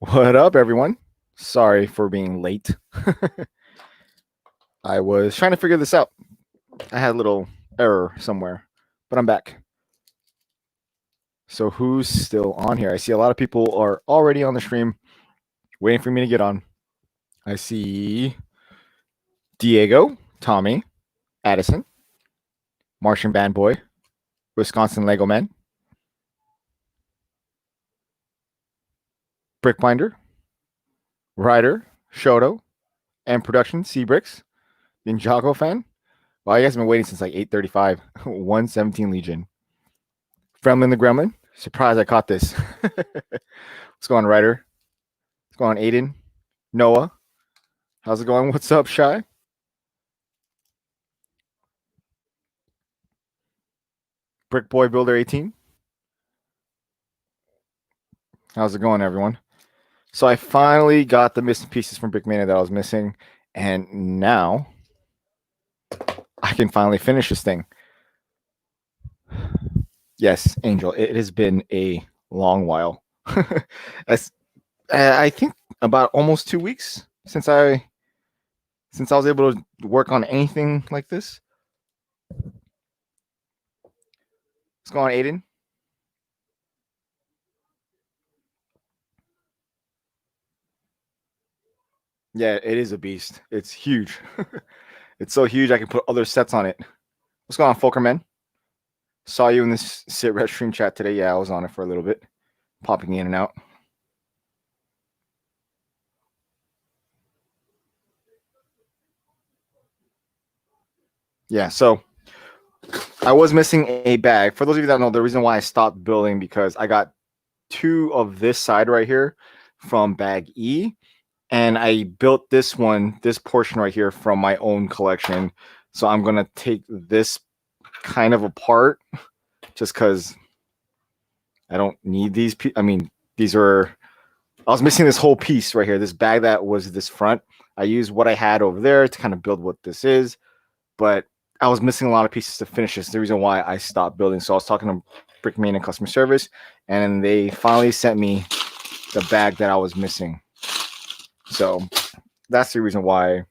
What up, everyone? Sorry for being late. I was trying to figure this out. I had a little error somewhere, but I'm back. So, who's still on here? I see a lot of people are already on the stream waiting for me to get on. I see Diego, Tommy, Addison, Martian Band Boy, Wisconsin Lego Man, Brickbinder, Ryder, Shoto, and Production, Seabricks, Ninjago fan. Wow, you guys have been waiting since like 8:35. 117 Legion. Fremlin the Gremlin. Surprised I caught this. What's going on, Ryder? What's going on, Aiden? Noah? How's it going? What's up, Shy? Brick Boy Builder 18. How's it going, everyone? So I finally got the missing pieces from Brickmania that I was missing, and now I can finally finish this thing. Yes, Angel, it has been a long while. I think about almost 2 weeks since I was able to work on anything like this. What's going on, Aiden? Yeah, it is a beast. It's huge. It's so huge I can put other sets on it. What's going on, Folkerman? Saw you in this Sit Red stream chat today. Yeah, I was on it for a little bit, popping in and out. Yeah, so I was missing a bag. For those of you that know, the reason why I stopped building because I got 2 of this side right here from bag E, and I built this portion right here from my own collection. So I'm gonna take this kind of apart just because I don't need these. I mean, these are. I was missing this whole piece right here. This bag that was this front. I used what I had over there to kind of build what this is, but I was missing a lot of pieces to finish this. The reason why I stopped building. So I was talking to Brickmania customer service, and they finally sent me the bag that I was missing. So that's the reason why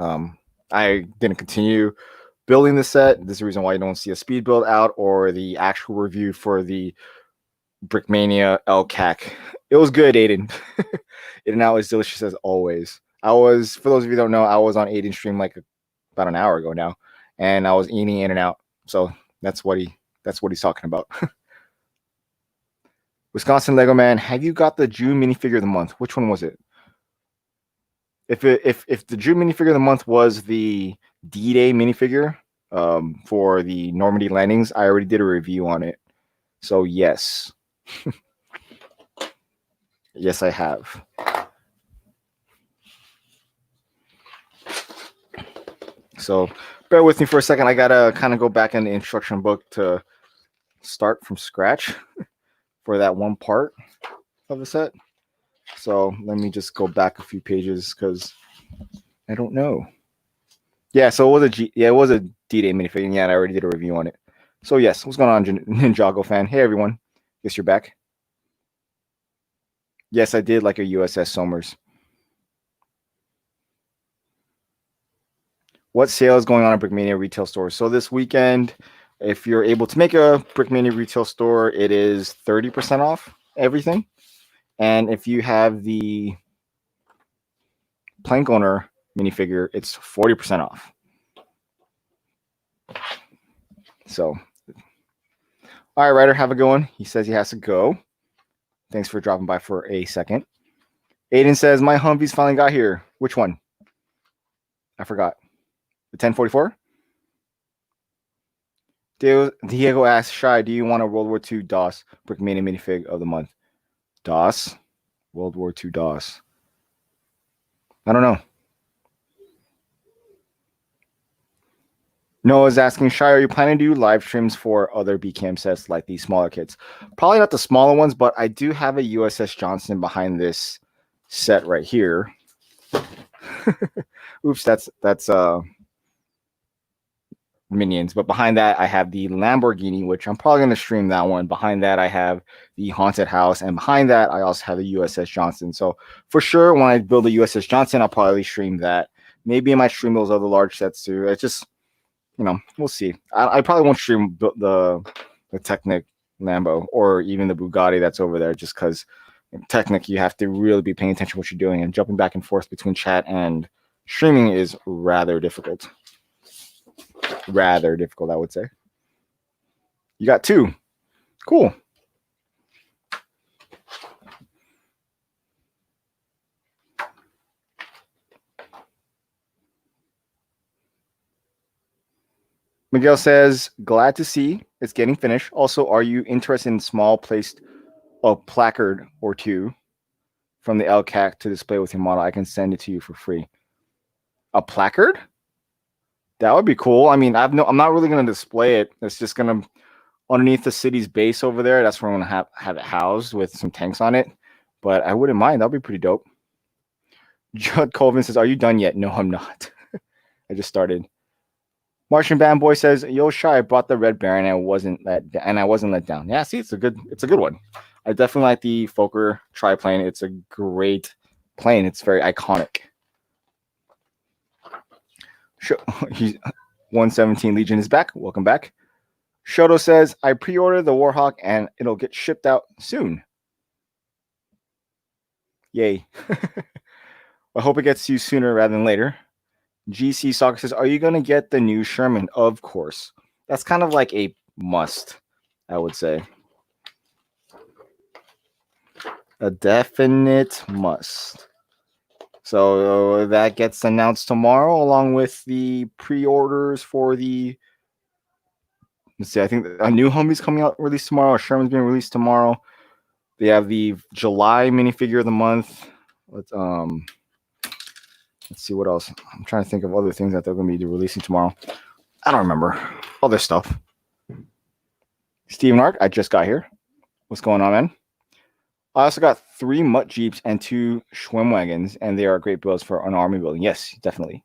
I didn't continue building the set. This is the reason why you don't see a speed build out or the actual review for the Brickmania L-CAC. It was good, Aiden. Aiden out was delicious as always. For those of you who don't know, I was on Aiden's stream like about an hour ago now, and I was eating in and out. So that's what he's talking about. Wisconsin Lego Man, have you got the June minifigure of the month? Which one was it? If the June minifigure of the month was the D-Day minifigure for the Normandy landings, I already did a review on it. So yes. Yes, I have. So bear with me for a second. I gotta kind of go back in the instruction book to start from scratch for that one part of the set. So let me just go back a few pages because I don't know. Yeah, so it was a D-Day minifigure. Yeah, and I already did a review on it. So yes, what's going on, Ninjago fan? Hey everyone, guess you're back. Yes, I did like a USS Somers. What sale is going on at Brickmania retail stores? So this weekend, if you're able to make a Brickmania retail store, it is 30% off everything. And if you have the Plank Owner minifigure, it's 40% off. So, all right, Ryder, have a good one. He says he has to go. Thanks for dropping by for a second. Aiden says, my Humvees finally got here. Which one? I forgot. The 1044? Diego asks, Shy, do you want a World War II DOS Brickmania minifig of the month? DOS? World War II DOS. I don't know. Noah's asking, Shy, are you planning to do live streams for other BKM sets like these smaller kits? Probably not the smaller ones, but I do have a USS Johnson behind this set right here. Oops, that's minions. But behind that, I have the Lamborghini, which I'm probably going to stream that one. Behind that, I have the Haunted House. And behind that, I also have the USS Johnson. So for sure, when I build the USS Johnson, I'll probably stream that. Maybe I might stream those other large sets too. It's just, we'll see. I probably won't stream the Technic Lambo or even the Bugatti that's over there, just because in Technic you have to really be paying attention to what you're doing, and jumping back and forth between chat and streaming is rather difficult. Rather difficult, I would say. You got 2. Cool. Miguel says, glad to see it's getting finished. Also, are you interested in small placed a placard or 2 from the L-CAC to display with your model? I can send it to you for free. A placard? That would be cool. I mean, I'm not really going to display it. It's just going to underneath the city's base over there. That's where I'm going to have it housed with some tanks on it. But I wouldn't mind. That'd be pretty dope. Judd Colvin says, are you done yet? No, I'm not. I just started. Martian Band Boy says, yo, Shy, I bought the Red Baron and I wasn't let down. Yeah, see, it's a good one. I definitely like the Fokker triplane. It's a great plane. It's very iconic. 117 Legion is back. Welcome back. Shoto says, I pre-ordered the Warhawk and it'll get shipped out soon. Yay. I hope it gets to you sooner rather than later. GC Soccer says, are you going to get the new Sherman? Of course. That's kind of like a must, I would say. A definite must. So that gets announced tomorrow, along with the pre-orders for the. Let's see. I think a new Humvee's coming out released tomorrow. A Sherman's being released tomorrow. They have the July minifigure of the month. Let's see what else. I'm trying to think of other things that they're going to be releasing tomorrow. I don't remember. Other stuff. Steven Ark, I just got here. What's going on, man? I also got 3 Mutt Jeeps and 2 Schwinn wagons, and they are great builds for an army building. Yes, definitely.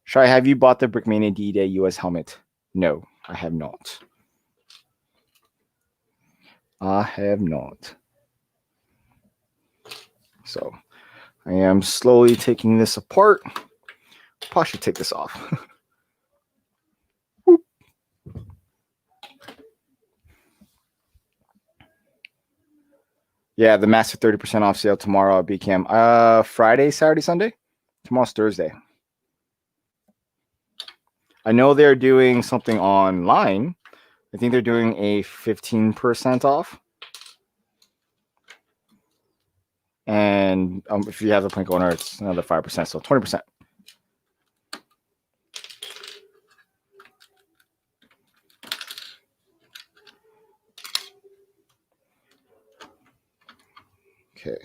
Shai, have you bought the Brickmania D-Day US helmet? No, I have not. I have not. So I am slowly taking this apart. Probably should take this off. Yeah, the massive 30% off sale tomorrow at BCAM. Friday, Saturday, Sunday? Tomorrow's Thursday. I know they're doing something online. I think they're doing a 15% off. And if you have the Plank owner, it's another 5%, so 20%. Okay.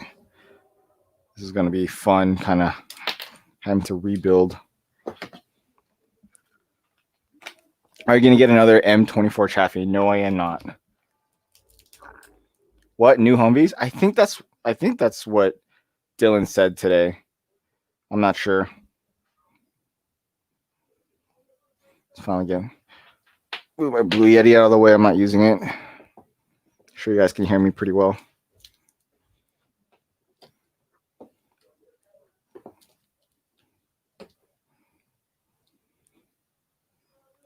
This is going to be fun, kind of having to rebuild. Are you going to get another M24 Chaffee? No, I am not. What, new Humvees? I think that's what Dylan said today. I'm not sure. Let's finally get move my Blue Yeti out of the way. I'm not using it. Sure you guys can hear me pretty well.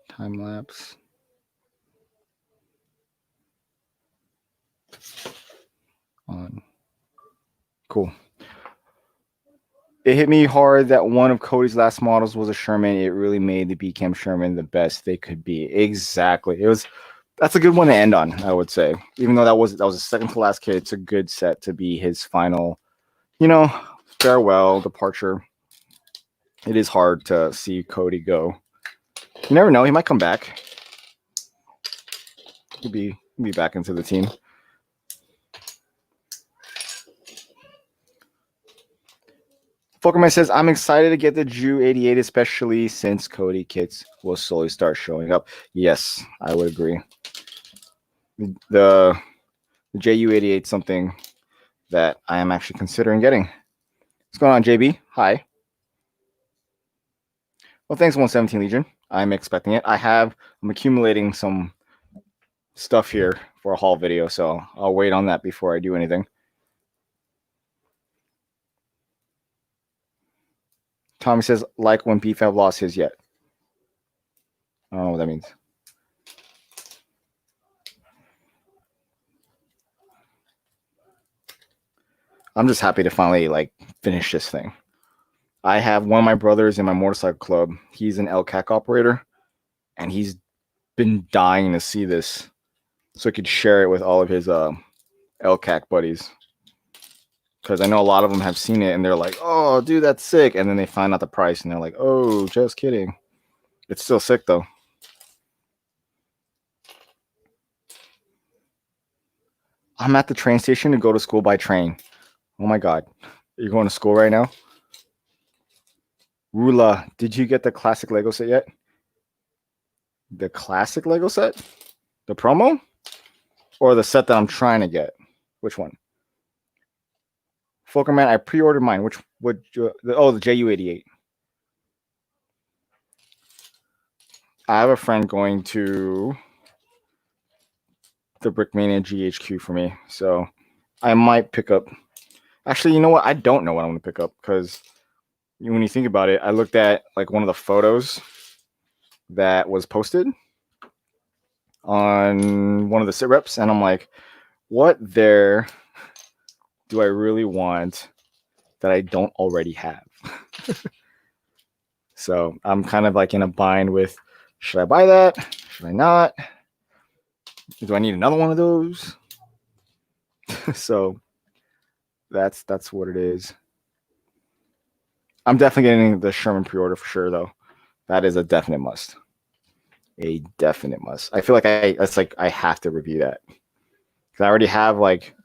Time lapse. On. Cool. It hit me hard that one of Cody's last models was a Sherman. It really made the BCAM Sherman the best they could be. Exactly. That's a good one to end on, I would say. Even though that was a second to last kit, it's a good set to be his final, farewell, departure. It is hard to see Cody go. You never know, he might come back. He'll be back into the team. Fokerman says, I'm excited to get the Ju 88, especially since Cody kits will slowly start showing up. Yes, I would agree. The JU 88 is something that I am actually considering getting. What's going on, JB? Hi. Well, thanks, 117 Legion. I'm expecting it. I'm accumulating some stuff here for a haul video, so I'll wait on that before I do anything. Tommy says, like when BFAB lost his yet. I don't know what that means. I'm just happy to finally like finish this thing. I have one of my brothers in my motorcycle club. He's an L-CAC operator, and he's been dying to see this so he could share it with all of his L-CAC buddies. Because I know a lot of them have seen it and they're like, oh, dude, that's sick. And then they find out the price and they're like, oh, just kidding. It's still sick, though. I'm at the train station to go to school by train. Oh, my God. You're going to school right now? Rula, did you get the classic Lego set yet? The classic Lego set? The promo? Or the set that I'm trying to get? Which one? Folkerman, I pre-ordered mine. Which would you, the JU88. I have a friend going to the Brickmania GHQ for me, so I might pick up. Actually, you know what? I don't know what I'm going to pick up because when you think about it, I looked at like one of the photos that was posted on one of the sit reps, and I'm like, what there do I really want that I don't already have? So I'm kind of like in a bind with, should I buy that? Should I not? Do I need another one of those? So that's what it is. I'm definitely getting the Sherman pre-order for sure, though. That is a definite must. A definite must. I feel like I have to review that because I already have like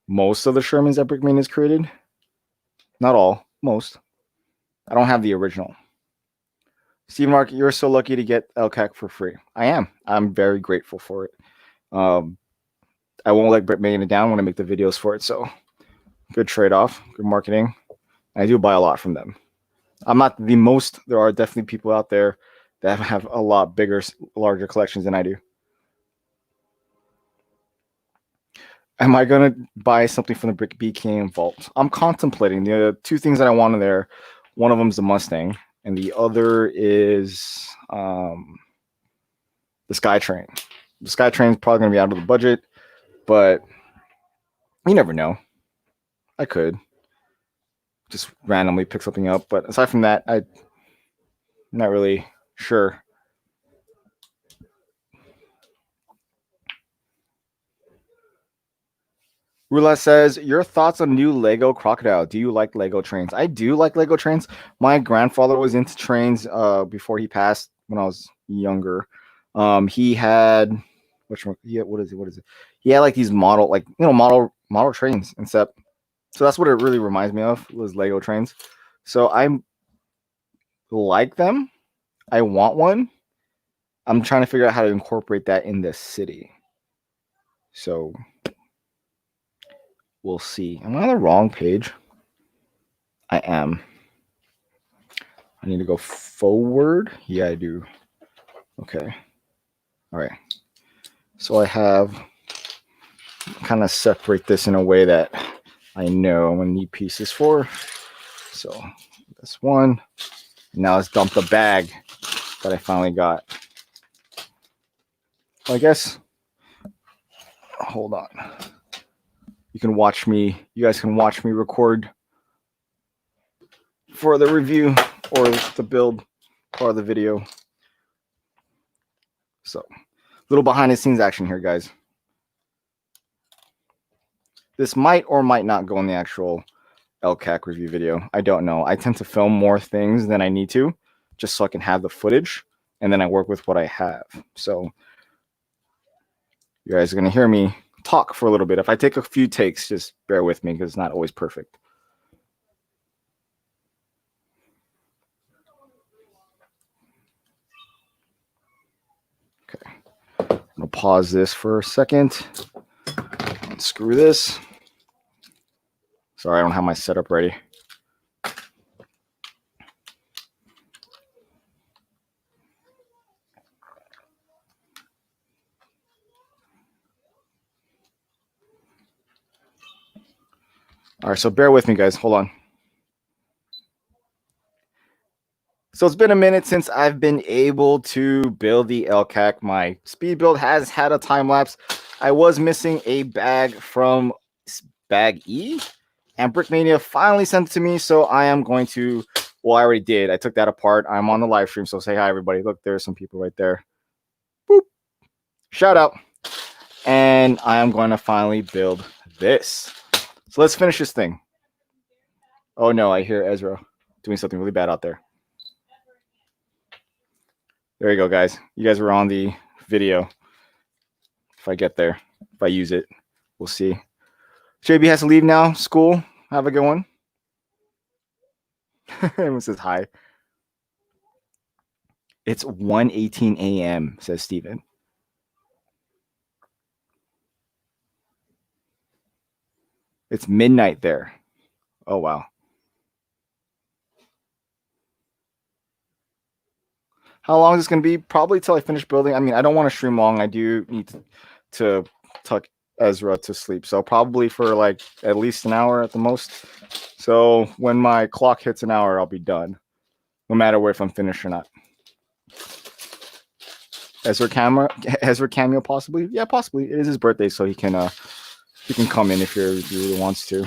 most of the Shermans that Brickmania has created. Not all, most. I don't have the original. Steve Mark, you're so lucky to get L-CAC for free. I am. I'm very grateful for it. I won't let Brickmania down when I make the videos for it. So good trade-off, good marketing. I do buy a lot from them. I'm not the most. There are definitely people out there that have a lot bigger, larger collections than I do. Am I going to buy something from the Brick BK Vault? I'm contemplating. The two things that I want in there, one of them is the Mustang, and the other is the Skytrain. The Skytrain is probably going to be out of the budget, but you never know. I could just randomly pick something up, but aside from that, I'm not really sure. Rula says, your thoughts on new Lego Crocodile. Do you like Lego trains? I do like Lego trains. My grandfather was into trains before he passed when I was younger. He had what is it? He had like these model trains and stuff. So that's what it really reminds me of, was Lego trains. So I like them. I want one. I'm trying to figure out how to incorporate that in this city. So we'll see. Am I on the wrong page? I am. I need to go forward. Yeah, I do. Okay. All right. So I have kind of separate this in a way that I know I'm going to need pieces for. So this one. Now let's dump the bag that I finally got. Well, I guess, hold on. You guys can watch me record for the review or the build part of the video. So, little behind the scenes action here, guys. This might or might not go in the actual L-CAC review video. I don't know. I tend to film more things than I need to, just so I can have the footage, and then I work with what I have. So, you guys are going to hear me talk for a little bit. If I take a few takes, just bear with me because it's not always perfect. Okay. I'm going to pause this for a second. Unscrew this. Sorry, I don't have my setup ready. All right, so bear with me, guys. Hold on. So it's been a minute since I've been able to build the L-CAC. My speed build has had a time lapse. I was missing a bag from bag E, and Brickmania finally sent it to me. So I am going to, well, I already did. I took that apart. I'm on the live stream. So say hi, everybody. Look, there's some people right there. Boop. Shout out. And I am going to finally build this. So let's finish this thing. Oh no, I hear Ezra doing something really bad out there. There you go, guys. You guys were on the video. If I get there, if I use it, we'll see. JB has to leave now. School. Have a good one. Everyone says hi. It's 1:18 a.m., says Steven. It's midnight there. Oh, wow. How long is this going to be? Probably till I finish building. I mean, I don't want to stream long. I do need to tuck Ezra to sleep. So probably for like at least an hour at the most. So when my clock hits an hour, I'll be done. No matter if I'm finished or not. Ezra cameo possibly? Yeah, possibly. It is his birthday, so he can come in if he really wants to.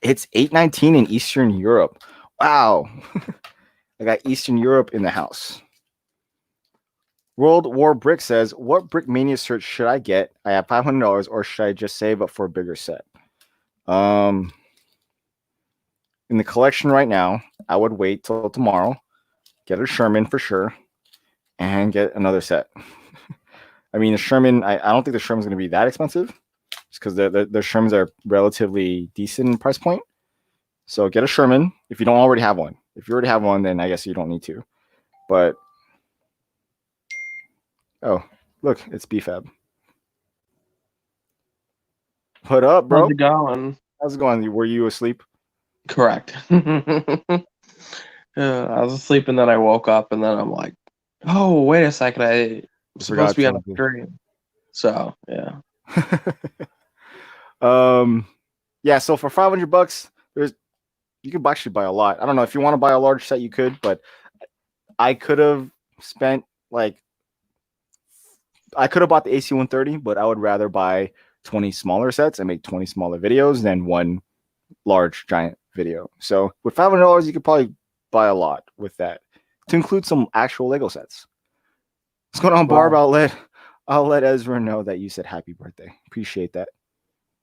It's 8:19 in Eastern Europe. Wow. I got Eastern Europe in the house. World War Brick says, what Brickmania search should I get? I have $500, or should I just save up for a bigger set? In the collection right now, I would wait till tomorrow, get a Sherman for sure, and get another set. I mean, the Sherman, I don't think the Sherman's going to be that expensive, just because the Shermans are relatively decent in price point. So get a Sherman if you don't already have one. If you already have one, then I guess you don't need to. But, oh, look, it's BFAB. What up, bro? How's it going? How's it going? Were you asleep? Correct. I was asleep and then I woke up and then I'm like, oh, wait a second. I'm supposed to be on a stream. So, yeah. Yeah, so for $500, you could actually buy a lot. I don't know if you want to buy a large set, you could, but I could have spent I could have bought the AC-130, but I would rather buy 20 smaller sets and make 20 smaller videos than one large giant video. So with $500, you could probably buy a lot with that to include some actual Lego sets. What's going on, Barb? I'll let Ezra know that you said happy birthday. Appreciate that.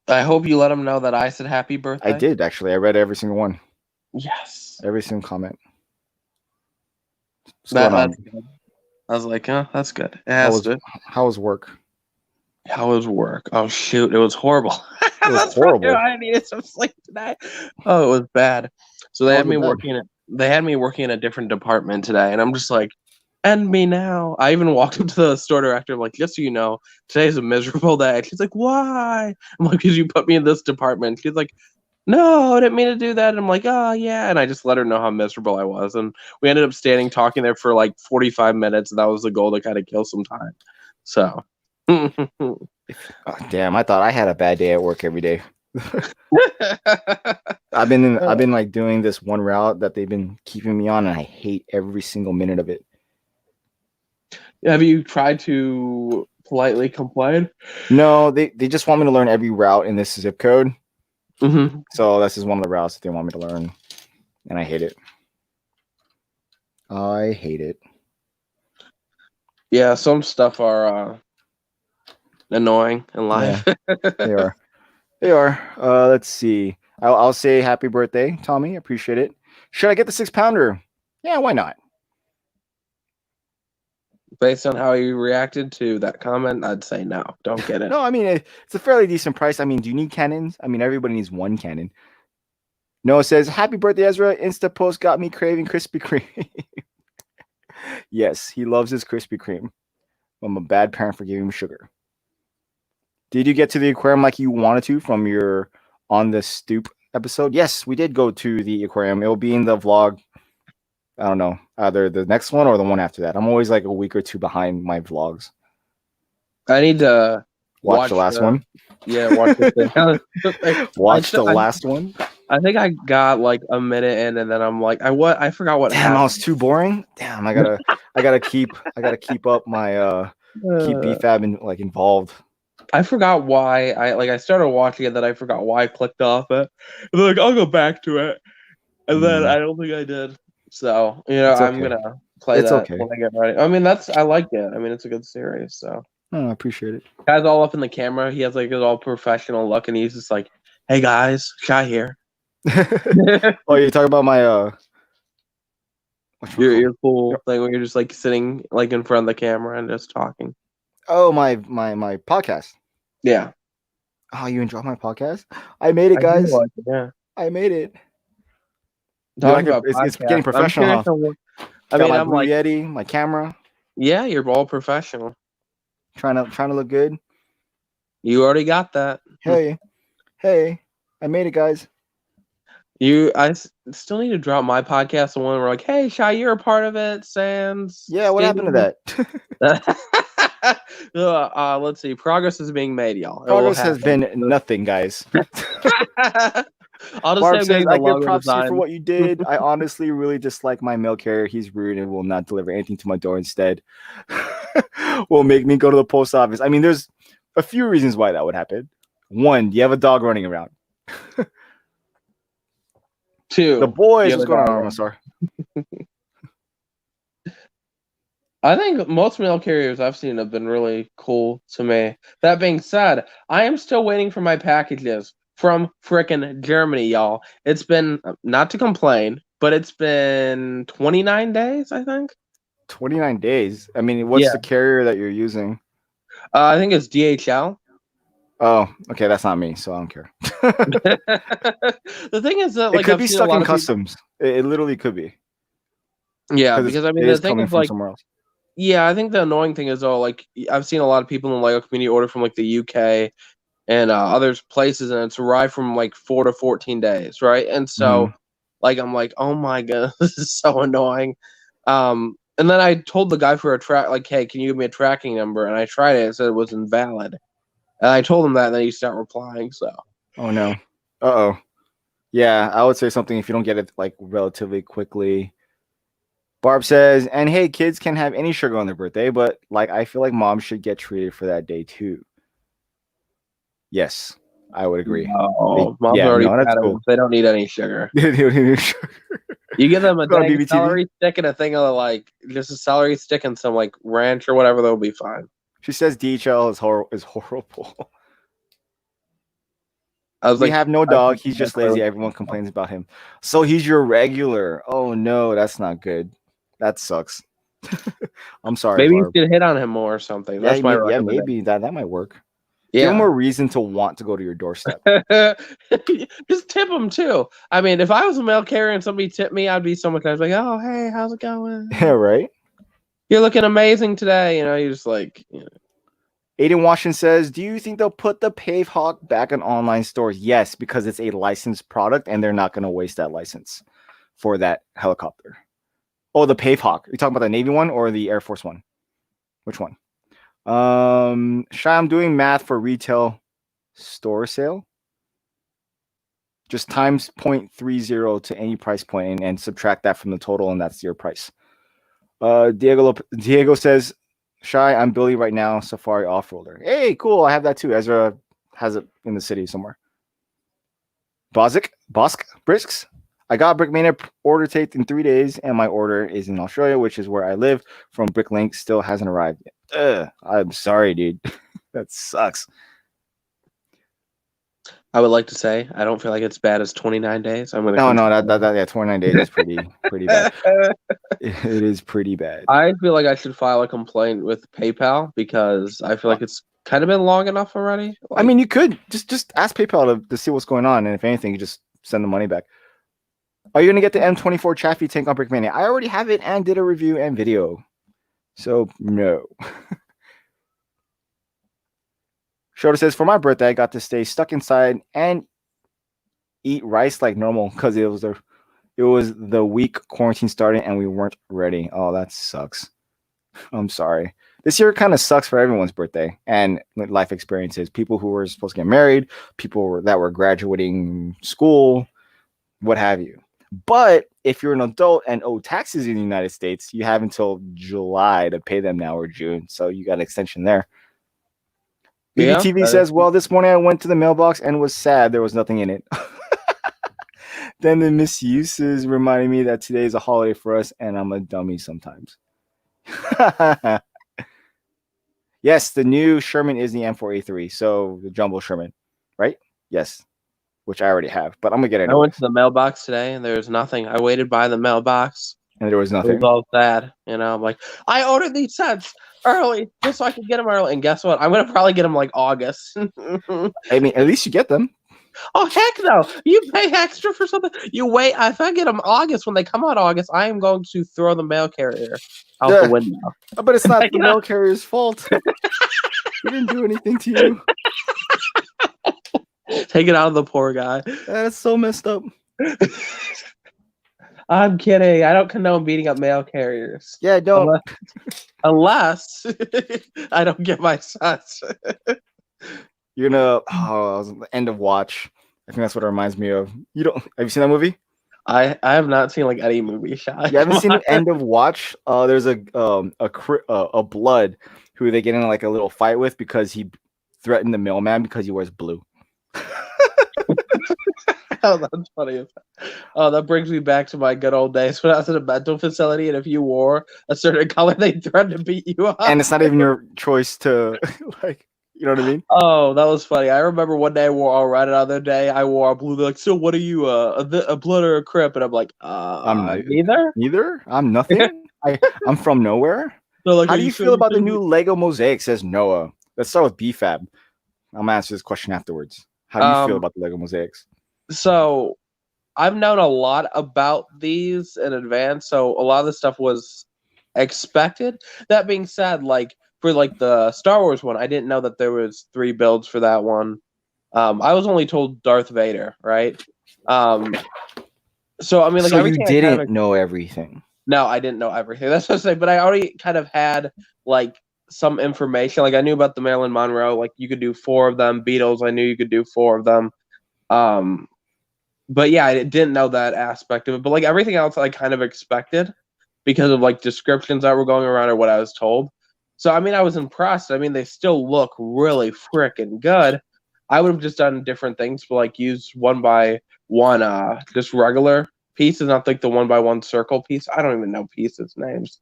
I hope you let him know that I said happy birthday. I did, actually. I read every single one. Yes. Every single comment. That's good. I was like, that's good. How was work? How was work? Oh, shoot. It was horrible. It was horrible. I needed some sleep today. Oh, it was bad. So they had me working in a different department today, and I'm just like, end me now. I even walked up to the store director. I'm like, just so you know, today's a miserable day. She's like, why? I'm like, because you put me in this department. She's like, no, I didn't mean to do that. And I'm like, oh, yeah. And I just let her know how miserable I was. And we ended up talking there for like 45 minutes. And that was the goal to kind of kill some time. So. Oh, damn, I thought I had a bad day at work every day. I've been like doing this one route that they've been keeping me on, and I hate every single minute of it. Have you tried to politely complain? No, they just want me to learn every route in this zip code. Mm-hmm. So this is one of the routes that they want me to learn, and I hate it. I hate it. Yeah, some stuff are annoying in life. Yeah, they are. Let's see. I'll say happy birthday, Tommy. Appreciate it. Should I get the 6-pounder? Yeah, why not? Based on how you reacted to that comment, I'd say no. Don't get it. No, I mean, it's a fairly decent price. I mean, do you need cannons? I mean, everybody needs one cannon. Noah says, happy birthday, Ezra. Insta post got me craving Krispy Kreme. Yes, he loves his Krispy Kreme. I'm a bad parent for giving him sugar. Did you get to the aquarium like you wanted to from your On the Stoop episode? Yes, we did go to the aquarium. It'll be in the vlog. I don't know, either the next one or the one after that. I'm always like a week or two behind my vlogs. I need to Watch the last one. Yeah, watch the thing. Watch the last one. I think I got like a minute in, and then I'm like, I forgot what Damn, happened. I was too boring. Damn, I gotta keep up my keep BFAB involved. I forgot why I started watching it, then I forgot why I clicked off it. And then, I'll go back to it, and then I don't think I did. So I'm gonna play that when I get ready. I mean, I like it. I mean, it's a good series. So I appreciate it. Guy's all up in the camera. He has his all professional look, and he's just like, "Hey guys, Shy here." Oh, you're talking about my your cool thing where you're just sitting in front of the camera and just talking. Oh, my podcast. Yeah. Oh, you enjoy my podcast? I made it, guys. Yeah. I made it. Talking about it's getting professional. I mean, I'm like Yeti, my camera. Yeah, you're all professional. Trying to look good. You already got that. Hey, I made it, guys. I still need to drop my podcast, the one where hey, Shy, you're a part of it. Sans. Yeah, what happened to that? Let's see. Progress is being made, y'all. Progress has been nothing, guys. I'll just Barb says, I give props to you for what you did. I honestly really dislike my mail carrier. He's rude and will not deliver anything to my door. Instead, will make me go to the post office. I mean, there's a few reasons why that would happen. One, you have a dog running around. Two, the boys, what's going on, Star? I think most mail carriers I've seen have been really cool to me. That being said, I am still waiting for my packages from frickin' Germany, y'all. It's been, not to complain, but it's been 29 days, I think. 29 days? I mean, what's the carrier that you're using? I think it's DHL. Oh, okay, that's not me, so I don't care. The thing is that it could be stuck in customs. It literally could be. Yeah, because I mean, the thing is somewhere else. Yeah, I think the annoying thing is I've seen a lot of people in the Lego community order from the UK and other places, and it's arrived from 4 to 14 days, right? And so I'm like, oh my god, this is so annoying. And then I told the guy for a track, hey, can you give me a tracking number? And I tried it, it said it was invalid. And I told him that, and then he started replying. So, oh no, yeah, I would say something if you don't get it relatively quickly. Barb says, and hey, kids can have any sugar on their birthday, but I feel like mom should get treated for that day too. Yes, I would agree. Oh, mom's already cool. They don't need any sugar. They don't need any sugar. You give them a dang celery stick and a thing of just a celery stick and some ranch or whatever, they'll be fine. She says DHL is horrible. We have no dog. He's just lazy. Everyone complains about him. So he's your regular. Oh no, that's not good. That sucks. I'm sorry. Maybe Barb. you should hit on him more or something. That's maybe that might work. Yeah. Give him a reason to want to go to your doorstep. Just tip him too. I mean, if I was a mail carrier and somebody tipped me, I'd be so much nice. Oh, hey, how's it going? Yeah, right. You're looking amazing today. You're just Aiden Washington says, do you think they'll put the Pavehawk back in online stores? Yes, because it's a licensed product and they're not going to waste that license for that helicopter. Oh, the Pavehawk. You're talking about the Navy one or the Air Force one? Which one? Shy, I'm doing math for retail store sale. Just times 0.30 to any price point and subtract that from the total, and that's your price. Diego says, Shy, I'm Billy right now, Safari off-roader. Hey, cool. I have that too. Ezra has it in the city somewhere. Bosk, Brisks. I got Brickmania order taped in 3 days, and my order is in Australia, which is where I live. From Bricklink, still hasn't arrived yet. I'm sorry, dude. That sucks. I would like to say I don't feel like it's bad as 29 days. I'm gonna. No, 29 days is pretty bad. It is pretty bad. I feel like I should file a complaint with PayPal because I feel like it's kind of been long enough already. I mean, you could just ask PayPal to see what's going on, and if anything, you just send the money back. Are you going to get the M24 Chaffee tank on Brickmania? I already have it and did a review and video. So, no. Shota says, for my birthday, I got to stay stuck inside and eat rice like normal because it was the week quarantine started and we weren't ready. Oh, that sucks. I'm sorry. This year kind of sucks for everyone's birthday and life experiences. People who were supposed to get married, people that were graduating school, what have you. But if you're an adult and owe taxes in the United States, you have until July to pay them now or June. So you got an extension there. BBTV says, well, this morning I went to the mailbox and was sad there was nothing in it. Then the misuses reminded me that today is a holiday for us and I'm a dummy sometimes. Yes, the new Sherman is the M4A3. So the jumbo Sherman, right? Yes. Which I already have, but I'm gonna get it. I went to the mailbox today and there was nothing. I waited by the mailbox and there was nothing. It was all sad, you know. I'm like, I ordered these sets early just so I could get them early. And guess what? I'm gonna probably get them like August. I mean, at least you get them. Oh heck no! You pay extra for something. You wait. If I get them August when they come out August, I am going to throw the mail carrier out the window. But it's not the mail carrier's fault. He didn't do anything to you. Take it out of the poor guy. That's so messed up. I'm kidding. I don't condone beating up mail carriers. Yeah, don't. Unless I don't get my sets. You're gonna end of watch. I think that's what it reminds me of. Have you seen that movie? I have not seen like any movie shot. You haven't seen End of Watch? There's a blood who they get in like a little fight with because he threatened the mailman because he wears blue. Oh, that's funny. Oh, that brings me back to my good old days when I was in a mental facility, and if you wore a certain color, they threatened to beat you up. And it's not even your choice to like. You know what I mean? Oh, that was funny. I remember one day I wore all red, another day I wore a blue. They're like, so what are you, a blood or a crip? And I'm like, I'm neither. Neither? I'm nothing. I'm from nowhere. So, like, how do you feel about the new Lego mosaic? Says Noah. Let's start with BFAB. I'm gonna answer this question afterwards. How do you feel about the Lego mosaics? So, I've known a lot about these in advance, so a lot of the stuff was expected. That being said, like, for like the Star Wars one, I didn't know that there was 3 builds for that one. I was only told Darth Vader, right? So I mean, like, so you didn't know everything. No, I didn't know everything. That's what I'm saying. But I already kind of had like some information. Like I knew about the Marilyn Monroe. Like you could do 4 of them. Beatles, I knew you could do 4 of them. But yeah, I didn't know that aspect of it. But like everything else, I kind of expected because of like descriptions that were going around or what I was told. So, I mean, I was impressed. I mean, they still look really freaking good. I would have just done different things, but like use 1x1, just regular pieces, not like the 1x1 circle piece. I don't even know pieces names.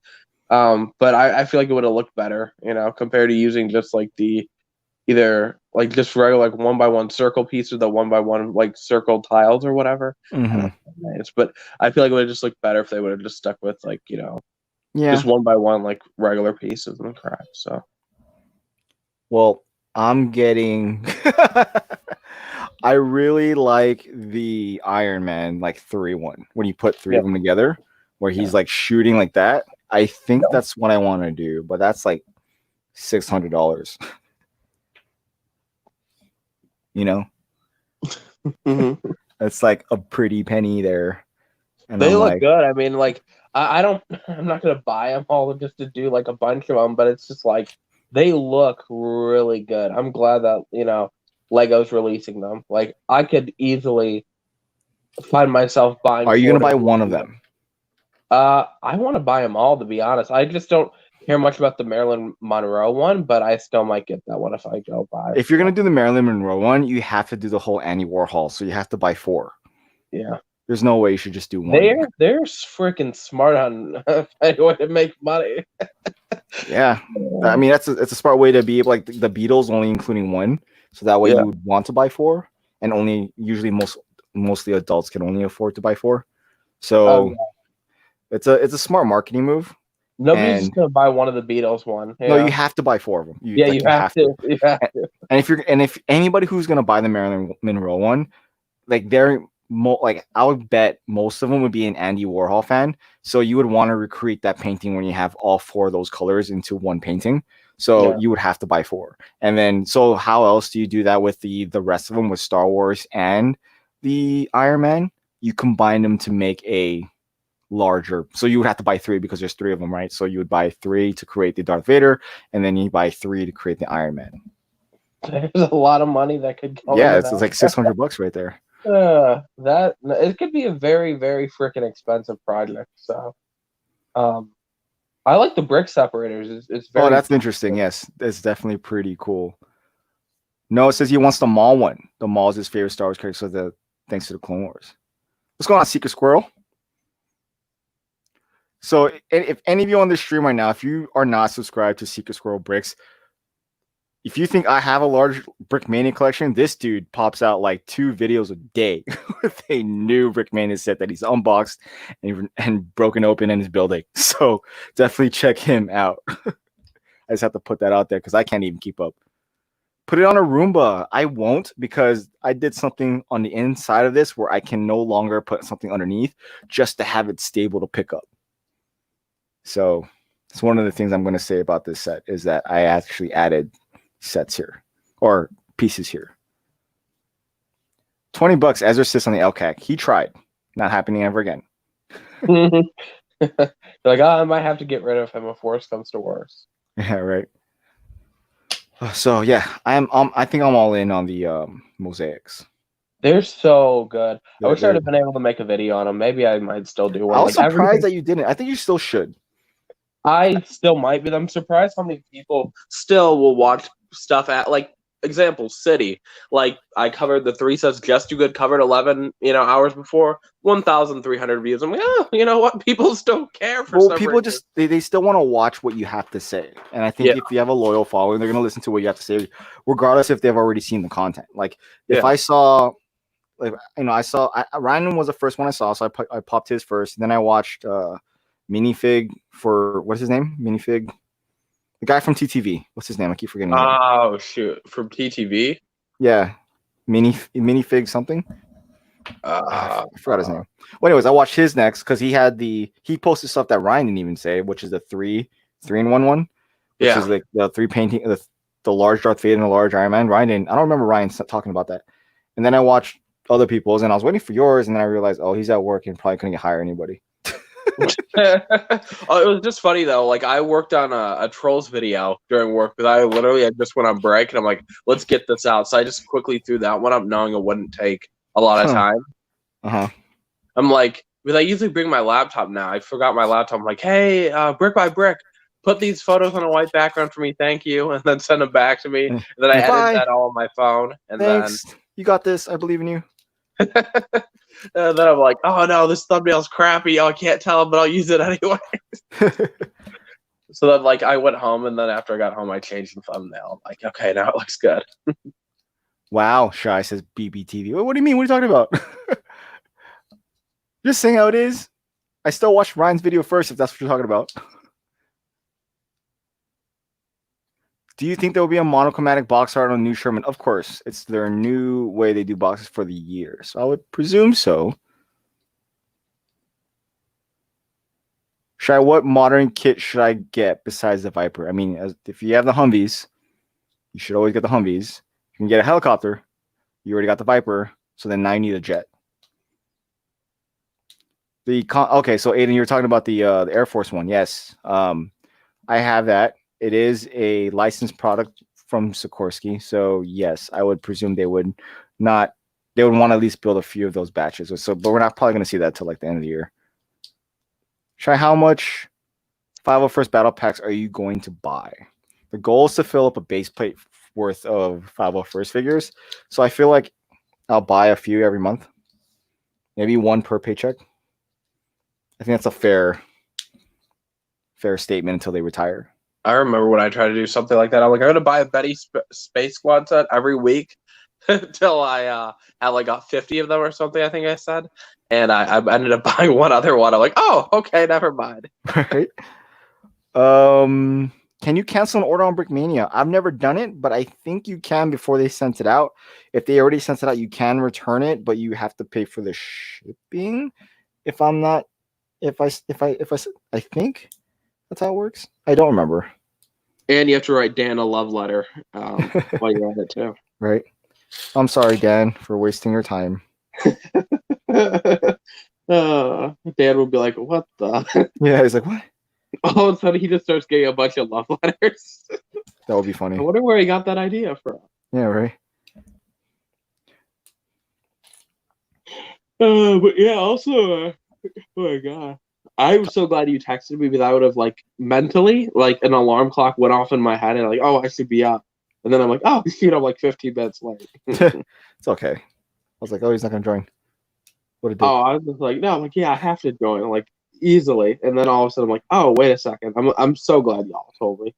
But I feel like it would have looked better, you know, compared to using just like the either like just regular like 1x1 circle piece or the 1x1 like circle tiles or whatever. Mm-hmm. But I feel like it would have just looked better if they would have just stuck with like, you know, just 1x1 like regular pieces and crap. So, well, I'm getting. I really like the Iron Man like 3-1 when you put 3 of them together, where he's like shooting like that. I think that's what I want to do, but that's like $600. You know, it's like a pretty penny there. And they look good. I mean, like. I'm not going to buy them all just to do like a bunch of them, but it's just like they look really good. I'm glad that, you know, Lego's releasing them. Like I could easily find myself buying. Are you going to buy one of them? I want to buy them all, to be honest. I just don't care much about the Marilyn Monroe one, but I still might get that one if I go buy it. If you're going to do the Marilyn Monroe one, you have to do the whole Andy Warhol. So you have to buy 4. Yeah. There's no way you should just do one. They're freaking smart on a way to make money. Yeah, I mean it's a smart way to be able, like the Beatles only including 1, so that way you would want to buy 4, and only usually mostly adults can only afford to buy 4. So it's a smart marketing move. Nobody's just gonna buy one of the Beatles one. Yeah. No, you have to buy 4 of them. You have to. You have to. And if anybody who's gonna buy the Marilyn Monroe one, like I would bet most of them would be an Andy Warhol fan. So you would want to recreate that painting when you have all 4 of those colors into one painting. So you would have to buy 4. And then, so how else do you do that with the rest of them with Star Wars and the Iron Man? You combine them to make a larger. So you would have to buy 3 because there's 3 of them, right? So you would buy 3 to create the Darth Vader, and then you buy 3 to create the Iron Man. There's a lot of money that could go Yeah, into it's like $600 right there. that it could be a very, very freaking expensive project. So, I like the brick separators. It's very. Oh, that's interesting. Yes, it's definitely pretty cool. No, it says he wants the Maul one. The Maul is his favorite Star Wars character, so thanks to the Clone Wars. What's going on, Secret Squirrel? So, if any of you on this stream right now, if you are not subscribed to Secret Squirrel Bricks, if you think I have a large Brickmania collection, this dude pops out like 2 videos a day with a new Brickmania set that he's unboxed and broken open in his building. So definitely check him out. I just have to put that out there because I can't even keep up. Put it on a Roomba. I won't, because I did something on the inside of this where I can no longer put something underneath just to have it stable to pick up. So it's one of the things I'm going to say about this set is that I actually added sets here or pieces here. $20 Ezra sits on the L-CAC. He tried. Not happening ever again. Like, oh, I might have to get rid of him if worse comes to worse. Yeah, right. So yeah, I think I'm all in on the mosaics. They're so good. I wish I'd have been able to make a video on them. Maybe I might still do one. I was surprised that you didn't. I think you still should. I still might be. I'm surprised how many people still will watch stuff at, like, example, City. Like, I covered the 3 sets just too good, covered 11 hours before, 1,300 views. I'm like, oh, you know what? People still care for some people reason. They still want to watch what you have to say. And I think if you have a loyal following, they're going to listen to what you have to say, regardless if they've already seen the content. Like, if I saw, like, Ryan was the first one I saw, so I popped his first. And then I watched Minifig for, what's his name? Minifig? The guy from TTV. What's his name? I keep forgetting. Oh, shoot. From TTV? Yeah. Minifig something? I forgot his name. Well, anyways, I watched his next because he posted stuff that Ryan didn't even say, which is the 3-in-1 one. Which is like the 3 painting, the large Darth Vader and the large Iron Man. I don't remember Ryan talking about that. And then I watched other people's and I was waiting for yours, and then I realized, oh, he's at work and probably couldn't hire anybody. Oh, it was just funny though. Like, I worked on a Trolls video during work, but I just went on break and I'm like, let's get this out. So I just quickly threw that one up, knowing it wouldn't take a lot of time. I'm like, because I usually bring my laptop now. I forgot my laptop. I'm like, hey, brick by brick, put these photos on a white background for me, thank you, and then send them back to me. And then I edited that all on my phone. And Thanks. Then you got this. I believe in you. And then I'm like, oh no, this thumbnail's crappy. Oh, I can't tell them, but I'll use it anyway. So then, like, I went home, and then after I got home, I changed the thumbnail. I'm like, okay, now it looks good. Wow, Shy says BBTV. What do you mean? What are you talking about? Just saying how it is. I still watched Ryan's video first, if that's what you're talking about. Do you think there will be a monochromatic box art on New Sherman? Of course. It's their new way they do boxes for the year. So I would presume so. Shy, what modern kit should I get besides the Viper? I mean, if you have the Humvees, you should always get the Humvees. You can get a helicopter. You already got the Viper. So then now you need a jet. Okay, so Aiden, you're talking about the Air Force one. Yes. I have that. It is a licensed product from Sikorsky. So yes, I would presume they would want to at least build a few of those batches. But we're not probably going to see that till like the end of the year. Try how much 501st battle packs are you going to buy? The goal is to fill up a base plate worth of 501st figures. So I feel like I'll buy a few every month. Maybe 1 per paycheck. I think that's a fair statement until they retire. I remember when I tried to do something like that. I'm like, I'm going to buy a Betty Space Squad set every week until I had like got 50 of them or something, I think I said. And I ended up buying one other one. I'm like, oh, okay, never mind. Right. Can you cancel an order on Brickmania? I've never done it, but I think you can before they sent it out. If they already sent it out, you can return it, but you have to pay for the shipping. I think that's how it works. I don't remember. And you have to write Dan a love letter while you're at it too. Right. I'm sorry, Dan, for wasting your time. Dad would be like, "What the?" Yeah, he's like, what? All of a sudden, he just starts getting a bunch of love letters. That would be I funny. wonder where he got that idea from. Yeah, right. But yeah, also, oh my god, I'm so glad you texted me because I would have like mentally like an alarm clock went off in my head and like, oh, I should be up, and then I'm like, oh, I'm like 15 minutes late. It's okay. I was like, oh, he's not gonna join. What a dick. Oh, I was just like, no, I'm like, yeah, I have to join like easily, and then all of a sudden I'm like, oh, wait a second, I'm so glad y'all told me.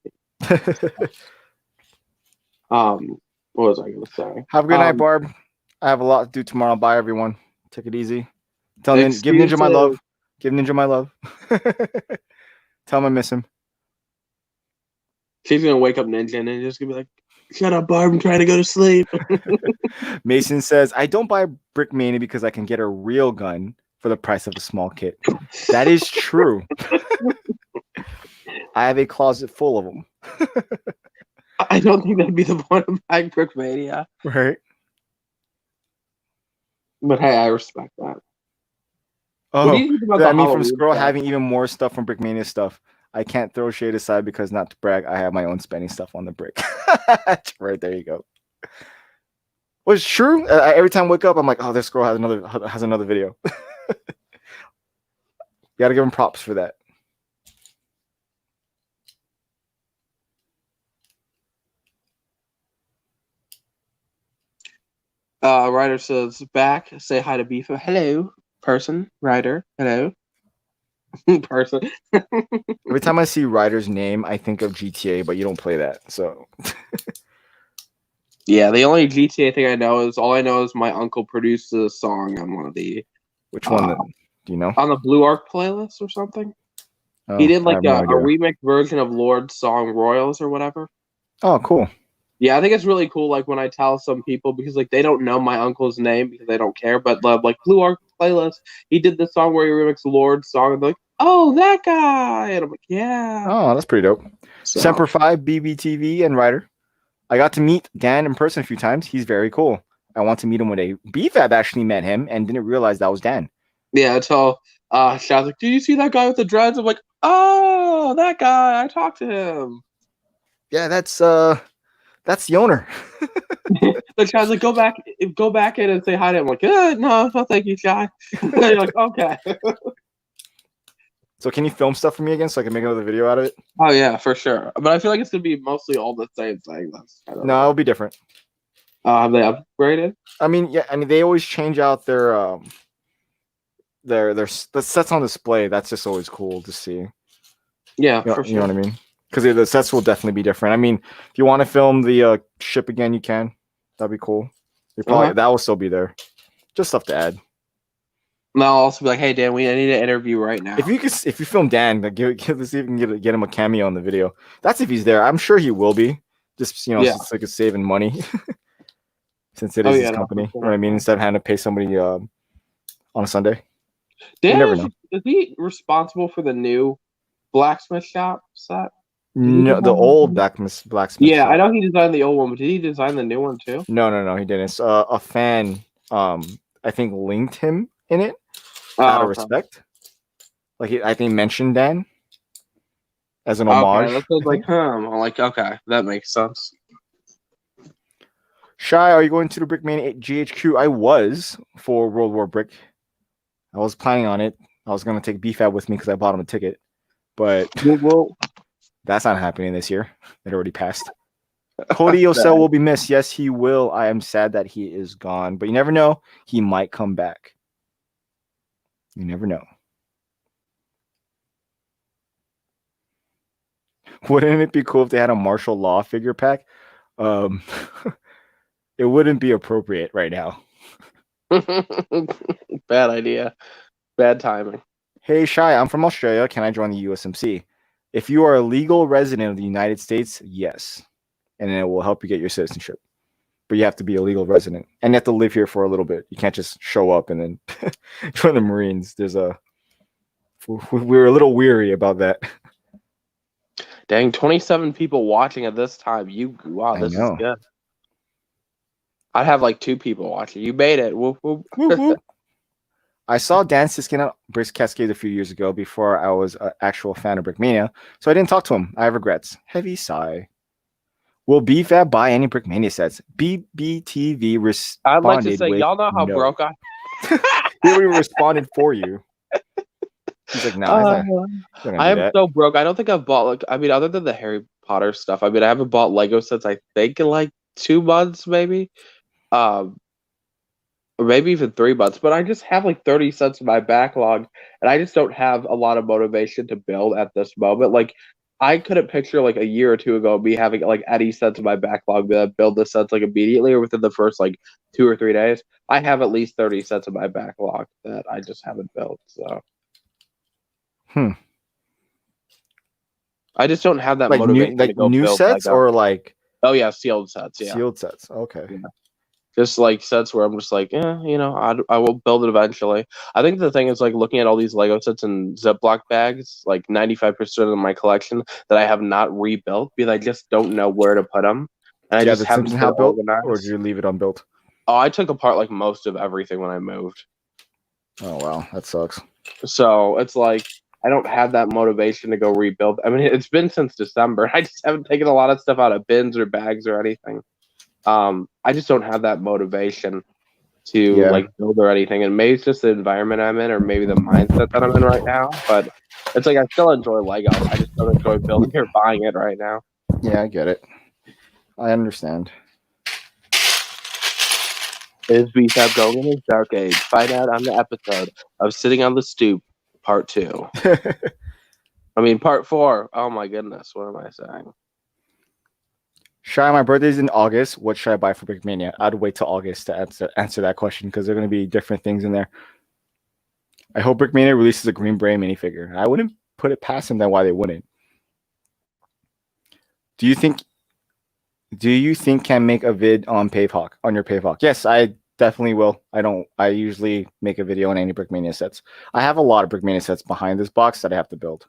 What was I gonna say? Have a good night, Barb. I have a lot to do tomorrow. Bye, everyone. Take it easy. Give Ninja my love. Give Ninja my love. Tell him I miss him. She's gonna wake up Ninja and Ninja's gonna be like, shut up, Barb, I'm trying to go to sleep. Mason says, I don't buy Brickmania because I can get a real gun for the price of a small kit. That is true. I have a closet full of them. I don't think that'd be the point of buying Brickmania. Right. But hey, I respect that. Oh, what do you think about I mean, Halloween from Squirrel stuff? having even more stuff from Brickmania stuff. I can't throw shade aside because, not to brag, I have my own spending stuff on the brick. Right, there you go. Well, it's true. Every time I wake up, I'm like, oh, this girl has another video. You got to give him props for that. Ryder says, back, say hi to Beefa. Hello, person. Ryder, hello. Person. Every time I see Ryder's name, I think of GTA, but you don't play that, so. Yeah, the only GTA thing I know is my uncle produced a song on one of the. Which one? Do you know? On the Blue Arc playlist or something. Oh, he did like no a remix version of Lord's song Royals or whatever. Oh, cool. Yeah, I think it's really cool. Like when I tell some people because like they don't know my uncle's name because they don't care, but like Blue Arc playlist, he did the song where he remixed Lord's song, and they're like, "Oh, that guy," and I'm like, "Yeah." Oh, that's pretty dope. So. Semper Fi, BBTV, and Ryder. I got to meet Dan in person a few times. He's very cool. I want to meet him one day. BFAB actually met him and didn't realize that was Dan. Yeah, until Shad's like, "Did you see that guy with the dreads?" I'm like, "Oh, that guy. I talked to him." Yeah, that's the owner. The Shad's like, go back in and say hi to him. I'm like, no, thank you, Shy. You're like, okay. So can you film stuff for me again so I can make another video out of it? Oh yeah, for sure. But I feel like it's gonna be mostly all the same thing. No, it'll be different. Have they upgraded? I mean, yeah. I mean, they always change out their the sets on display. That's just always cool to see. Yeah, you know, for sure. You know what I mean? Because the sets will definitely be different. I mean, if you want to film the ship again, you can. That'd be cool. That will still be there. Just stuff to add. And I'll also be like, hey Dan, I need an interview right now. If you film Dan, like, let's see if we can get him a cameo on the video. That's if he's there. I'm sure he will be. Just it's like a saving money. Since it is his company. Sure. You know what I mean? Instead of having to pay somebody on a Sunday. Dan, is he responsible for the new blacksmith shop set? No, the old blacksmith. Yeah, shop. I know he designed the old one, but did he design the new one too? No, he didn't. It's a fan, I think, linked him in it out of respect. Like I think mentioned Dan as an homage. Okay, that feels like him. I'm like, okay, that makes sense. Shy, are you going to the Brickmania GHQ? I was for World War Brick. I was planning on it. I was going to take BFAB with me because I bought him a ticket. But that's not happening this year. It already passed. Cody Osel will be missed. Yes, he will. I am sad that he is gone. But you never know. He might come back. You never know. Wouldn't it be cool if they had a martial law figure pack? It wouldn't be appropriate right now. Bad idea. Bad timing. Hey, Shy, I'm from Australia. Can I join the USMC? If you are a legal resident of the United States, yes. And it will help you get your citizenship. But you have to be a legal resident. And you have to live here for a little bit. You can't just show up and then join the Marines. We're a little weary about that. Dang, 27 people watching at this time. Wow, this is good. I'd have like 2 people watching. You made it. Whoop, whoop. Whoop, whoop. I saw Dan Siskin at Brick Cascade a few years ago before I was an actual fan of Brickmania, so I didn't talk to him. I have regrets. Heavy sigh. Will BFAB buy any Brickmania sets? BBTV I'd like to responded say, with y'all know how no. broke I. He already responded for you. He's like, nah, he's not gonna I do am that. so broke. I don't think I've bought like. I mean, other than the Harry Potter stuff, I mean, I haven't bought Lego sets. I think in like 2 months, maybe. Um, or maybe even 3 months. But I just have like 30 sets in my backlog, and I just don't have a lot of motivation to build at this moment. Like, I couldn't picture like a year or two ago me having like any sets in my backlog that build the sets like immediately or within the first like 2 or 3 days. I have at least 30 sets in my backlog that I just haven't built. So I just don't have that Like motivation to go new build sets Lego. or like Oh yeah, sealed sets. Yeah. sealed sets. Okay. Yeah. Just like sets where I'm just like, I will build it eventually. I think the thing is like looking at all these Lego sets in Ziploc bags, like 95% of my collection that I have not rebuilt because I just don't know where to put them, and I Do you have just the haven't Simpson been How built, or did organized. you leave it unbuilt? Oh, I took apart like most of everything when I moved, Oh wow, that sucks. so it's like I don't have that motivation to go rebuild. I mean, it's been since December. I just haven't taken a lot of stuff out of bins or bags or anything. I just don't have that motivation to Yeah, like build or anything. And maybe it's just the environment I'm in or maybe the mindset that I'm in right now. But it's like I still enjoy Lego. I just don't enjoy building or buying it right now. yeah, I get it. I understand. Is BFAB going in his dark age? Find out on the episode of Sitting on the Stoop, part 2. I mean, part 4. Oh my goodness, what am I saying? Shy, my birthday's in August. What should I buy for Brickmania? I'd wait till August to answer that question because there are going to be different things in there. I hope Brickmania releases a Green Brain minifigure. I wouldn't put it past them then why they wouldn't. Do you think can make a vid on Pavehawk on your Pavehawk? Yes, I definitely will. I usually make a video on any Brickmania sets. I have a lot of Brickmania sets behind this box that I have to build.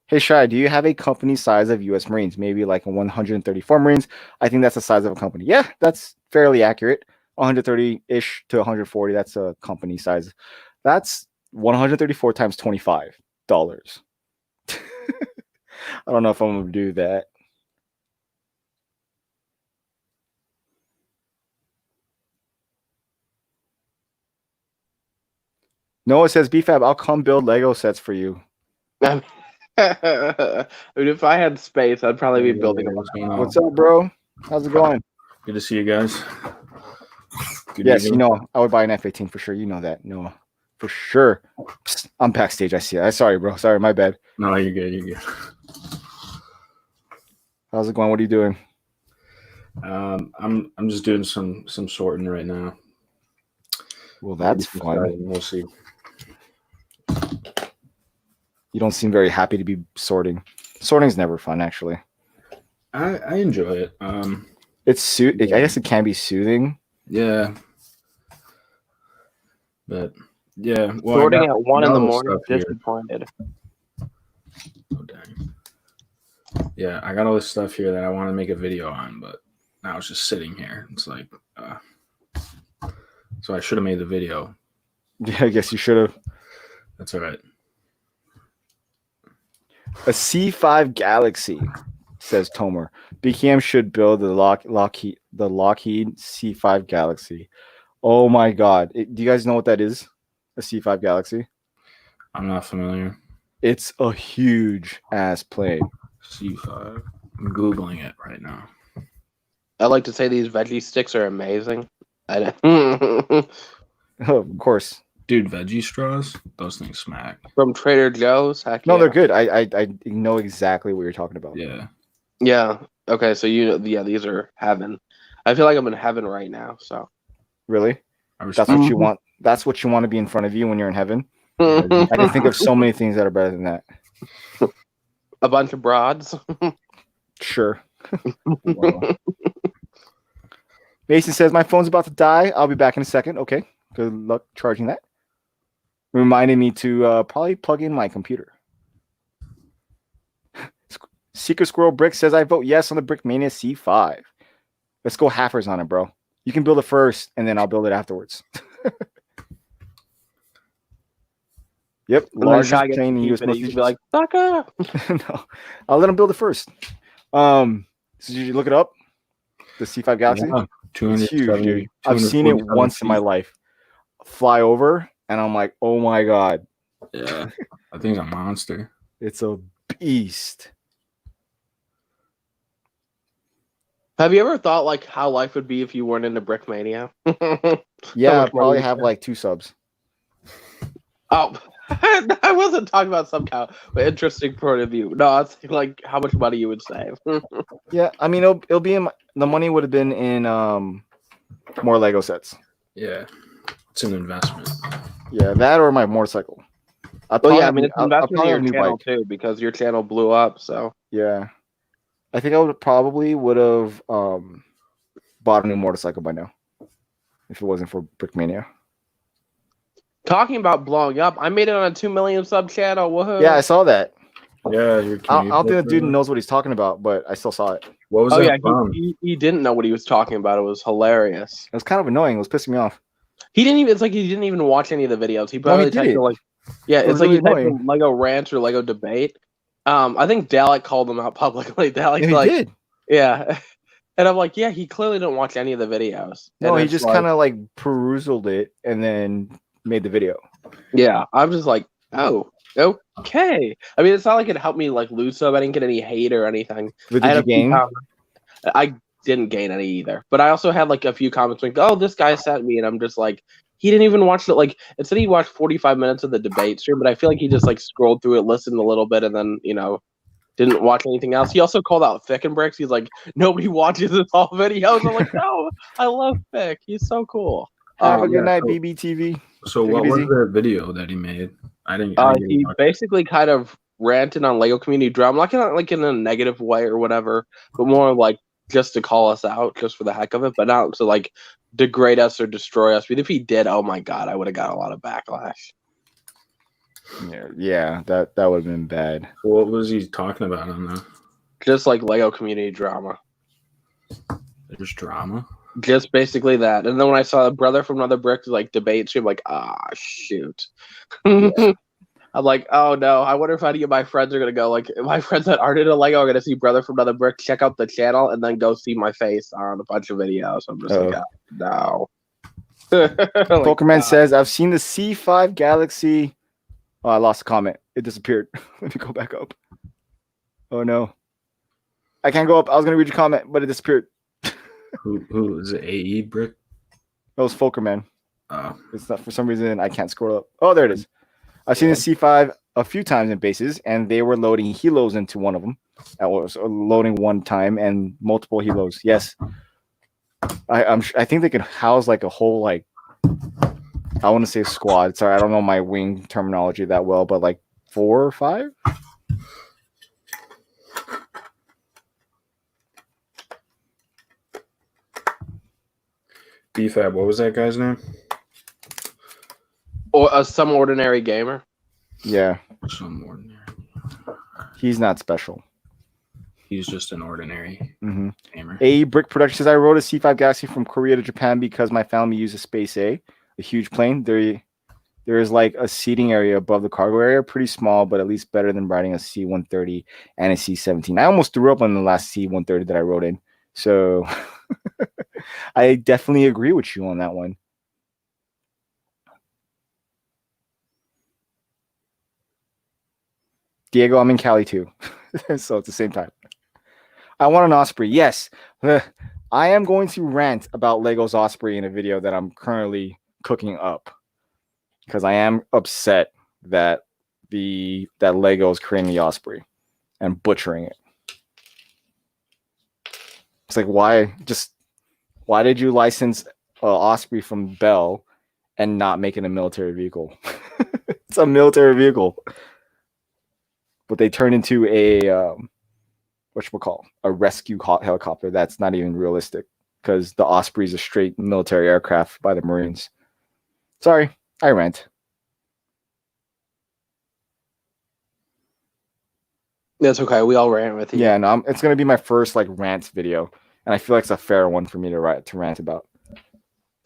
Hey Shy, do you have a company size of US Marines? Maybe like a 134 Marines. I think that's the size of a company. Yeah, that's fairly accurate. 130-ish to 140, that's a company size. That's 134 times $25. I don't know if I'm gonna do that. Noah says, BFAB, I'll come build Lego sets for you. I mean, if I had space, I'd probably be building a lot. What's up, bro? How's it going? Good to see you guys. Good Yes, evening. you know, I would buy an F-18 for sure. You know that, Noah. For sure. Psst, I'm backstage. I see it. Sorry, bro. Sorry, my bad. No, you're good. You're good. How's it going? What are you doing? I'm just doing some sorting right now. Well, that's fun. We'll see. You don't seem very happy to be sorting. Sorting's never fun, actually. I enjoy it. I guess it can be soothing. Yeah. But yeah, well, Sorting at 1 in the all this morning, stuff here. disappointed. Oh dang. Yeah, I got all this stuff here that I want to make a video on, but now it's just sitting here. It's like, so I should have made the video. Yeah, I guess you should have. That's all right. A C5 Galaxy, says Tomer. BKM should build the Lockheed C5 Galaxy. Oh my god. Do you guys know what that is? A C5 Galaxy? I'm not familiar. It's a huge ass plane. C5. I'm Googling it right now. I like to say these veggie sticks are amazing. Oh, of course. Dude, veggie straws? Those things smack. From Trader Joe's? Heck No, yeah. they're good. I know exactly what you're talking about. Yeah. Yeah. Okay, so these are heaven. I feel like I'm in heaven right now, so. Really? That's what you want. That's what you want to be in front of you when you're in heaven. I can think of so many things that are better than that. A bunch of broads. Sure. Wow. Mason says, my phone's about to die. I'll be back in a second. Okay. Good luck charging that. Reminded me to probably plug in my computer. Secret Squirrel Brick says, I vote yes on the Brickmania C5. Let's go halfers on it, bro. You can build it first, and then I'll build it afterwards. Yep, largest plane in U.S. You can be like, sucker. No, I'll let him build it first. So did you look it up? The C5 Galaxy? Yeah, It's huge, dude. I've seen it once in my life. Fly over, and I'm like, oh my god. Yeah, I think it's a monster. It's a beast. Have you ever thought like how life would be if you weren't into Brickmania? Yeah, I'd probably have like 2 subs. Oh, I wasn't talking about some kind of interesting point of view. No, it's like how much money you would save. Yeah, I mean, it'll be in the money would have been in more Lego sets. Yeah, it's an investment. Yeah, that or my motorcycle. Well, yeah, I mean, it's an investment in your channel too because your channel blew up. So yeah, I think I would have bought a new motorcycle by now if it wasn't for Brickmania. Talking about blowing up, I made it on a 2 million sub channel. Woohoo! Yeah, I saw that. Yeah, I don't think the dude knows what he's talking about, but I still saw it. What was that from? He didn't know what he was talking about. It was hilarious. It was kind of annoying. It was pissing me off. He didn't even. It's like he didn't even watch any of the videos. He probably typed like, yeah, it's like he typed in Lego rant or Lego debate. I think Dalek called him out publicly. Dalek, he did. Yeah. And I'm like, yeah, he clearly didn't watch any of the videos. No, he just kind of like perused it and then made the video. Yeah, I'm just like, oh, okay. I mean, it's not like it helped me like lose sub. I didn't get any hate or anything. But did you gain? I didn't gain any either. But I also had like a few comments like, oh, this guy sent me, and I'm just like, he didn't even watch it. Like, instead he watched 45 minutes of the debate stream, but I feel like he just like scrolled through it, listened a little bit, and then didn't watch anything else. He also called out Thick and Bricks. He's like, nobody watches this whole videos. I'm like, no, I love Thick. He's so cool. Have a good night, BBTV. So what was the video that he made? I didn't. He basically kind of ranted on Lego community drama, like in a negative way or whatever, but more like just to call us out, just for the heck of it, but not to like degrade us or destroy us. But if he did, oh my god, I would have got a lot of backlash. Yeah, that would have been bad. What was he talking about on that? Just like Lego community drama. There's drama? Just basically that. And then when I saw the brother from Another Brick like debate stream, like, shoot. Yeah. I'm like, oh no, I wonder if any of my friends are gonna go. Like, my friends that aren't into Lego are gonna see Brother from Another Brick, check out the channel, and then go see my face on a bunch of videos. I'm just like, no. Pokerman says, I've seen the C5 Galaxy. Oh, I lost a comment. It disappeared. Let me go back up. Oh no. I can't go up. I was gonna read your comment, but it disappeared. Who is it? AE Brick? That was Folkerman. It's not, for some reason I can't scroll up. Oh, there it is. I've seen the C5 a few times in bases, and they were loading helos into one of them. That was loading one time and multiple helos. Yes, I think they could house like a whole like, I want to say squad. Sorry, I don't know my wing terminology that well, but like 4 or 5. BFAB, what was that guy's name? Or some ordinary gamer. Yeah. Some ordinary. He's not special. He's just an ordinary gamer. A Brick Production says, I rode a C5 Galaxy from Korea to Japan because my family uses Space A huge plane. There is like a seating area above the cargo area, pretty small, but at least better than riding a C-130 and a C-17. I almost threw up on the last C-130 that I rode in. So I definitely agree with you on that one. Diego, I'm in Cali too. So it's the same time. I want an Osprey. Yes. I am going to rant about Lego's Osprey in a video that I'm currently cooking up, because I am upset that Lego is creating the Osprey and butchering it. It's like, why did you license Osprey from Bell and not make it a military vehicle? It's a military vehicle, but they turned into a a rescue helicopter. That's not even realistic, because the Osprey is a straight military aircraft by the Marines. Sorry, I rant. That's okay. We all rant with you. Yeah, no, it's gonna be my first like rant video, and I feel like it's a fair one for me to rant about.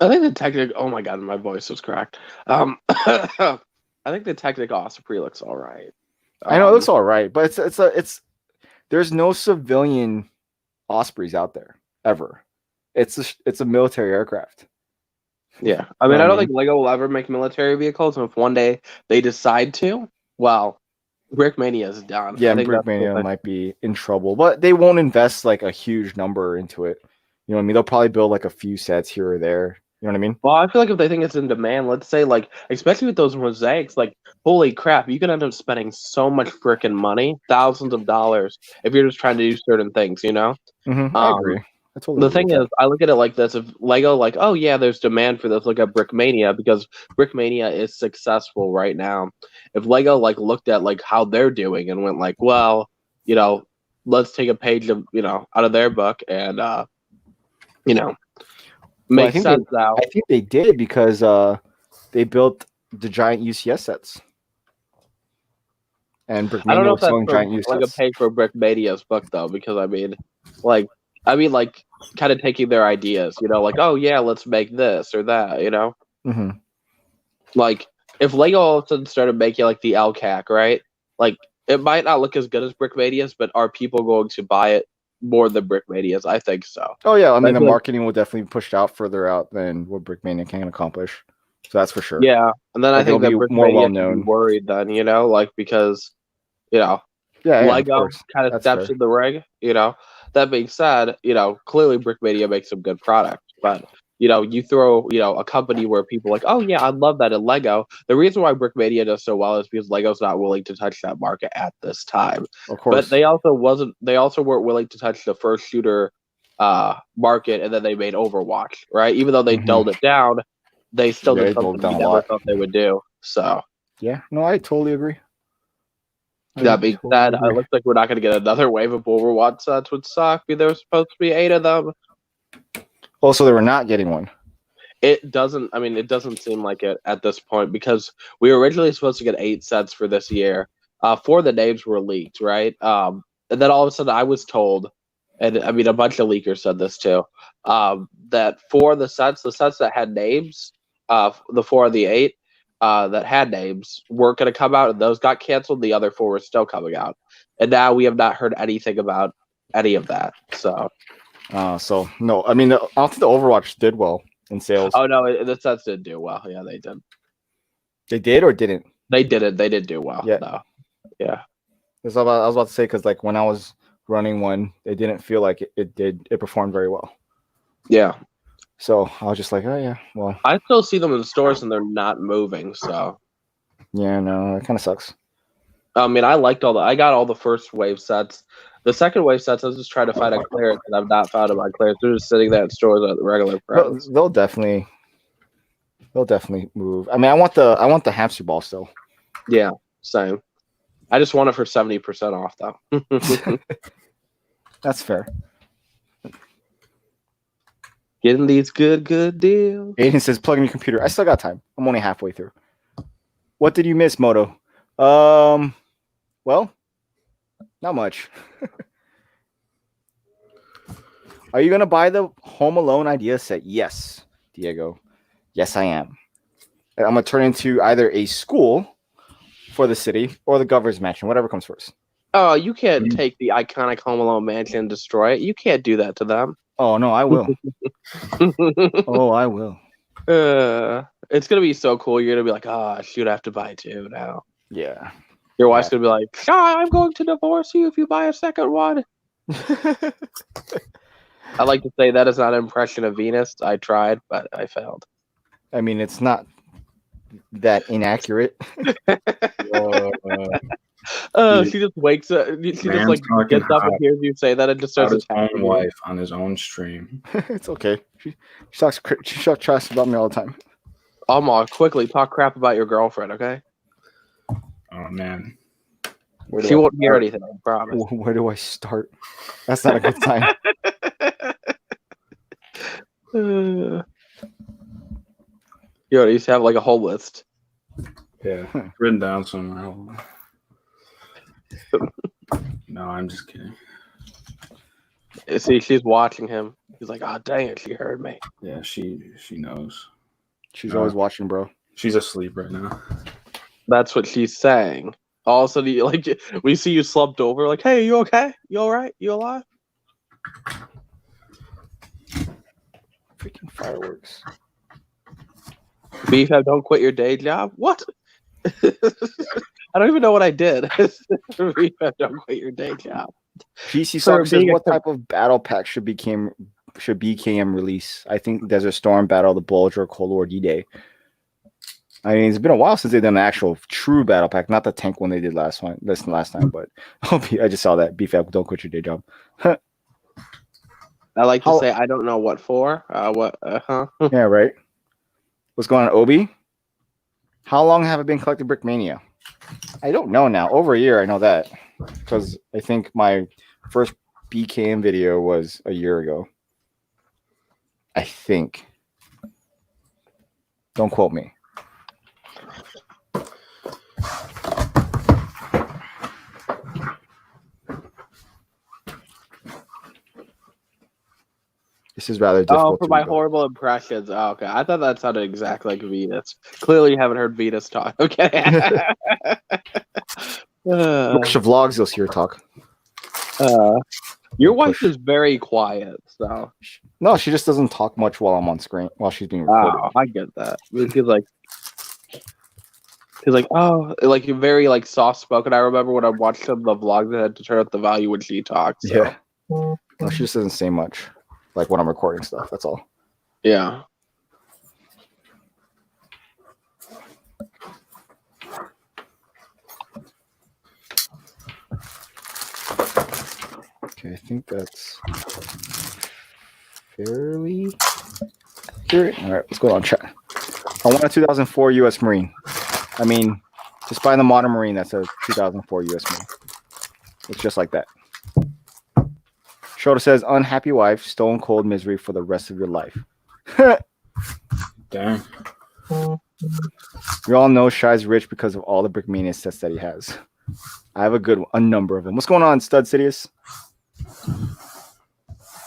I think the Technic. Oh my god, my voice was cracked. I think the Technic Osprey looks all right. I know it looks all right, but it's there's no civilian Ospreys out there ever. It's a military aircraft. Yeah, I mean, I don't think Lego will ever make military vehicles, and if one day they decide to, well, Brickmania is done. Yeah, I think Brickmania might be in trouble, but they won't invest like a huge number into it. You know what I mean? They'll probably build like a few sets here or there. You know what I mean? Well, I feel like if they think it's in demand, let's say, like, especially with those mosaics, like, holy crap, you can end up spending so much freaking money, thousands of dollars, if you're just trying to do certain things, you know? I agree. I totally The agree thing with is, I look at it like this: if Lego, like, oh yeah, there's demand for this. Look at Brickmania because Brickmania is successful right now. If Lego like looked at like how they're doing and went like, well, you know, let's take a page of out of their book and make sense out. I think they did because they built the giant UCS sets. And Brickmania I don't know if was selling that's giant UCS like a page for Brickmania's book though, because I mean, like kind of taking their ideas, like, oh yeah, let's make this or that, Mm-hmm. Like if Lego all of a sudden started making like the L-CAC, right? Like it might not look as good as Brickmania's, but are people going to buy it more than Brickmania's? I think so. Oh yeah, I mean the marketing will definitely be pushed out further out than what Brickmania can accomplish. So that's for sure. Yeah, and then I think that be Brickmania more well should be known. worried then, like because Yeah, Lego kind of steps in the ring, That being said, clearly Brickmania makes some good products, but you throw, a company where people are like, oh yeah, I love that in Lego. The reason why Brickmania does so well is because Lego's not willing to touch that market at this time. Of course. But they also weren't willing to touch the first shooter market, and then they made Overwatch, right? Even though they dulled it down, they still did something we never thought they would do. So yeah, no, I totally agree. That being said, it looks like we're not going to get another wave of Overwatch sets, which suck. There were supposed to be 8 of them. Also, they were not getting one. It doesn't seem like it at this point because we were originally supposed to get 8 sets for this year. 4 of the names were leaked, right? And then all of a sudden I was told, and I mean, a bunch of leakers said this too, that 4 of the sets that had names, the 4 of the 8, that had names weren't going to come out, and those got canceled. The other 4 were still coming out, and now we have not heard anything about any of that. So no, I mean, I don't think the Overwatch did well in sales. Oh no, the sets did do well. Yeah, they did. They did or didn't? They did. They did do well. Yeah, no. Yeah. I was about to say because like when I was running one, it didn't feel like it performed very well. Yeah. So I was just like, oh yeah, well. I still see them in the stores and they're not moving. So. Yeah, no, it kind of sucks. I mean, I got all the first wave sets. The second wave sets, I was just trying to find a clearance, and I've not found my clearance. They're just sitting there in stores at the regular price. They'll definitely move. I mean, I want the hamster ball still. Yeah, same. I just want it for 70% off though. That's fair. Getting these good deals. Aiden says, plug in your computer. I still got time. I'm only halfway through. What did you miss, Moto? Well, not much. Are you going to buy the Home Alone idea set? Yes, Diego. Yes, I am. I'm going to turn into either a school for the city or the governor's mansion, whatever comes first. Oh, you can't take the iconic Home Alone mansion and destroy it. You can't do that to them. Oh, no, I will. Oh, I will. It's going to be so cool. You're going to be like, oh, shoot, I have to buy 2 now. Yeah. Your wife's going to be like, I'm going to divorce you if you buy a second one. I like to say that is not an impression of Venus. I tried, but I failed. I mean, it's not that inaccurate. She just wakes up. She just like gets up and hears you say that and just starts his own wife on his own stream. It's okay. She talks trash about me all the time. Alma, quickly talk crap about your girlfriend, okay? Oh man, she won't hear anything. I promise. Where do I start? That's not a good time. You used to have like a whole list. Yeah, written down somewhere. No, I'm just kidding. See, she's watching him. He's like, oh dang it, she heard me. Yeah, she knows. She's always watching, bro. She's asleep right now. That's what she's saying. All of a sudden, like we see you slumped over, like, hey, you okay? You all right? You alive? Freaking fireworks. Beef, don't quit your day job. What? I don't even know what I did. Beef, don't quit your day job. GC Soccer says, what type of battle pack should BKM release? I think Desert Storm, Battle of the Bulge, or Cold War D-Day. I mean, it's been a while since they've done an actual true battle pack, not the tank one they did last time. But I just saw that. BFAB, don't quit your day job. I like to say I don't know what for. Yeah, right. What's going on, Obi? How long have I been collecting Brickmania? I don't know now. Over a year, I know that. Because I think my first BKM video was a year ago. I think. Don't quote me. This is rather difficult. Oh, for my horrible impressions. Oh, okay. I thought that sounded exactly like Venus. Clearly, you haven't heard Venus talk. Okay. Rush of vlogs, you'll see her talk. Your wife is very quiet, so. No, she just doesn't talk much while I'm on screen, while she's being recorded. Oh, I get that. He's like, oh, like you're very like soft spoken. I remember when I watched the vlog that had to turn up the volume when she talked. So. Yeah. No, she just doesn't say much. Like when I'm recording stuff, that's all. Yeah. Okay, I think that's fairly accurate. All right, let's go on chat. I want a 2004 U.S. Marine. I mean, just buy the modern Marine that's a 2004 U.S. Marine. It's just like that. Shota says, unhappy wife, stone cold misery for the rest of your life. Damn. We all know Shy's rich because of all the Brickmania sets that he has. I have a number of them. What's going on, Stud Sidious?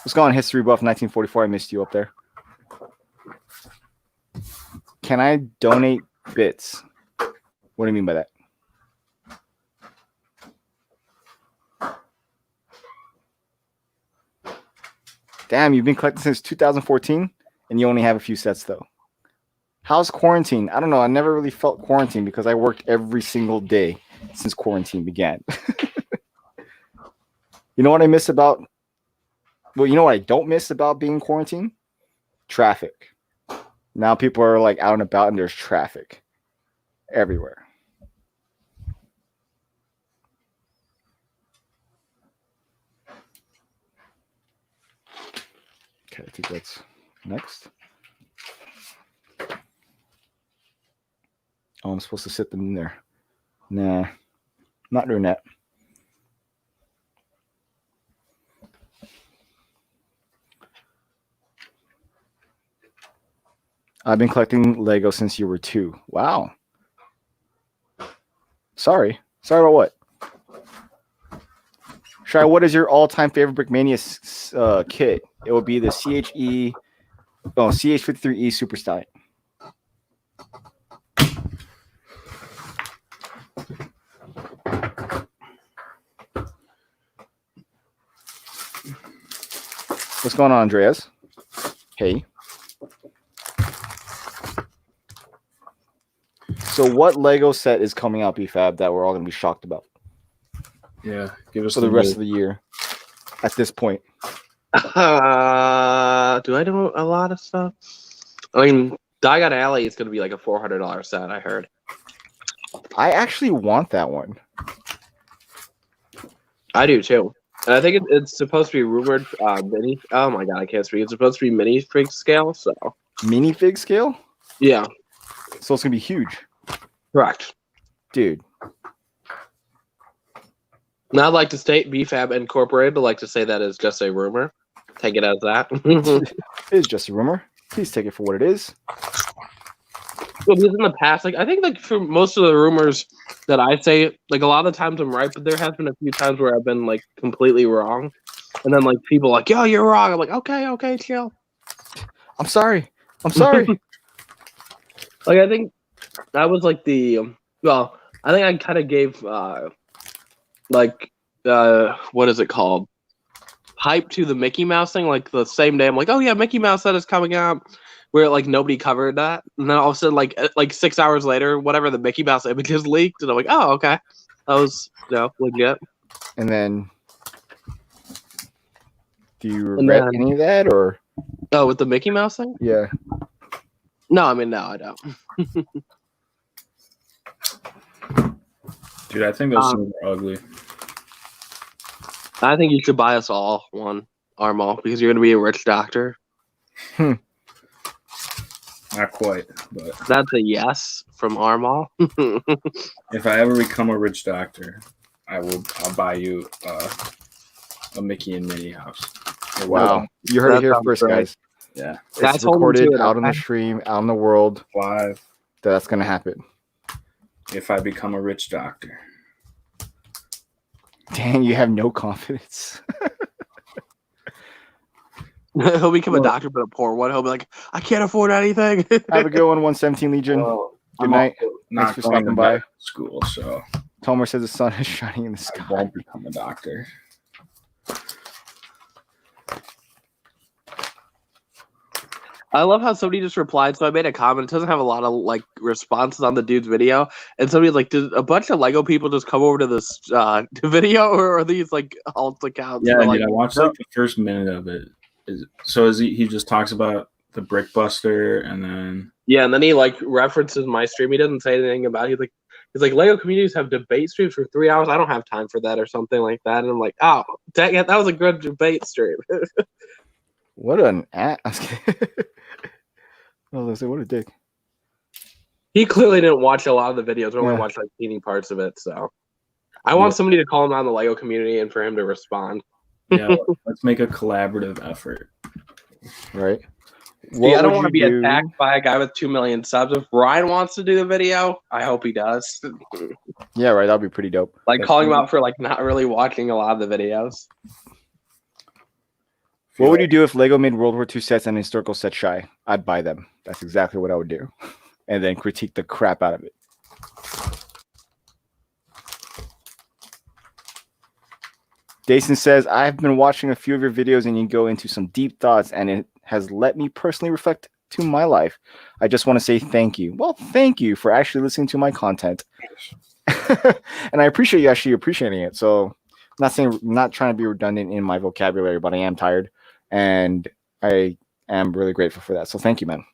What's going on, History Buff 1944? I missed you up there. Can I donate bits? What do you mean by that? Damn, you've been collecting since 2014 and you only have a few sets though. How's quarantine? I don't know. I never really felt quarantine because I worked every single day since quarantine began. You know what I miss about? Well, you know what I don't miss about being quarantined? Traffic. Now people are like out and about and there's traffic everywhere. Okay, I think that's next. Oh, I'm supposed to sit them in there. Nah, not doing that. I've been collecting Lego since you were 2. Wow. Sorry. Sorry about what? Shy, what is your all-time favorite Brickmania kit? It will be the CH53E Super Stallion. What's going on, Andreas? Hey. So what Lego set is coming out, BFAB, that we're all going to be shocked about? Yeah, give us for the rest of the year at this point. Do I know a lot of stuff? I mean, Diagon Alley is going to be like a $400 set, I heard. I actually want that one. I do too. And I think it's supposed to be rumored mini. Oh my god, I can't speak. It's supposed to be minifig scale. So minifig scale? Yeah. So it's gonna be huge. Correct, dude. Now I'd like to state BFAB Incorporated. I'd like to say that is just a rumor. Take it as that. It is just a rumor. Please take it for what it is. Well, because in the past, like I think, like for most of the rumors that I say, like a lot of the times I'm right, but there has been a few times where I've been like completely wrong. And then like people like, yo, you're wrong. I'm like, okay, chill. I'm sorry. Like I think that was like well, I think I kind of gave what is it called? Hype to the Mickey Mouse thing. Like the same day, I'm like, oh yeah, Mickey Mouse set is coming out. Where like nobody covered that, and then all of a sudden, like 6 hours later, whatever, the Mickey Mouse images leaked, and I'm like, oh okay, that was legit. And then, do you regret any of that, or? Oh, with the Mickey Mouse thing? Yeah. No, I mean, no, I don't. Dude, I think those things are ugly. I think you should buy us all one, Armal, because you're going to be a rich doctor. Not quite, but that's a yes from Armal. If I ever become a rich doctor, I'll buy you a Mickey and Minnie house. Wow, you heard it here first, guys. Yeah, it's recorded out on the stream, out in the world. Live. That's gonna happen. If I become a rich doctor. Dang, you have no confidence. He'll become a doctor, but a poor one. He'll be like, I can't afford anything. Have a good one, 117 Legion. Good night. Thanks for stopping by. School, so Tomer says the sun is shining in the sky. I won't become a doctor. I love how somebody just replied. So I made a comment. It doesn't have a lot of like responses on the dude's video, and somebody's like, "Did a bunch of Lego people just come over to this video, or are these like alt accounts?" Yeah, like, I watched like the first minute of it. Is he just talks about the Brickbuster, and then and then he like references my stream. He doesn't say anything about it. He's like Lego communities have debate streams for 3 hours. I don't have time for that, or something like that. And I'm like, oh, dang it, that was a good debate stream. What an ass. Oh, what a dick. He clearly didn't watch a lot of the videos. Only watched like teeny parts of it. So I want somebody to call him out in the Lego community and for him to respond. Yeah, let's make a collaborative effort. Right. See, I don't want to be attacked by a guy with 2 million subs. If Ryan wants to do the video, I hope he does. Yeah, right. That'd be pretty dope. Like calling him out for like not really watching a lot of the videos. What would you do if Lego made World War II sets and historical sets shy? I'd buy them. That's exactly what I would do. And then critique the crap out of it. Dason says, I've been watching a few of your videos and you go into some deep thoughts and it has let me personally reflect to my life. I just want to say thank you. Well, thank you for actually listening to my content. And I appreciate you actually appreciating it. So I'm not trying to be redundant in my vocabulary, but I am tired. And I am really grateful for that. So thank you, man.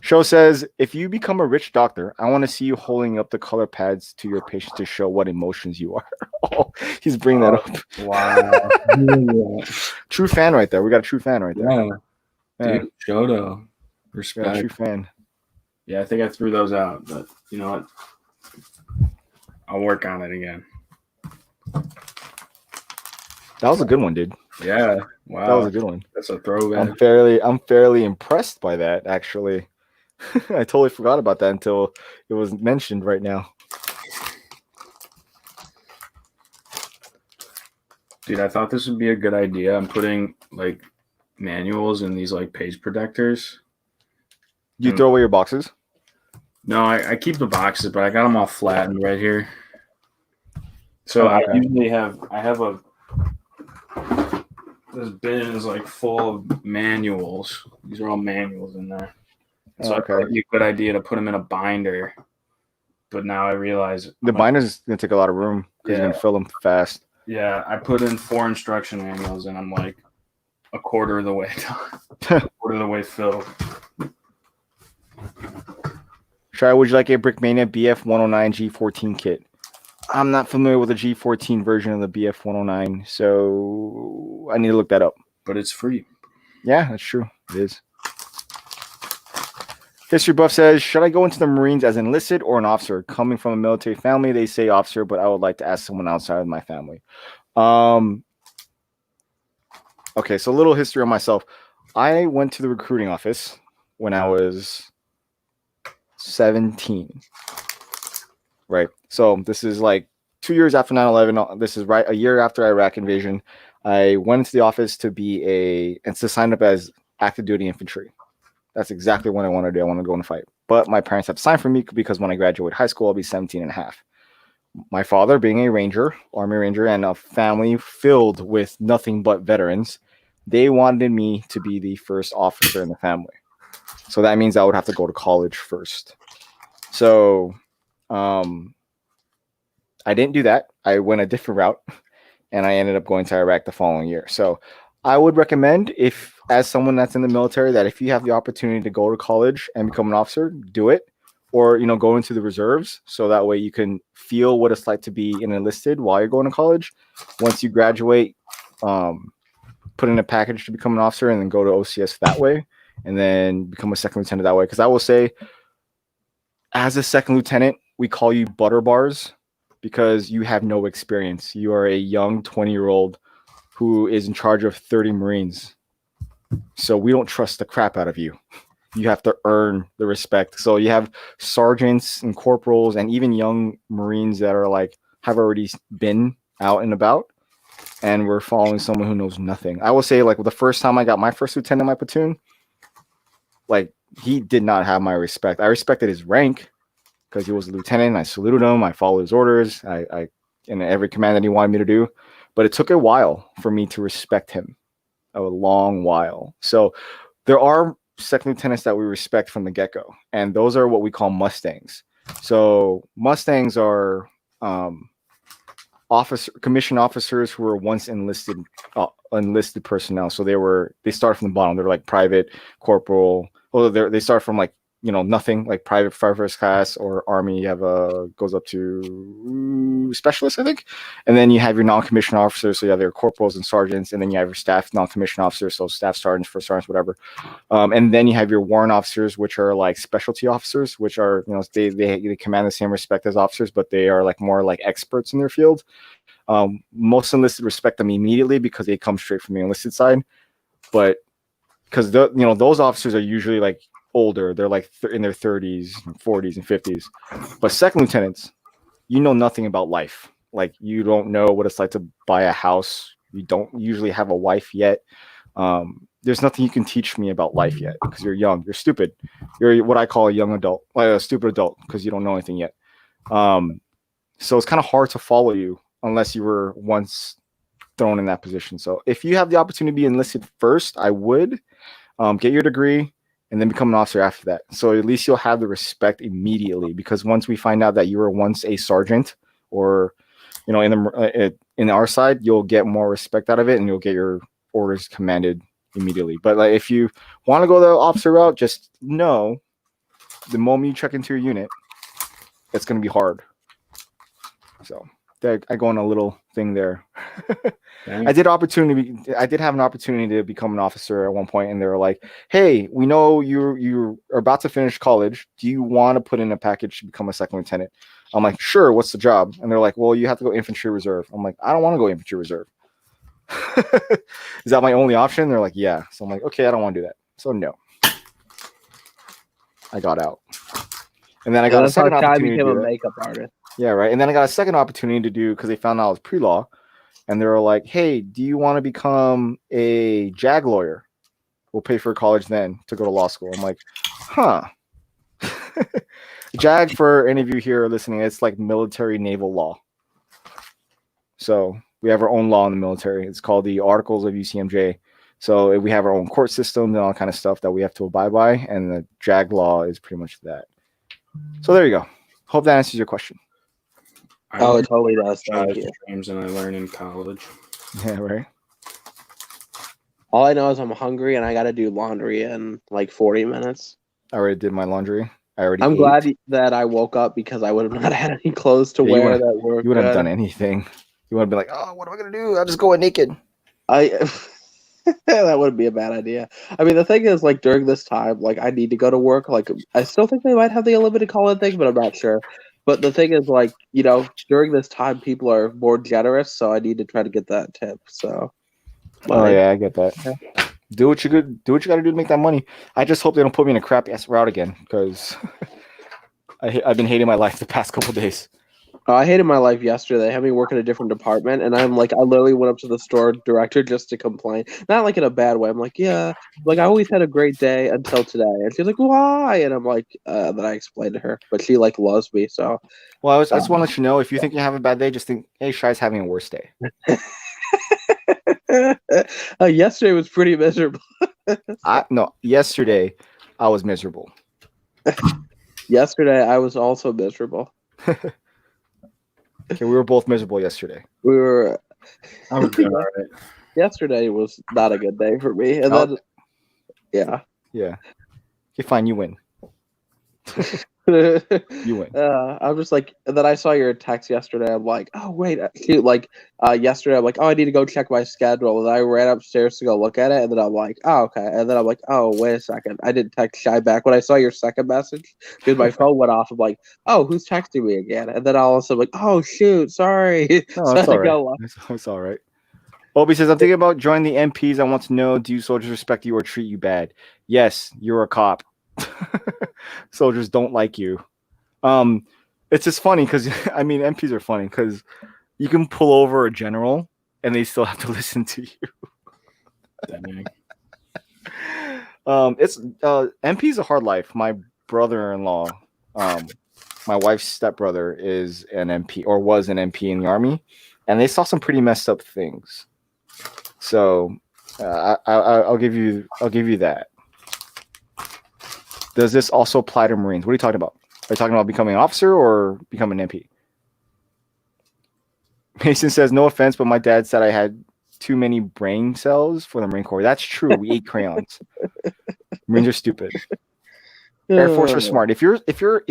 Show says, if you become a rich doctor, I want to see you holding up the color pads to your patients to show what emotions you are. Oh, he's bringing that up. Wow. True fan right there. We got a true fan right there. Yeah. Dude, Shoto. Respect. Yeah, true fan. Yeah, I think I threw those out, but you know what? I'll work on it again. That was a good one, dude. Yeah. Wow. That was a good one. That's a throwback. I'm fairly impressed by that, actually. I totally forgot about that until it was mentioned right now. Dude, I thought this would be a good idea. I'm putting like manuals in these like page protectors. You throw away your boxes? No, I keep the boxes, but I got them all flattened right here. So I usually have this bin is like full of manuals. These are all manuals in there. So I thought it'd be a good idea to put them in a binder. But now I realize the binder's gonna take a lot of room because you're gonna fill them fast. Yeah, I put in 4 instruction manuals and I'm like a quarter of the way done. A quarter of the way filled. Shai, would you like a Brickmania BF109 G14 kit? I'm not familiar with the G14 version of the BF109, so I need to look that up. But it's free. Yeah, that's true. It is. History Buff says, should I go into the Marines as enlisted or an officer? Coming from a military family, they say officer, but I would like to ask someone outside of my family. Okay, so a little history on myself. I went to the recruiting office when I was 17. Right. So this is like 2 years after 9/11. This is right a year after Iraq invasion. I went into the office to sign up as active duty infantry. That's exactly what I want to do. I want to go and fight. But my parents had to sign for me because when I graduate high school, I'll be 17 and a half. My father, being a ranger, Army Ranger, and a family filled with nothing but veterans, they wanted me to be the first officer in the family. So that means I would have to go to college first. So I didn't do that. I went a different route, and I ended up going to Iraq the following year. So I would recommend, if as someone that's in the military, that if you have the opportunity to go to college and become an officer, do it. Or go into the reserves, so that way you can feel what it's like to be an enlisted while you're going to college. Once you graduate, put in a package to become an officer, and then go to OCS that way, and then become a second lieutenant that way. Because I will say, as a second lieutenant, we call you butter bars because you have no experience. You are a young 20-year-old who is in charge of 30 Marines. So we don't trust the crap out of you. You have to earn the respect. So you have sergeants and corporals and even young Marines that are have already been out and about, and we're following someone who knows nothing. I will say, the first time I got my first lieutenant in my platoon, he did not have my respect. I respected his rank because he was a lieutenant. I saluted him. I followed his orders. I in every command that he wanted me to do. But it took a while for me to respect him, a long while. So there are second lieutenants that we respect from the get-go, and those are what we call Mustangs. So Mustangs are commissioned officers who were once enlisted personnel. So they start from the bottom. They're like private, corporal. Well, they start from nothing, like private, first class, or Army. You have goes up to specialist, I think, and then you have your non-commissioned officers. So you have your corporals and sergeants, and then you have your staff non-commissioned officers, so staff sergeants, first sergeants, whatever. And then you have your warrant officers, which are like specialty officers, which are they command the same respect as officers, but they are more like experts in their field. Most enlisted respect them immediately because they come straight from the enlisted side, but because those officers are usually older. They're in their 30s, 40s, and 50s. But second lieutenants, you know nothing about life. You don't know what it's like to buy a house. You don't usually have a wife yet. There's nothing you can teach me about life yet because you're young. You're stupid. You're what I call a young adult, a stupid adult, because you don't know anything yet. So it's kind of hard to follow you unless you were once thrown in that position. So if you have the opportunity to be enlisted first, I would get your degree and then become an officer after that. So at least you'll have the respect immediately, because once we find out that you were once a sergeant, or in our side, you'll get more respect out of it, and you'll get your orders commanded immediately. But if you want to go the officer route, just know the moment you check into your unit, it's going to be hard. So I go on a little thing there. I did have an opportunity to become an officer at one point, and they were like, "Hey, we know you're about to finish college. Do you want to put in a package to become a second lieutenant?" I'm like, "Sure. What's the job?" And they're like, "Well, you have to go infantry reserve." I'm like, "I don't want to go infantry reserve." Is that my only option? They're like, "Yeah." So I'm like, "Okay, I don't want to do that." So no, I got out, and then I got a second opportunity to become a makeup artist. Yeah, right. And then I got a second opportunity to do, because they found out I was pre-law, and they were like, "Hey, do you want to become a JAG lawyer? We'll pay for college then to go to law school." I'm like, huh. JAG, for any of you here listening, it's like military naval law. So we have our own law in the military. It's called the Articles of UCMJ. So we have our own court system and all kind of stuff that we have to abide by, and the JAG law is pretty much that. So there you go. Hope that answers your question. It totally does. Dreams and I learned in college. Yeah, right. All I know is I'm hungry and I got to do laundry in 40 minutes. I already did my laundry. I'm glad that I woke up, because I would have not had any clothes to wear that were. You wouldn't have done anything. You would have been like, "Oh, what am I gonna do? I'll just go in naked." That would be a bad idea. I mean, the thing is, during this time, I need to go to work. I still think they might have the unlimited call-in thing, but I'm not sure. But the thing is, during this time, people are more generous, so I need to try to get that tip. So. Yeah, I get that. Yeah. Do what you got to do to make that money. I just hope they don't put me in a crappy ass route again, because I've been hating my life the past couple of days. I hated my life yesterday. They had me work in a different department, and I'm like, I literally went up to the store director just to complain. Not like in a bad way. I'm like, yeah, like I always had a great day until today. And she's like, why? And I'm like, then I explained to her, but she like loves me, so. Well, I just want to let you know, if you think you have a bad day, just think, hey, Shy's having a worse day. Yesterday was pretty miserable. No, yesterday I was miserable. Yesterday I was also miserable. Okay, we were both miserable yesterday. We were. I was good. All right. Yesterday was not a good day for me, and then yeah. Okay, fine, you win. You win. I'm just like, and then I saw your text yesterday. I'm like, oh wait, cute. Like yesterday, I'm like, oh, I need to go check my schedule, and I ran upstairs to go look at it, and then I'm like, oh okay, and then I'm like, oh wait a second, I didn't text Shy back when I saw your second message because my phone went off. I'm like, oh, who's texting me again? And then I also like, oh shoot, sorry. No, it's all right. It's all right. Obi says, I'm thinking about joining the MPs. I want to know, do soldiers respect you or treat you bad? Yes, you're a cop. Soldiers don't like you. It's just funny because I mean MPs are funny because you can pull over a general and they still have to listen to you. It's MP's a hard life. My brother-in-law, my wife's stepbrother, is an MP or was an MP in the army, and they saw some pretty messed up things. So I'll give you that. Does this also apply to Marines? What are you talking about? Are you talking about becoming an officer or becoming an MP? Mason says, no offense, but my dad said I had too many brain cells for the Marine Corps. That's true. We ate crayons. Marines are stupid. Air Force are smart. If you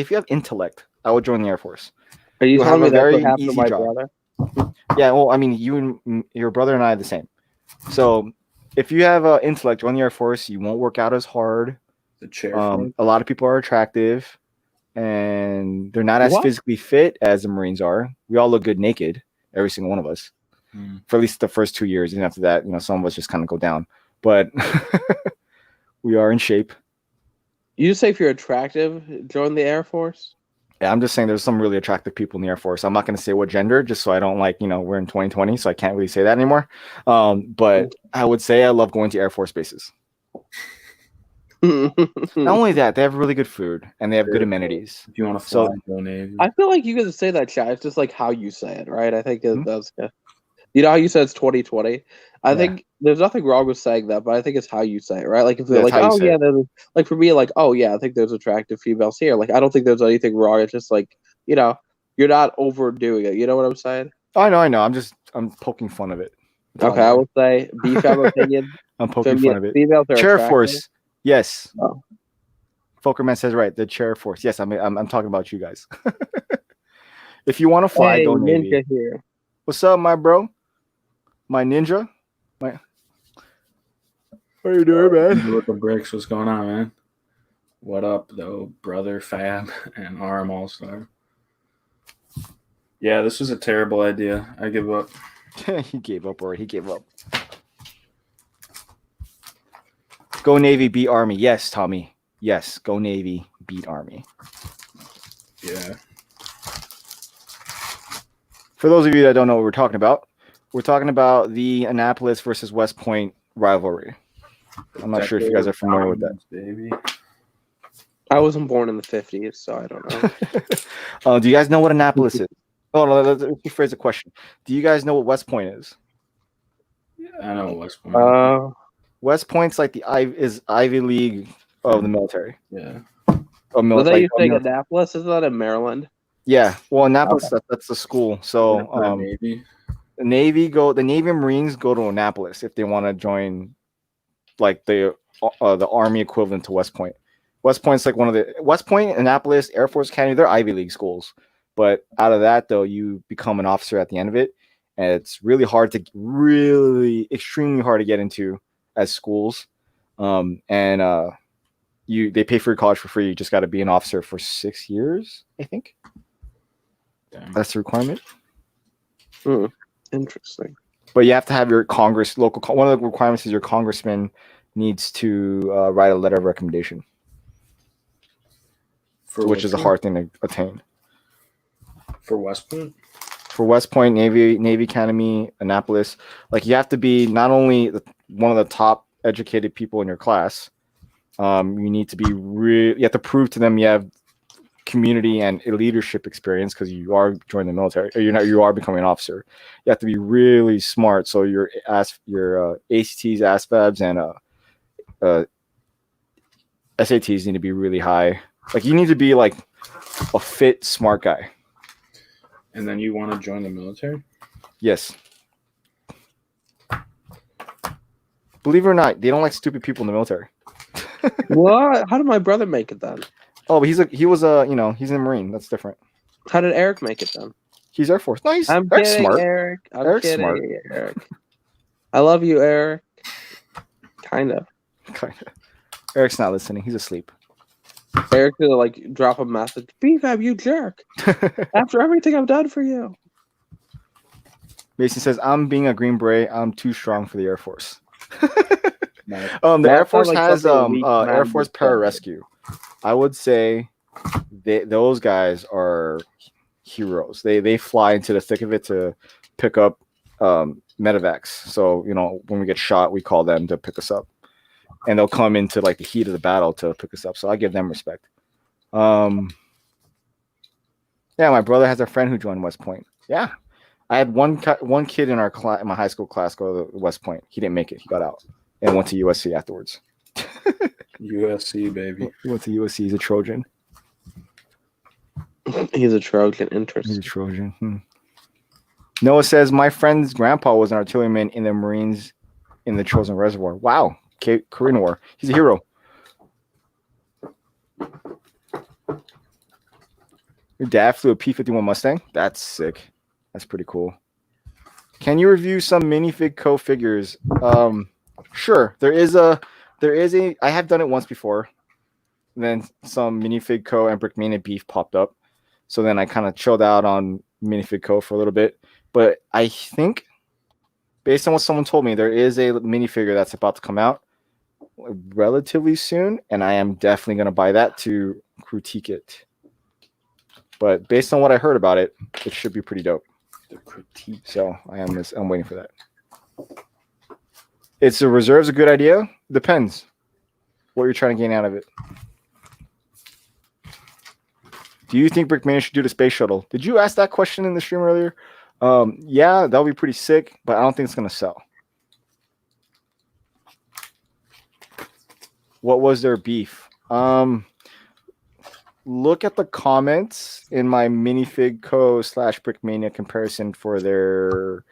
have intellect, I would join the Air Force. Are you telling me that's what happened to my brother? Yeah, well, I mean, you and your brother and I are the same. So if you have intellect, join the Air Force. You won't work out as hard. The chair. A lot of people are attractive, and they're not as physically fit as the Marines are. We all look good naked, every single one of us, for at least the first 2 years. And after that, some of us just kind of go down. But we are in shape. You just say if you're attractive, join the Air Force? Yeah, I'm just saying there's some really attractive people in the Air Force. I'm not going to say what gender, just so I don't we're in 2020, so I can't really say that anymore. But I would say I love going to Air Force bases. Not only that, they have really good food and they have good amenities. If you want to fly, go Navy. I feel like you can say that, Chad. It's just like how you say it, right? I think that's good. You know how you said it's 2020? I think there's nothing wrong with saying that, but I think it's how you say it, right? Like if they're like, oh yeah, like for me, like, oh yeah, I think there's attractive females here. Like I don't think there's anything wrong. It's just like, you're not overdoing it. You know what I'm saying? Oh, I know. I'm poking fun of it. Okay, I would say BFAB opinion. I'm poking fun of it. Females are Chair attractive. Force. Yes. Oh. Folkerman says right. The Chair Force. Yes, I'm talking about you guys. If you want to fly, go Navy. Ninja here. What's up, my bro? My ninja. What are you doing, man? Look at Bricks. What's going on, man? What up, though, brother Fab and Arm All-Star? Yeah, this was a terrible idea. I give up. He gave up, or he gave up. Go Navy, beat Army. Yes, Tommy. Yes, go Navy, beat Army. Yeah. For those of you that don't know what we're talking about the Annapolis versus West Point rivalry. I'm not sure if you guys are familiar with that. Baby. I wasn't born in the 50s, so I don't know. Do you guys know what Annapolis is? Oh, no, let's rephrase the question. Do you guys know what West Point is? Yeah, I know what West Point is. West Point's like the Ivy League of the military. Yeah. Was that you saying Annapolis? Isn't that in Maryland? Yeah. Well, Annapolis, that's the school. So Navy. the Navy and Marines go to Annapolis if they want to join like the Army equivalent to West Point. West Point's like one of the West Point, Annapolis, Air Force Academy, they're Ivy League schools. But out of that, though, you become an officer at the end of it. And it's extremely hard to get into as schools. They pay for your college for free. You just got to be an officer for 6 years, I think. Damn. That's the requirement. Interesting. But you have to have your one of the requirements is your congressman needs to write a letter of recommendation, which is a hard thing to attain. For West Point? For West Point, Navy Academy, Annapolis. Like you have to be not only one of the top educated people in your class. You need to be you have to prove to them you have community and leadership experience because you are joining the military. Or you are becoming an officer. You have to be really smart. So your ACTs, ASVABs, and SATs need to be really high. Like you need to be like a fit, smart guy. And then you want to join the military? Yes. Believe it or not, they don't like stupid people in the military. What? How did my brother make it then? Oh, but he's a Marine. That's different. How did Eric make it then? He's Air Force. Nice. I'm Eric's kidding, smart. Eric. Eric's kidding, smart. Eric. I love you, Eric. Kind of. Eric's not listening. He's asleep. Eric's gonna like drop a message. BFAB, you jerk. After everything I've done for you. Mason says, I'm being a Green Beret. I'm too strong for the Air Force. Nice. The Air Force like has something Air Force Pararescue. I would say those guys are heroes. They fly into the thick of it to pick up medevacs. So, when we get shot, we call them to pick us up. And they'll come into like the heat of the battle to pick us up. So I give them respect. Yeah, my brother has a friend who joined West Point. Yeah. I had one kid in my high school class go to West Point. He didn't make it. He got out and went to USC afterwards. USC, baby. He went to USC. He's a Trojan. He's a Trojan. Interesting. He's a Trojan. Noah says, my friend's grandpa was an artilleryman in the Marines in the Trojan Reservoir. Wow. Korean War. He's a hero. Your dad flew a P-51 Mustang? That's sick. That's pretty cool. Can you review some minifig co figures? Sure. There is a I have done it once before. And then some minifig co and Brickmania beef popped up. So then I kind of chilled out on minifig co for a little bit. But I think based on what someone told me, there is a minifigure that's about to come out relatively soon, and I am definitely going to buy that to critique it. But based on what I heard about it, it should be pretty dope. The critique. So I'm waiting for that. It's a reserve's a good idea. Depends what you're trying to gain out of it. Do you think Brickmania should do the space shuttle? Did you ask that question in the stream earlier? Yeah, that'll be pretty sick, but I don't think it's going to sell. What was their beef? Look at the comments in my minifig co / Brickmania comparison for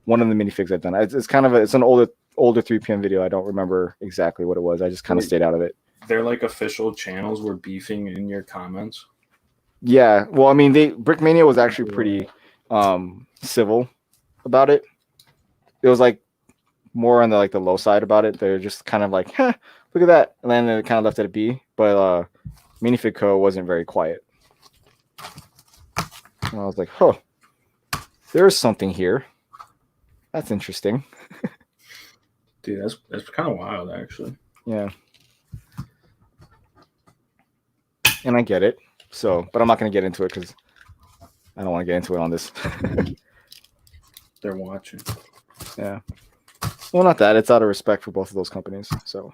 one of the minifigs I've done. It's an older 3 p.m. video. I don't remember exactly what it was. I just kind of stayed out of it. They're like official channels were beefing in your comments. Yeah, well, I mean, Brickmania was actually pretty civil about it. It was like more on the low side about it. They're just kind of like, huh, look at that, and then they kind of left it be. But Minifig Co wasn't very quiet. And I was like, huh, there's something here. That's interesting. Dude, that's kind of wild, actually. Yeah. And I get it. So, but I'm not going to get into it because I don't want to get into it on this. They're watching. Yeah. Well, not that. It's out of respect for both of those companies. So.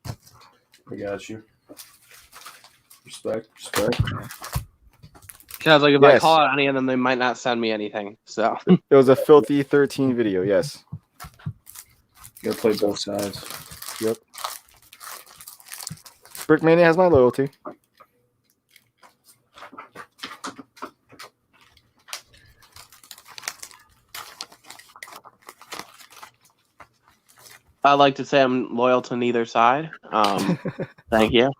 I got you. Respect. Because if I call out any of them, they might not send me anything. So it was a filthy 13 video. Yes. You gotta play both sides. Yep. Brickmania has my loyalty. I'd like to say I'm loyal to neither side. Thank you.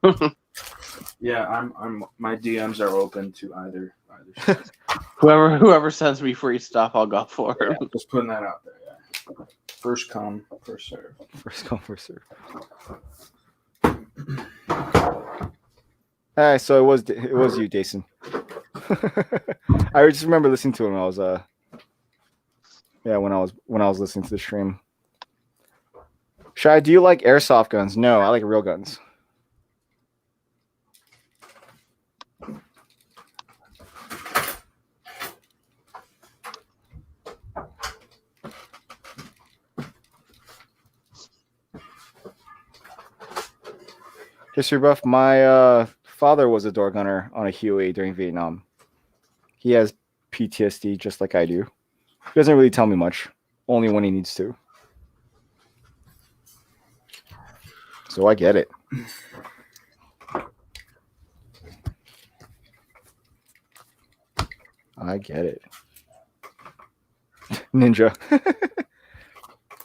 Yeah, I'm. My DMs are open to either side. Whoever sends me free stuff, I'll go for. Yeah, just putting that out there. Yeah. First come, first serve. First come, first serve. All right, so it was you, Jason. I just remember listening to him. I was when I was listening to the stream. Shai, do you like airsoft guns? No, I like real guns. History buff. My father was a door gunner on a HUA during Vietnam. He has PTSD just like I do. He doesn't really tell me much, only when he needs to. So I get it. I get it. Ninja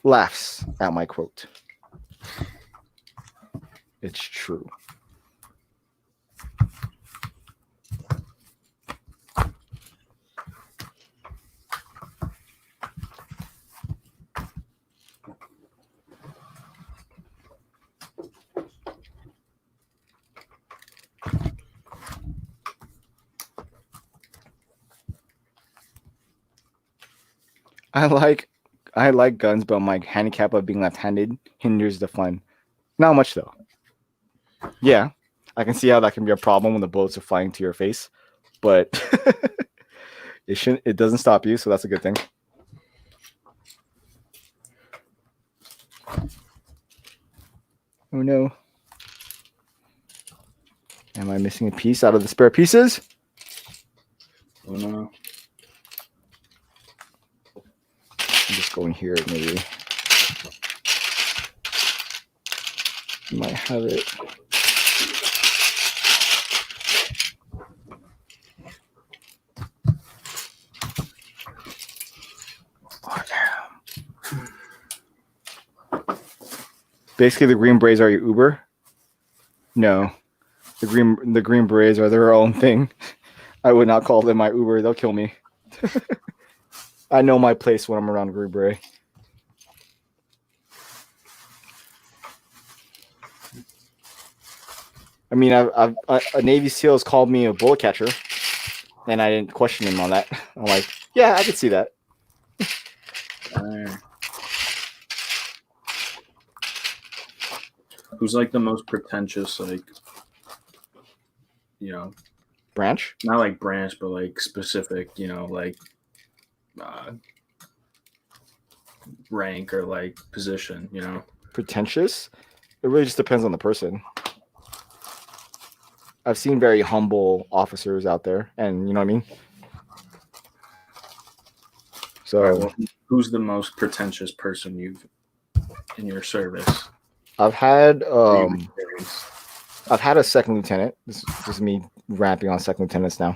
laughs at my quote. It's true. I like guns, but my handicap of being left-handed hinders the fun. Not much though. Yeah, I can see how that can be a problem when the bullets are flying to your face, but it doesn't stop you, so that's a good thing. Oh no. Am I missing a piece out of the spare pieces? Oh no. I'm just going here, maybe. Might have it. Oh, damn. Basically, the Green Berets are your Uber. No, the Green Berets are their own thing. I would not call them my Uber. They'll kill me. I know my place when I'm around Green Beret. I mean, a Navy SEAL has called me a bullet catcher, and I didn't question him on that. I'm like, yeah, I could see that. Who's like the most pretentious, like, you know, branch? Not like branch, but like specific, you know, like rank or like position, you know. Pretentious? It really just depends on the person. I've seen very humble officers out there, and you know what I mean? So, right, well, who's the most pretentious person you've in your service? I've had a second lieutenant. This is me rapping on second lieutenants now.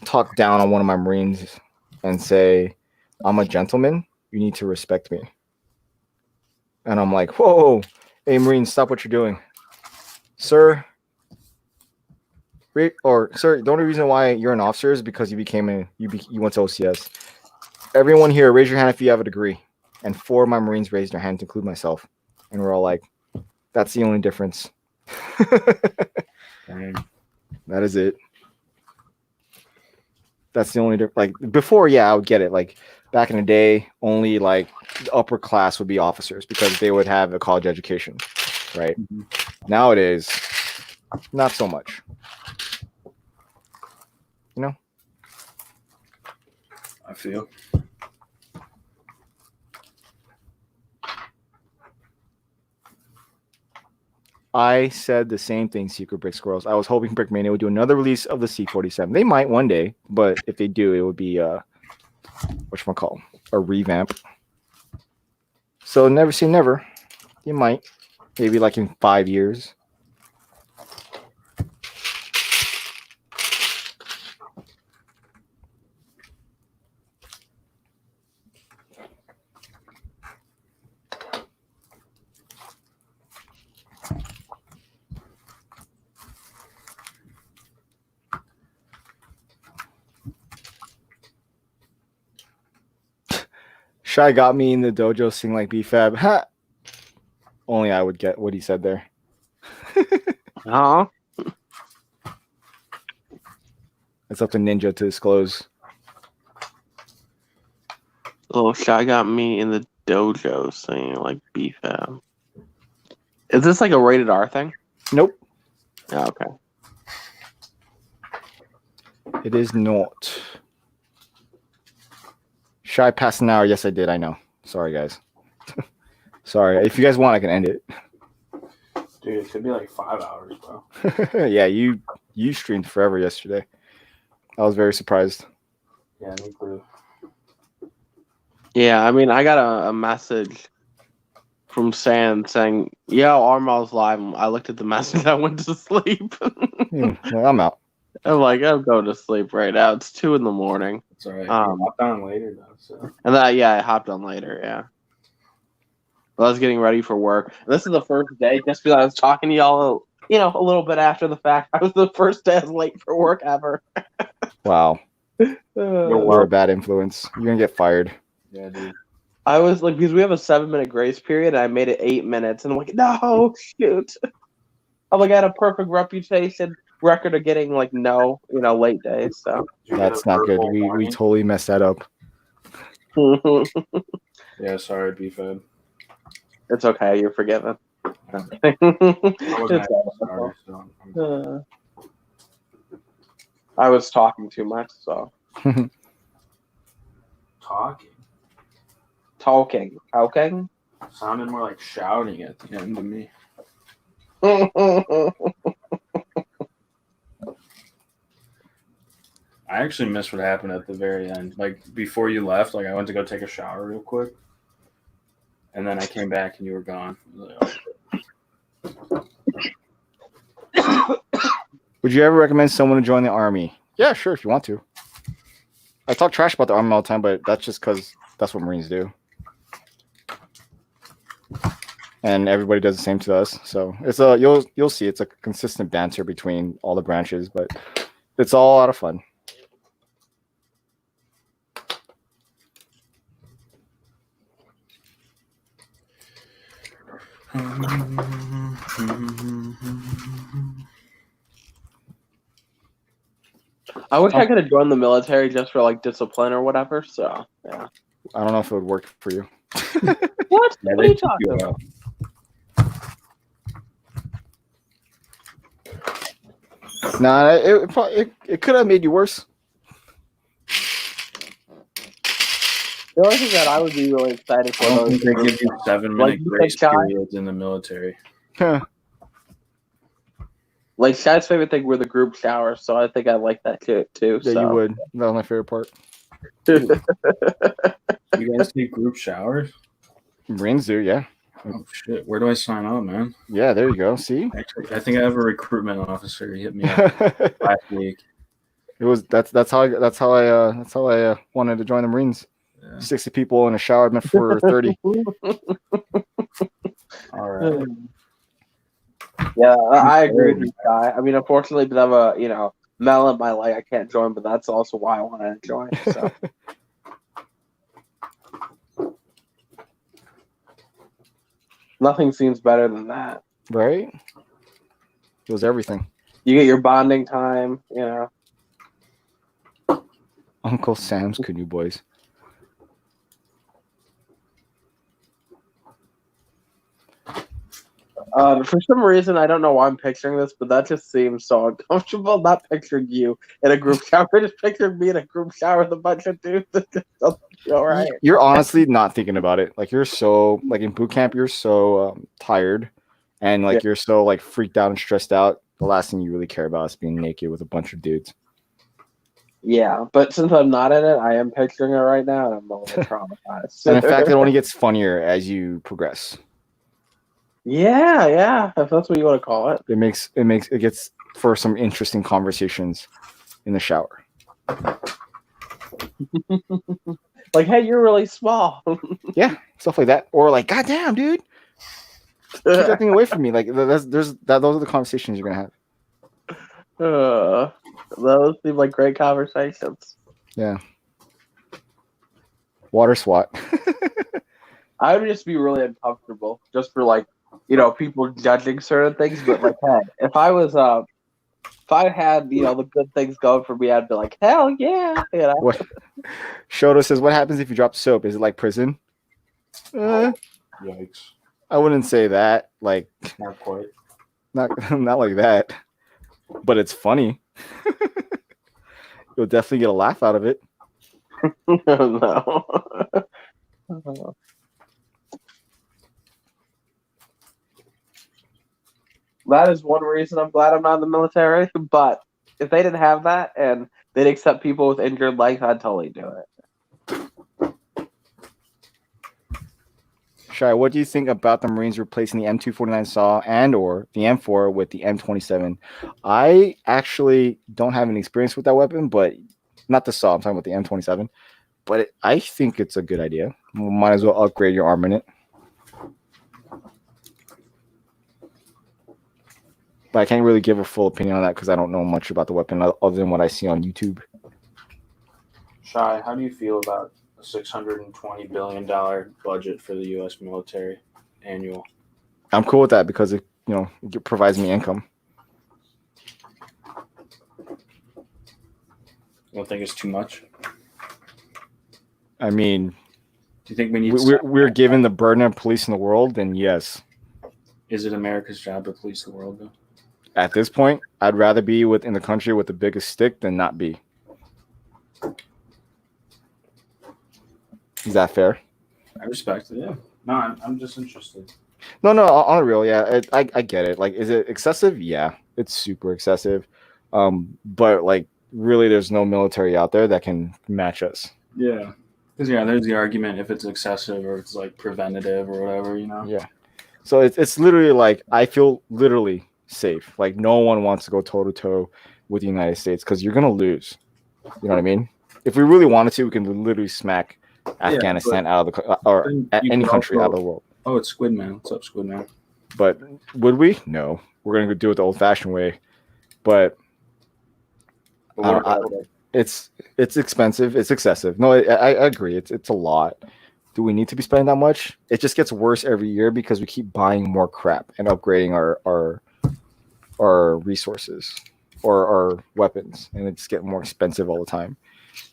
Talk down on one of my Marines and say, "I'm a gentleman. You need to respect me." And I'm like, "Whoa, hey Marine, stop what you're doing, sir." Or sir, the only reason why you're an officer is because you went to OCS. Everyone here, raise your hand if you have a degree. And 4 of my Marines raised their hand, to include myself. And we're all like, that's the only difference. That is it. That's the only difference. Like before, yeah, I would get it. Like back in the day, only like the upper class would be officers because they would have a college education, right? Mm-hmm. Nowadays, not so much. You know? I feel. I said the same thing, Secret Brick Squirrels. I was hoping Brickmania would do another release of the C-47. They might one day, but if they do, it would be whatchamacallit, a revamp. So never say never. You might. Maybe like in 5 years. Shy got me in the dojo sing like B-Fab. Ha! Only I would get what he said there. It's up to Ninja to disclose. Oh, Shy got me in the dojo singing like B-Fab. Is this like a rated R thing? Nope. Yeah, okay. It is not. Shy past an hour. Yes, I did. I know. Sorry, guys. Sorry. If you guys want, I can end it. Dude, it could be like 5 hours, bro. Yeah, you streamed forever yesterday. I was very surprised. Yeah, me too. Yeah, I mean, I got a message from Sand saying, "Yo, Armal's live." I looked at the message. I went to sleep. Well, I'm out. I'm like, I'm going to sleep right now. It's 2 a.m. It's all right. You hopped on later though, so. And then I hopped on later. Yeah, but I was getting ready for work. This is the first day. Just because I was talking to y'all, a little bit after the fact. I was the first day I was late for work ever. Wow. You're a bad influence. You're gonna get fired. Yeah, dude. I was like, because we have a 7-minute grace period, and I made it 8 minutes, and I'm like, no, shoot. I'm like, I had a perfect reputation record of getting like late days. So that's not good. We totally messed that up. Yeah, sorry, B-Fed. It's okay. You're forgiven. I wasn't sorry, so I was talking too much, so. Talking. Sounded more like shouting at the end to me. I actually missed what happened at the very end. Like, before you left, like, I went to go take a shower real quick. And then I came back and you were gone. Would you ever recommend someone to join the army? Yeah, sure, if you want to. I talk trash about the army all the time, but that's just because that's what Marines do. And everybody does the same to us. So it's you'll see it's a consistent banter between all the branches, but it's all a lot of fun. I wish I could have joined the military just for like discipline or whatever. So yeah. I don't know if it would work for you. What? What are you talking about? Nah, it could have made you worse. The only thing that I would be really excited for, I don't think they give you 7-minute grace periods in the military. Huh. Like Shy's favorite thing were the group showers, so I think I like that too. Yeah, so. You would. That was my favorite part. You guys do group showers? Marines do, yeah. Oh shit! Where do I sign up, man? Yeah, there you go. See, actually, I think I have a recruitment officer. He hit me up last week. That's how I wanted to join the Marines. Yeah. 60 people in a shower meant for 30. All right. Yeah, I agree with you, Shy. I mean, unfortunately, because I'm a male in my life, I can't join, but that's also why I want to join. So. Nothing seems better than that. Right? It was everything. You get your bonding time, Uncle Sam's Canoe Boys. For some reason, I don't know why I'm picturing this, but that just seems so uncomfortable. Not picturing you in a group shower, just picturing me in a group shower with a bunch of dudes. All right. You're honestly not thinking about it. Like, you're so, like, in boot camp, you're so tired, and like you're so like freaked out and stressed out. The last thing you really care about is being naked with a bunch of dudes. Yeah, but since I'm not in it, I am picturing it right now, and I'm a little traumatized. And in fact, it only gets funnier as you progress. Yeah, if that's what you want to call it. It gets for some interesting conversations in the shower. Like, hey, you're really small. Yeah, stuff like that. Or like, goddamn, dude, keep that thing away from me. Like, those are the conversations you're gonna have. Those seem like great conversations. Yeah. Water SWAT. I would just be really uncomfortable just for like, people judging certain things. But like, hey, if I had, the good things going for me, I'd be like, hell yeah. What? Shoto says, what happens if you drop soap? Is it like prison? Yikes. I wouldn't say that. Like, not quite. Not like that. But it's funny. You'll definitely get a laugh out of it. No. That is one reason I'm glad I'm not in the military. But if they didn't have that and they'd accept people with injured legs, I'd totally do it. Shai, what do you think about the Marines replacing the M249 saw and or the M4 with the M27? I actually don't have any experience with that weapon, but not the saw. I'm talking about the M27. But I think it's a good idea. Might as well upgrade your armament. But I can't really give a full opinion on that because I don't know much about the weapon other than what I see on YouTube. Shai, how do you feel about a $620 billion budget for the U.S. military annual? I'm cool with that because it provides me income. You don't think it's too much? I mean, do you think we need? We're given the burden of policing the world, then yes. Is it America's job to police the world, though? At this point, I'd rather be within the country with the biggest stick than not be. Is that fair? I respect it. Yeah. No, I'm just interested. No, on the real, yeah, I get it. Like, is it excessive? Yeah, it's super excessive. But like, really, there's no military out there that can match us. Yeah, because there's the argument if it's excessive or it's like preventative or whatever, Yeah. So it's literally like I feel literally safe. Like no one wants to go toe to toe with the United States because you're gonna lose. You know what I mean? If we really wanted to, we can literally smack Afghanistan out of the or any country out of the world. Oh, it's Squid Man. What's up, Squid Man? But would we? No. We're gonna do it the old-fashioned way. But it's expensive. It's excessive. No, I agree. It's a lot. Do we need to be spending that much? It just gets worse every year because we keep buying more crap and upgrading our resources or our weapons, and it's getting more expensive all the time.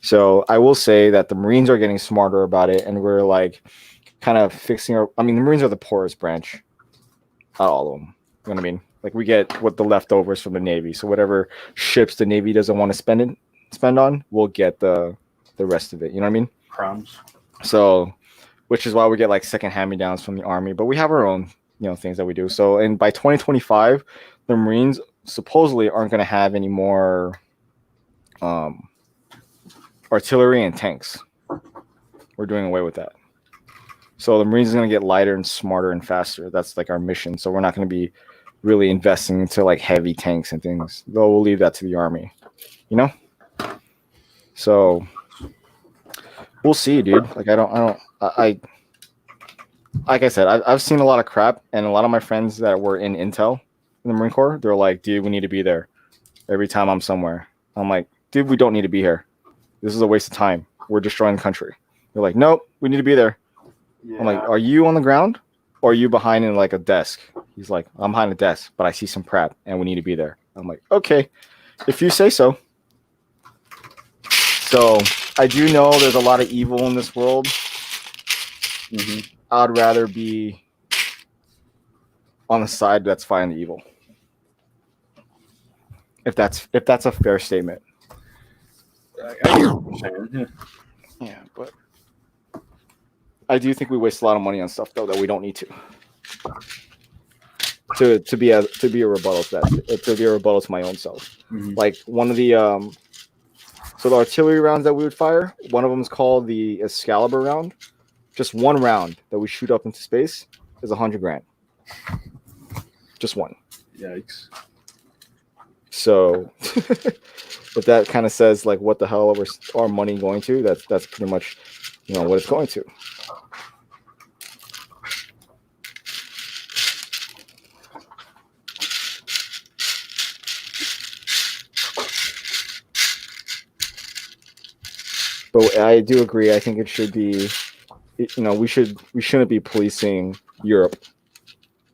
So I will say that the Marines are getting smarter about it, and we're like kind of fixing our. I mean, the Marines are the poorest branch, not all of them. You know what I mean? Like we get what the leftovers from the Navy. So whatever ships the Navy doesn't want to spend on, we'll get the rest of it. You know what I mean? Crumbs. So, which is why we get like second hand-me-downs from the Army, but we have our own things that we do. So, and by 2025, the Marines supposedly aren't going to have any more artillery and tanks. We're doing away with that. So the Marines is going to get lighter and smarter and faster. That's like our mission. So we're not going to be really investing into like heavy tanks and things. Though we'll leave that to the Army, So we'll see, dude. Like I like I said, I've seen a lot of crap, and a lot of my friends that were in Intel in the Marine Corps, they're like, dude, we need to be there every time I'm somewhere. I'm like, dude, we don't need to be here. This is a waste of time. We're destroying the country. They're like, nope, we need to be there. Yeah. I'm like, are you on the ground or are you behind in like a desk? He's like, I'm behind a desk, but I see some crap and we need to be there. I'm like, okay, if you say so. So I do know there's a lot of evil in this world. Mm-hmm. I'd rather be on the side that's fighting the evil. If that's a fair statement. I hear what you're saying. Yeah, but I do think we waste a lot of money on stuff though that we don't need to. To be a rebuttal to that, to be a rebuttal to my own self. Mm-hmm. Like one of the so the artillery rounds that we would fire, one of them is called the Excalibur round. Just one round that we shoot up into space is $100,000. Just one. Yikes. So if that kind of says like what the hell is our money going to, that's pretty much what it's going to. But I do agree. I think it should be, we shouldn't be policing Europe,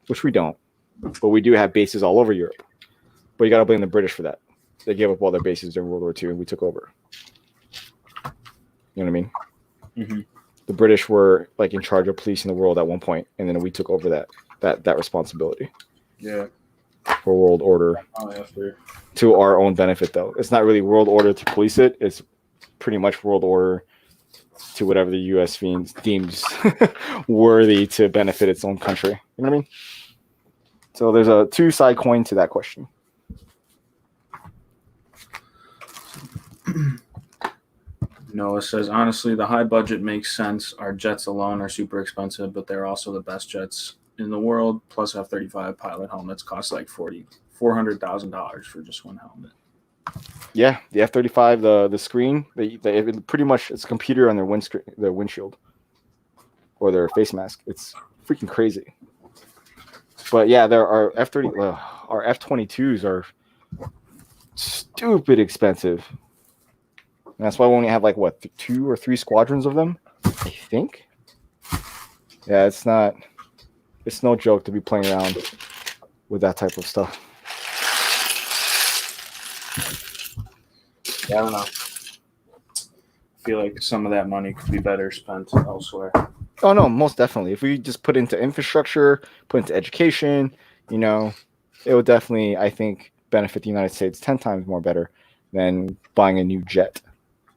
which we don't. But we do have bases all over Europe. But you got to blame the British for that. They gave up all their bases during World War II, and we took over. You know what I mean? Mm-hmm. The British were like in charge of policing the world at one point, and then we took over that responsibility. Yeah. For world order. To our own benefit, though. It's not really world order to police it. It's pretty much world order to whatever the U.S. deems worthy to benefit its own country. You know what I mean? So there's a two-side coin to that question. Noah says, honestly, the high budget makes sense. Our jets alone are super expensive, but they're also the best jets in the world. Plus, F-35 pilot helmets cost like $400,000 for just one helmet. Yeah, the F-35, the screen, they pretty much it's a computer on their windshield or their face mask. It's freaking crazy. But yeah, there are our F-22s are stupid expensive. And that's why we only have like what 2 or 3 squadrons of them, I think. Yeah, it's no joke to be playing around with that type of stuff. Yeah, I don't know. I feel like some of that money could be better spent elsewhere. Oh no, most definitely. If we just put into infrastructure, put into education, it would definitely, I think, benefit the United States 10 times more better than buying a new jet.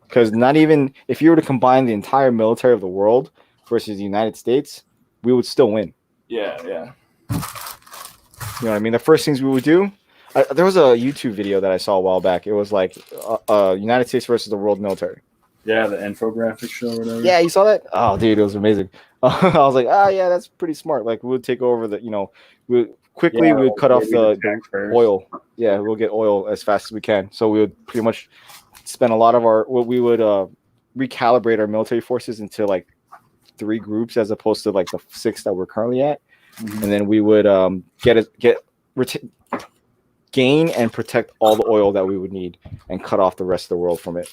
Because not even if you were to combine the entire military of the world versus the United States, we would still win. Yeah. You know what I mean? The first things we would do, there was a YouTube video that I saw a while back. It was like United States versus the world military. Yeah, the infographic show or whatever. Yeah, you saw that? Oh, dude, it was amazing. I was like, yeah, that's pretty smart. Like, we would take over we would cut off the oil. Yeah, we'll get oil as fast as we can. So we would pretty much spend a lot of we would recalibrate our military forces into like 3 groups as opposed to like the 6 that we're currently at. Mm-hmm. And then we would gain and protect all the oil that we would need and cut off the rest of the world from it.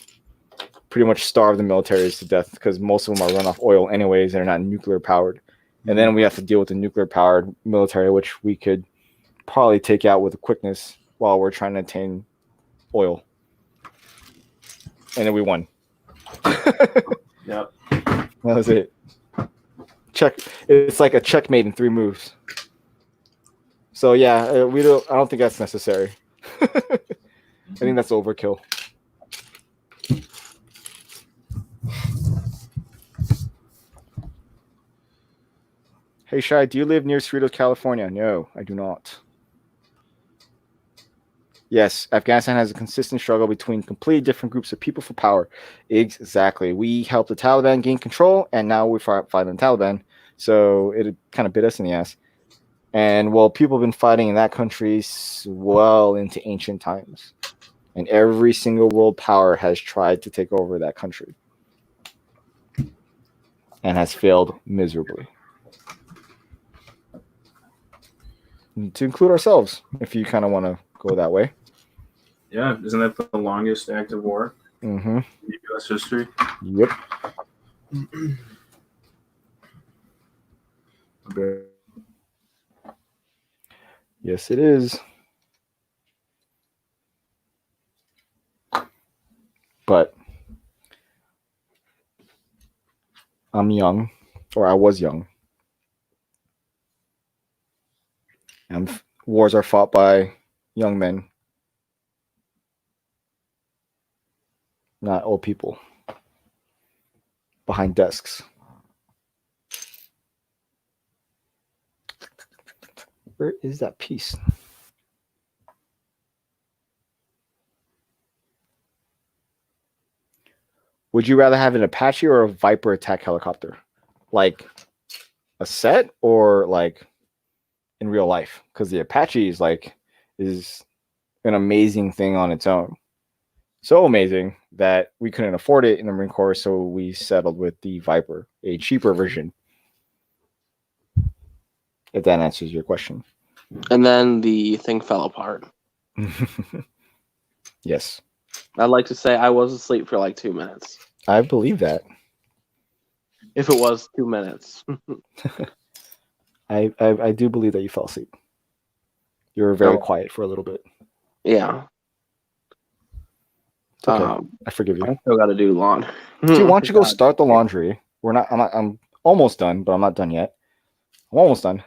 Pretty much starve the militaries to death because most of them are run off oil anyways. They're not nuclear powered. And then we have to deal with the nuclear powered military, which we could probably take out with a quickness while we're trying to attain oil. And then we won. Yep. That was it. It's like a checkmate in 3 moves. So yeah, I don't think that's necessary. I think that's overkill. Hey Shai, do you live near Cerritos, California? No, I do not. Yes, Afghanistan has a consistent struggle between completely different groups of people for power. Exactly. We helped the Taliban gain control, and now we're fighting the Taliban. So it kind of bit us in the ass. And people have been fighting in that country well into ancient times. And every single world power has tried to take over that country. And has failed miserably. To include ourselves, if you kind of want to go that way. Yeah, isn't that the longest active war in U.S. history? Yep. Okay. Yes, it is. But I'm young, or I was young. And wars are fought by young men, not old people behind desks. Where is that piece? Would you rather have an Apache or a Viper attack helicopter? Like a set or like in real life? Because the Apache is an amazing thing on its own. So amazing that we couldn't afford it in the Marine Corps, so we settled with the Viper, a cheaper version. If that answers your question. And then the thing fell apart. Yes. I'd like to say I was asleep for like 2 minutes. I believe that. If it was 2 minutes. I do believe that you fell asleep. You were very quiet for a little bit. Yeah. It's okay. I forgive you. I still got to do laundry. Dude, why don't you go start the laundry? I'm almost done, but I'm not done yet. I'm almost done.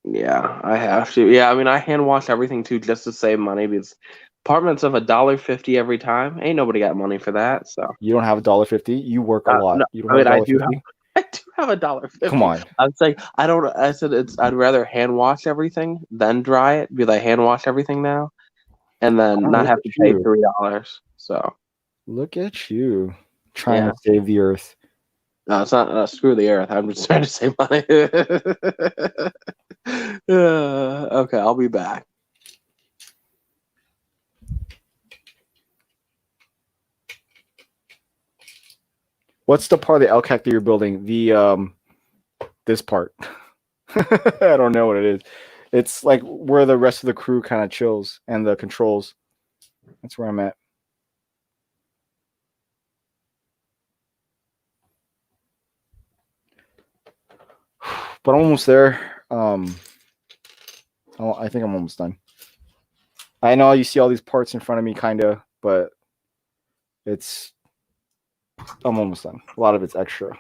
Yeah, I have to. Yeah, I mean, I hand wash everything too just to save money because apartments of $1.50 every time. Ain't nobody got money for that. So you don't have $1.50. You work a lot. No, You don't have I do have $1.50. Come on. I'm saying I said I'd rather hand wash everything than dry it. Be like hand wash everything now, and then not look have at to pay you. $3. So Look at you trying Yeah. to save the earth. no, it's not. Screw the earth. I'm just trying to save money. Okay, I'll be back. What's the part of the L-CAC that you're building? The this part. I don't know what it is. It's like where the rest of the crew kind of chills and the controls. That's where I'm at. But I'm almost there. I think I'm almost done. I know you see all these parts in front of me, kind of, but I'm almost done. A lot of it's extra.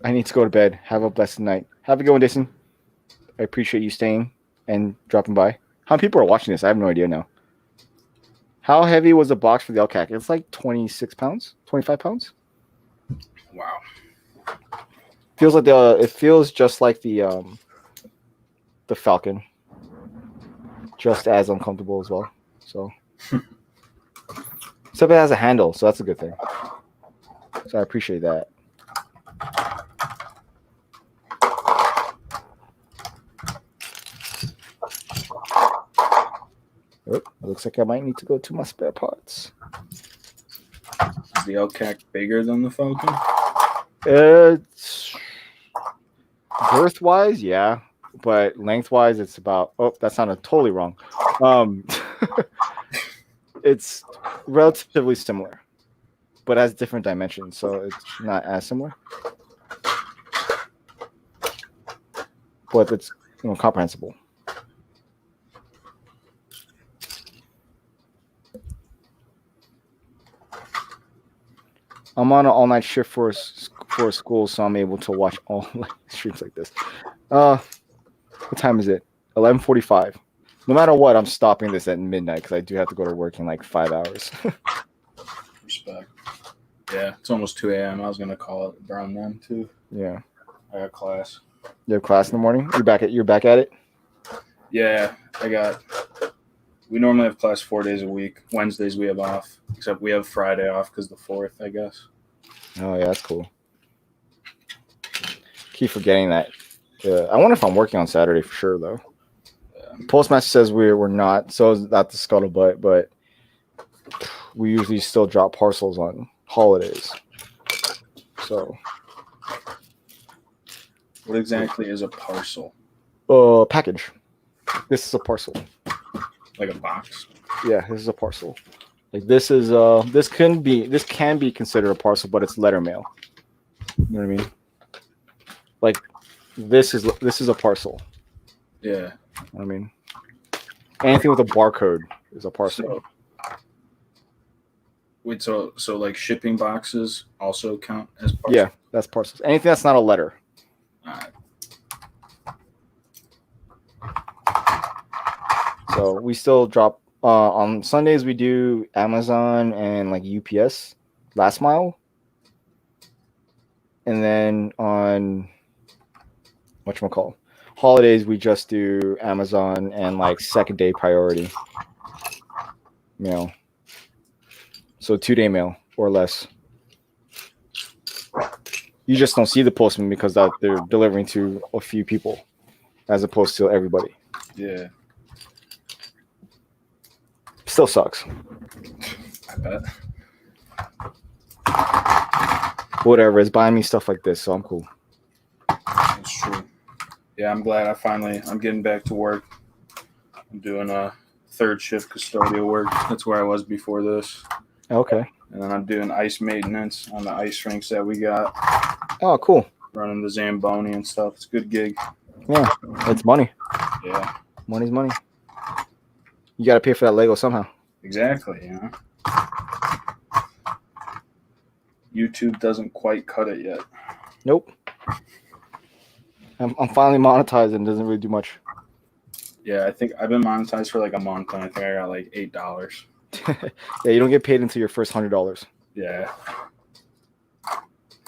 I need to go to bed. Have a blessed night. Have a good one, Jason. I appreciate you staying and dropping by. How many people are watching this? I have no idea now. How heavy was the box for the LCAC? It's like 26 pounds, 25 pounds. Wow. It feels just like the Falcon. Just as uncomfortable as well. So except it has a handle, so that's a good thing. So I appreciate that. Oh, it looks like I might need to go to my spare parts. Is the L-CAC bigger than the Falcon? It's girth-wise, yeah, but length-wise, it's about. Oh, that sounded totally wrong. It's relatively similar, but has different dimensions, so it's not as similar. But it's comprehensible. I'm on an all-night shift for a school, so I'm able to watch all streams like this. What time is it? 11:45. No matter what, I'm stopping this at midnight because I do have to go to work in like 5 hours. Respect. Yeah, it's almost 2 a.m. I was gonna call it around then too. Yeah. I got class. You have class in the morning? You're back at it? Yeah, we normally have class 4 days a week. Wednesdays we have off, except we have Friday off because the 4th, I guess. Oh yeah, that's cool. Keep forgetting that. I wonder if I'm working on Saturday for sure though. Postmaster says we're not, so it's not the scuttlebutt, but we usually still drop parcels on holidays. So what exactly is a parcel? Package. This is a parcel. Like a box. Yeah, this is a parcel. Like this can be considered a parcel, but it's letter mail. You know what I mean? Like this is a parcel. Yeah. You know what I mean, anything with a barcode is a parcel. So like shipping boxes also count as parcels? Yeah, that's parcels. Anything that's not a letter. All right. So we still drop on Sundays. We do Amazon and like UPS last mile, and then on whatchamacallit, holidays we just do Amazon and like second day priority mail. So 2-day mail or less. You just don't see the postman because they're delivering to a few people as opposed to everybody. Yeah. Still sucks. I bet. Whatever. It's buying me stuff like this, so I'm cool. That's true. Yeah, I'm glad I'm getting back to work. I'm doing a third shift custodial work. That's where I was before this. Okay. And then I'm doing ice maintenance on the ice rinks that we got. Oh, cool. Running the Zamboni and stuff. It's a good gig. Yeah, it's money. Yeah. Money's money. You got to pay for that Lego somehow. Exactly. You know, YouTube doesn't quite cut it yet. Nope. I'm finally monetized and it doesn't really do much. Yeah, I think I've been monetized for like a month, and I think I got like $8. Yeah, you don't get paid until your first $100. Yeah.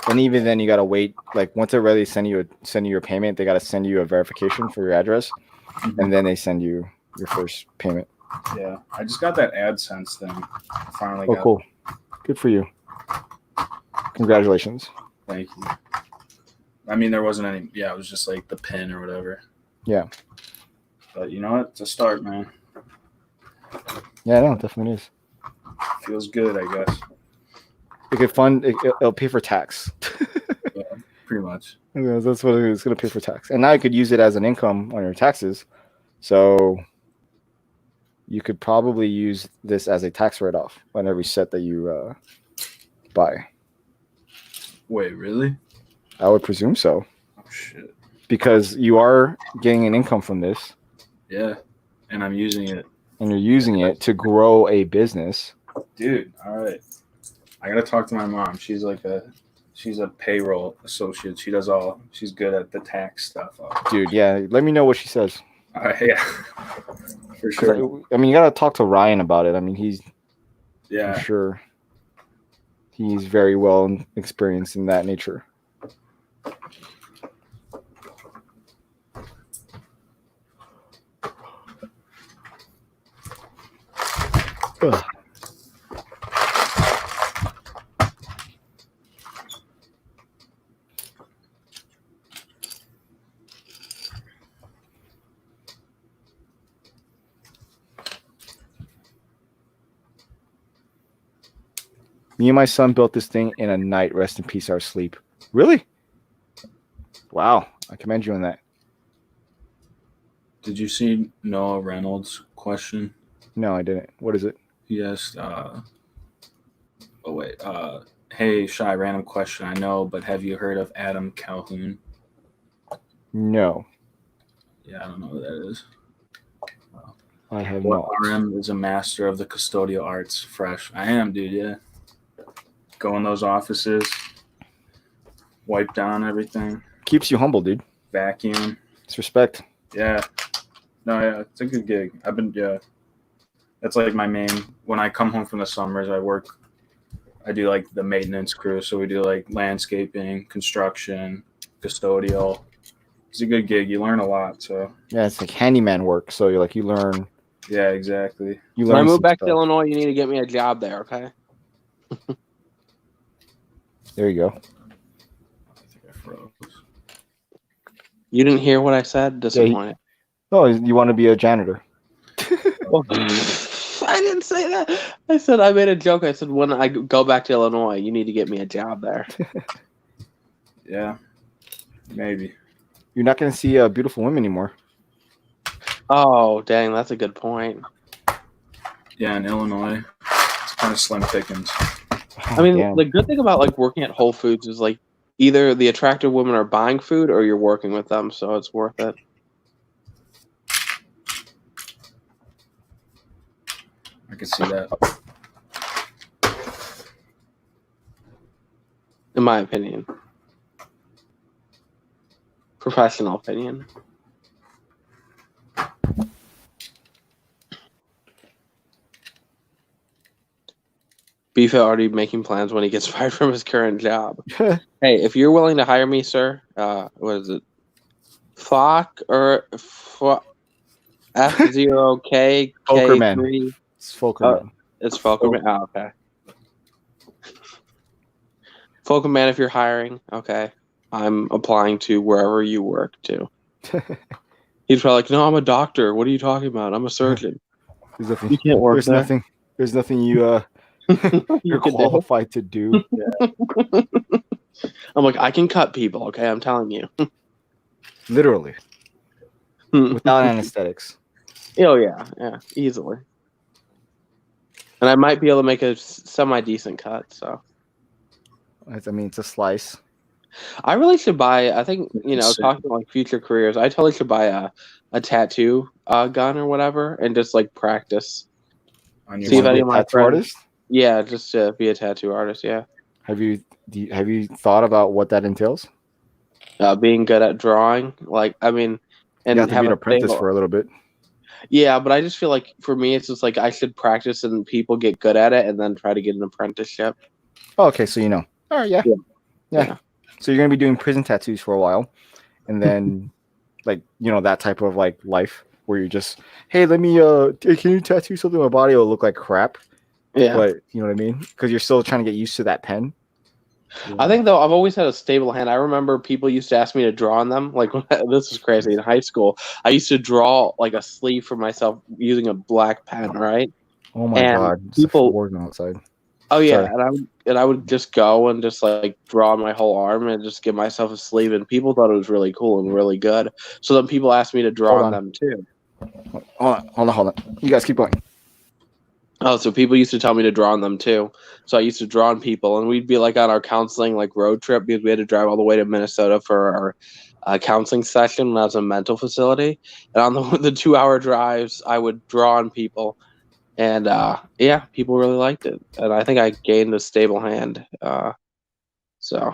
And even then, you gotta wait. Like once they're ready to send you your payment, they gotta send you a verification for your address, and then they send you your first payment. Yeah, I just got that AdSense thing. I finally Oh, got. cool. Good for you. Congratulations. Thank you. I mean, there wasn't any. Yeah, it was just like the pin or whatever. Yeah. But you know what? It's a start, man. Yeah, no, it definitely is. Feels good, I guess. It could fund. It'll pay for tax. Yeah, pretty much. Yeah, that's what it's gonna pay for tax, and now you could use it as an income on your taxes. So you could probably use this as a tax write-off on every set that you buy. Wait, really? I would presume so. Oh shit. Because you are getting an income from this. Yeah, and I'm using it. And you're using it to grow a business. Dude, all right. I gotta talk to my mom. She's a payroll associate. She's good at the tax stuff. Dude, yeah. Let me know what she says. Yeah, for sure. I mean, you gotta talk to Ryan about it. I mean, Yeah, for sure. He's very well experienced in that nature. Ugh. Me and my son built this thing in a night. Rest in peace, our sleep. Really? Wow. I commend you on that. Did you see Noah Reynolds' question? No, I didn't. What is it? He asked, hey, Shy, random question. I know, but have you heard of Adam Calhoun? No. Yeah, I don't know who that is. I have What not. RM is a master of the custodial arts? Fresh. I am, dude, yeah. Go in those offices, wipe down everything. Keeps you humble, dude. Vacuum. It's respect. Yeah. No, yeah, it's a good gig. That's like my main, when I come home from the summers, I do like the maintenance crew. So we do like landscaping, construction, custodial. It's a good gig. You learn a lot. So yeah, it's like handyman work. So you learn. Yeah, exactly. You when learn. I move back to Illinois, you need to get me a job there, okay? There you go. I think I froze. You didn't hear what I said? Disappointed. Oh, you want to be a janitor? I didn't say that. I said I made a joke. I said when I go back to Illinois, you need to get me a job there. Yeah, maybe. You're not going to see beautiful women anymore. Oh, dang, that's a good point. Yeah, in Illinois, it's kind of slim pickings. I mean, the good thing about like working at Whole Foods is like either the attractive women are buying food or you're working with them, so it's worth it. I can see that. In my opinion. Professional opinion. Beef already making plans when he gets fired from his current job. Hey, if you're willing to hire me, sir, what is it? FOC or F0K K3? It's Folkerman. It's Folkerman. Oh, okay. Folkerman, if you're hiring, okay. I'm applying to wherever you work to. He's probably like, no, I'm a doctor. What are you talking about? I'm a surgeon. You can't work there. There's nothing you're qualified to do. Yeah. I'm like, I can cut people, okay? I'm telling you. Literally. Without anesthetics. Oh, yeah, easily. And I might be able to make a semi-decent cut, so. I mean, it's a slice. I really should buy, I think, talking like future careers, I totally should buy a tattoo gun or whatever and just like practice. On See if any of my tattoo friends. artist? Yeah, just to be a tattoo artist. Yeah. Have you thought about what that entails? Being good at drawing, like You and have to be have an a apprentice stable. for a little bit. Yeah, but I just feel like for me, it's just like I should practice and people get good at it, and then try to get an apprenticeship. Oh, okay, so you know. All right, yeah. Yeah. Yeah. Yeah. So you're gonna be doing prison tattoos for a while, and then like that type of like life where you're just, hey, let me can you tattoo something on my body? It'll look like crap, Yeah. but you know what I mean? Because you're still trying to get used to that pen. I think though I've always had a stable hand. I remember people used to ask me to draw on them. Like this is crazy. In high school, I used to draw like a sleeve for myself using a black pen, right? Oh my And god, it's people, warden outside. oh yeah, Sorry. and I would just go and just like draw my whole arm and just give myself a sleeve, and people thought it was really cool and really good. So then people asked me to draw Hold on on. them too. Hold on. You guys keep going. Oh, so people used to tell me to draw on them too. So I used to draw on people, and we'd be like on our counseling like road trip because we had to drive all the way to Minnesota for our counseling session when I was in a mental facility. And on the 2 hour drives, I would draw on people, and yeah, people really liked it, and I think I gained a stable hand. So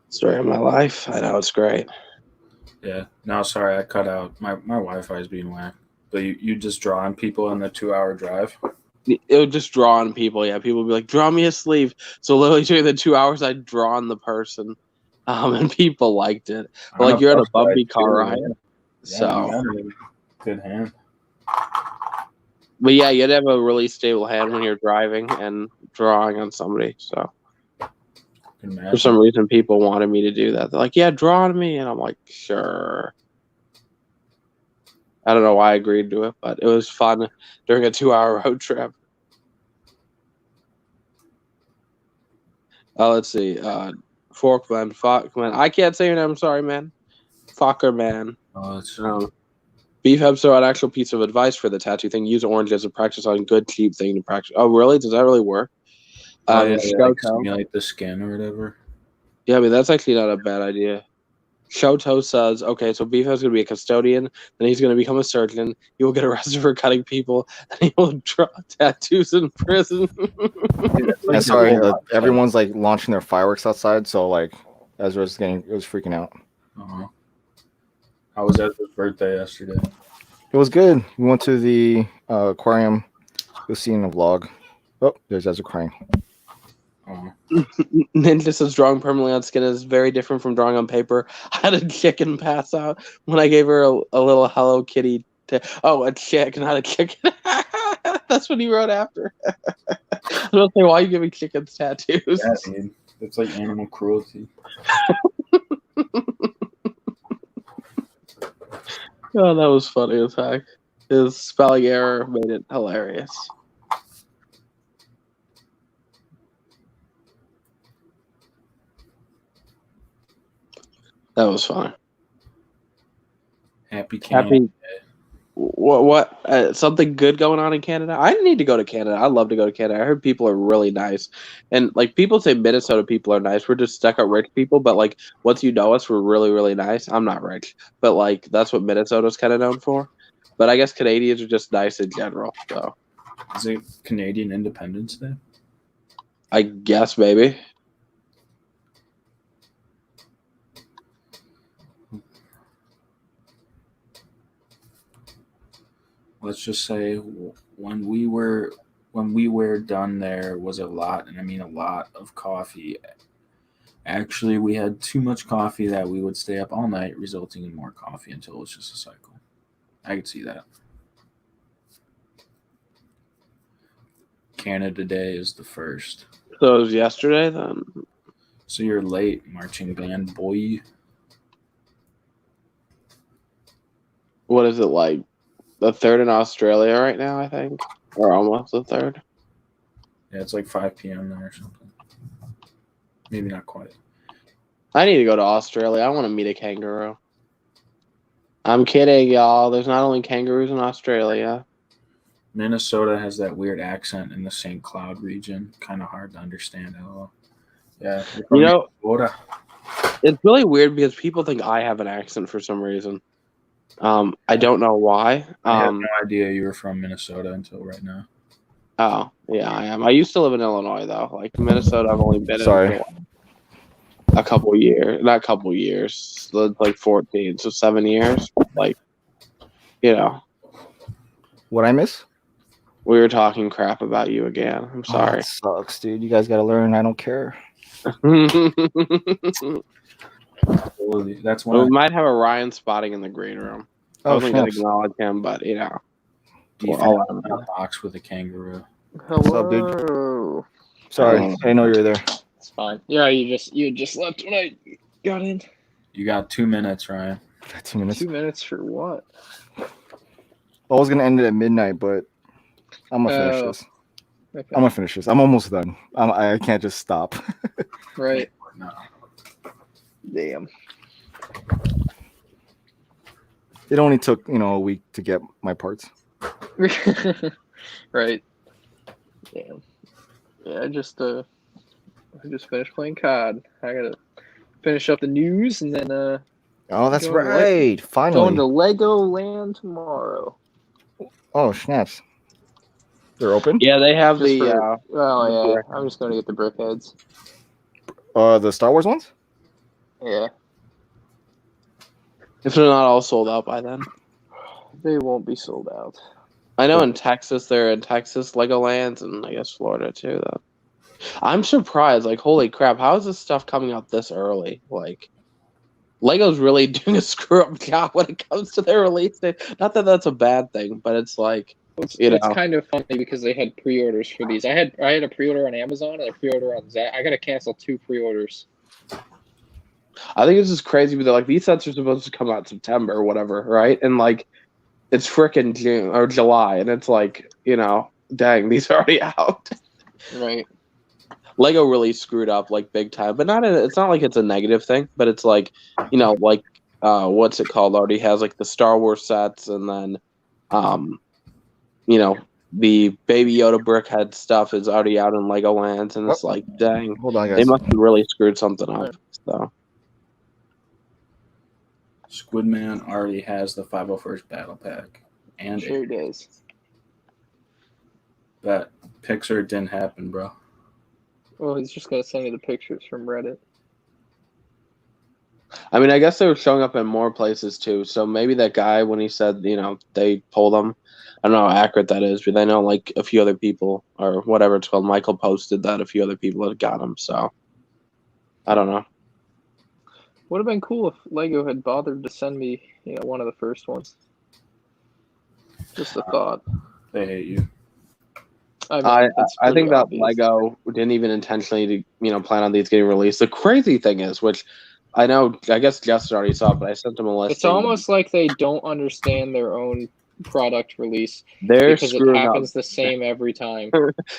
story of my life. I know it's great. Yeah. No, sorry, I cut out. My Wi-Fi is being whacked. But you just draw on people on the 2 hour drive. It would just draw on people. Yeah, people would be like, "Draw me a sleeve." So literally during the 2 hours, I'd draw on the person, and people liked it. But On like you're in a bus ride, Bumby car too, ride, yeah. so. You got a good hand. But yeah, you'd have a really stable hand when you're driving and drawing on somebody. So for some reason, people wanted me to do that. They're like, "Yeah, draw on me," and I'm like, "Sure." I don't know why I agreed to it, but it was fun during a 2 hour road trip. Let's see. Forkman, Fuckman. I can't say your name. I'm sorry, man. Fucker, man. Oh, it's Beef Hepster had an actual piece of advice for the tattoo thing. Use orange as a practice on good, cheap thing to practice. Oh, really? Does that really work? like Shoto. simulate the skin or whatever. Yeah, I mean, that's actually not a bad idea. Shoto says, okay, so Beef is going to be a custodian, then he's going to become a surgeon. He will get arrested for cutting people, and he will draw tattoos in prison. Yeah, sorry, everyone's like launching their fireworks outside, so like Ezra's it was freaking out. Uh-huh. How was Ezra's birthday yesterday? It was good. We went to the aquarium. You'll see in the vlog. Oh, there's Ezra crying. Ninja says drawing permanently on skin is very different from drawing on paper. I had a chicken pass out when I gave her a little Hello Kitty. A chick, not a chicken. That's what he wrote after. I don't say, why are you giving chickens tattoos? Yeah, dude. It's like animal cruelty. Oh, that was funny as heck. His spelling error made it hilarious. That was fun. Happy Canada. What something good going on in Canada? I need to go to Canada. I'd love to go to Canada. I heard people are really nice, and like people say Minnesota people are nice. We're just stuck up rich people, but like once you know us, we're really really nice. I'm not rich, but like that's what Minnesota's kind of known for. But I guess Canadians are just nice in general. So Is it Canadian Independence Day? I guess maybe. Let's just say when we were done there was a lot, and I mean a lot of coffee. Actually, we had too much coffee that we would stay up all night, resulting in more coffee until it was just a cycle. I could see that. Canada Day is the 1st. So it was yesterday then. So you're late, marching band boy. What is it like? The 3rd in Australia right now, I think, or almost the 3rd. Yeah, it's like 5 p.m. there or something. Maybe not quite. I need to go to Australia. I want to meet a kangaroo. I'm kidding, y'all. There's not only kangaroos in Australia. Minnesota has that weird accent in the St. Cloud region. Kind of hard to understand at all. Yeah. You know, Minnesota. it's really weird because people think I have an accent for some reason. I don't know why. I had no idea you were from Minnesota until right now. Oh, yeah, I am. I used to live in Illinois, though. Like, Minnesota, I've only been in Sorry. for a couple years. Not a couple years. Like 14, so 7 years. Like, you know, What I miss? we were talking crap about you again. I'm Oh, sorry. it sucks, dude. You guys got to learn. I don't care. That's We when might have a Ryan spotting in the green room. I Oh, wasn't going to snaps. acknowledge him, but, you know. defense I'll let him in know. a box with a kangaroo. What's up, dude? Sorry, I didn't know you were there. It's fine. Yeah, you just left when I got in. You got 2 minutes, Ryan. 2 minutes. 2 minutes for what? I was gonna end it at midnight, but I'm gonna finish Oh. this. Okay. I'm gonna finish this. I'm almost done. I can't just stop. Right. No. Damn. It only took a week to get my parts. Right. Damn. Yeah, I just finished playing COD. I gotta finish up the news and then Oh, that's Going to right. going Finally. to Legoland tomorrow. Oh, snaps. They're open. Yeah, they have Just the. for- oh the yeah, brick. I'm just going to get the brick heads. The Star Wars ones. Yeah, If they're not all sold out by then. they won't be sold out. I know in Texas, they're in Texas Legolands, and I guess Florida too. Though I'm surprised. Like, holy crap! How is this stuff coming out this early? Like, Lego's really doing a screw up job when it comes to their release date. Not that that's a bad thing, but it's like, It's you know, kind of funny because they had pre-orders for these. I had a pre-order on Amazon and a pre-order on Zap. I got to cancel 2 pre-orders. I think it's just crazy. But they're like, these sets are supposed to come out September or whatever, right? And like, it's frickin' June or July, and it's like, dang, these are already out. Right. Lego really screwed up like big time, but it's not like it's a negative thing, but it's like, like what's it called? Already has like the Star Wars sets, and then the Baby Yoda brickhead stuff is already out in Legolands, and it's like, dang, Hold on, they guys. must have really screwed something up. So Squidman already has the 501st Battle Pack. And Sure does. that Pixar didn't happen, bro. Well, he's just going to send me the pictures from Reddit. I mean, I guess they were showing up in more places too. So maybe that guy, when he said, they pulled them, I don't know how accurate that is, but I know like a few other people or whatever it's called. Michael posted that a few other people had got them. So I don't know. Would have been cool if Lego had bothered to send me, one of the first ones. Just a thought. They hate you. I think that obvious. Lego didn't even intentionally, plan on these getting released. The crazy thing is, which I guess Justin already saw, but I sent him a list. It's almost like they don't understand their own product release because it happens the same every time.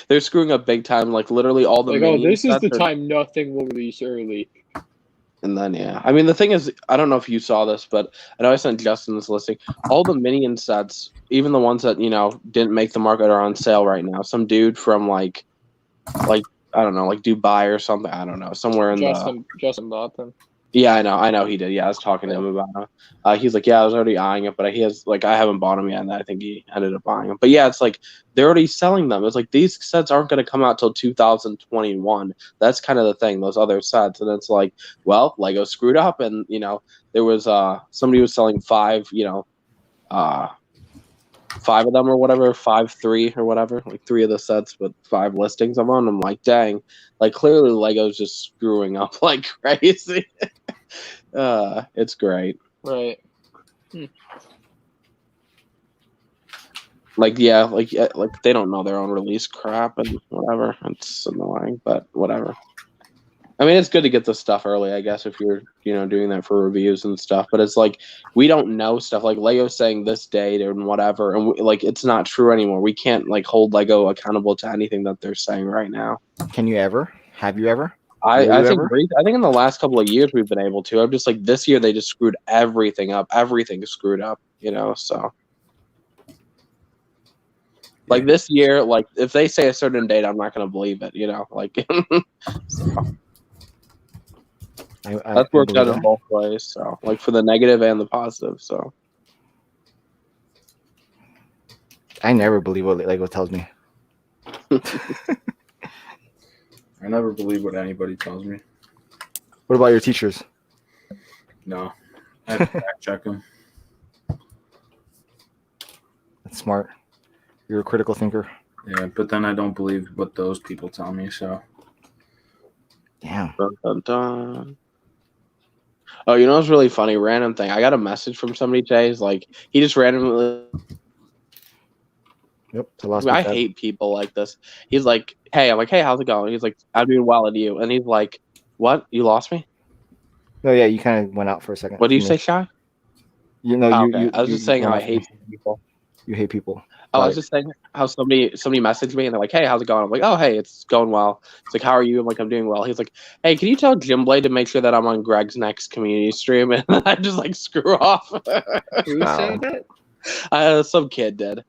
They're screwing up big time. Like literally all the. Like, this is the time nothing will release early. And then I mean the thing is, I don't know if you saw this, but I know I sent Justin this listing. All the Minion sets, even the ones that didn't make the market, are on sale right now. Some dude from like I don't know, like Dubai or something. I don't know, somewhere in Justin bought them. Yeah, I know he did. Yeah, I was talking to him about him. He's like, yeah, I was already eyeing it, but he has I haven't bought them yet, and I think he ended up buying them. But yeah, it's like they're already selling them. It's like these sets aren't going to come out till 2021. That's kind of the thing. Those other sets, and it's like, well, Lego screwed up, and there was somebody was selling 5, 5 of them or whatever, 3 or whatever, like 3 of the sets with 5 listings of them. I'm like, dang, like clearly Lego's just screwing up like crazy. It's great. Right. Like they don't know their own release crap and whatever. It's annoying, but whatever. I mean, it's good to get the stuff early, I guess, if you're, doing that for reviews and stuff. But it's like, we don't know stuff. Like, Lego's saying this date and whatever. And, it's not true anymore. We can't, hold Lego accountable to anything that they're saying right now. Can you ever? Have you ever? I think in the last couple of years we've been able to. I'm just like, this year they just screwed everything up. Everything is screwed up, so. Like, this year, if they say a certain date, I'm not going to believe it, so. That's worked out in both ways. So, for the negative and the positive. So, I never believe what Lego tells me. I never believe what anybody tells me. What about your teachers? No, I have to fact check them. That's smart. You're a critical thinker. Yeah, but then I don't believe what those people tell me. So Damn. Dun, dun, dun. Oh, you know what's really funny? Random thing. I got a message from somebody today. He's like, he just randomly. Yep. I lost I my tab. hate people like this. He's like, hey, I'm like, hey, how's it going? He's like, I'm doing well, and you? And he's like, what? You lost me? No, yeah, you kind of went out for a second. What do you say, Shy? You know, Oh, you, okay. you. I was just saying how I hate people. You hate people. Oh, I was just saying how somebody messaged me and they're like, hey, how's it going? I'm like, oh, hey, it's going well. It's like, how are you? I'm like, I'm doing well. He's like, hey, can you tell Jim Blade to make sure that I'm on Greg's next community stream? And I just like screw off. Who said that? Some kid did.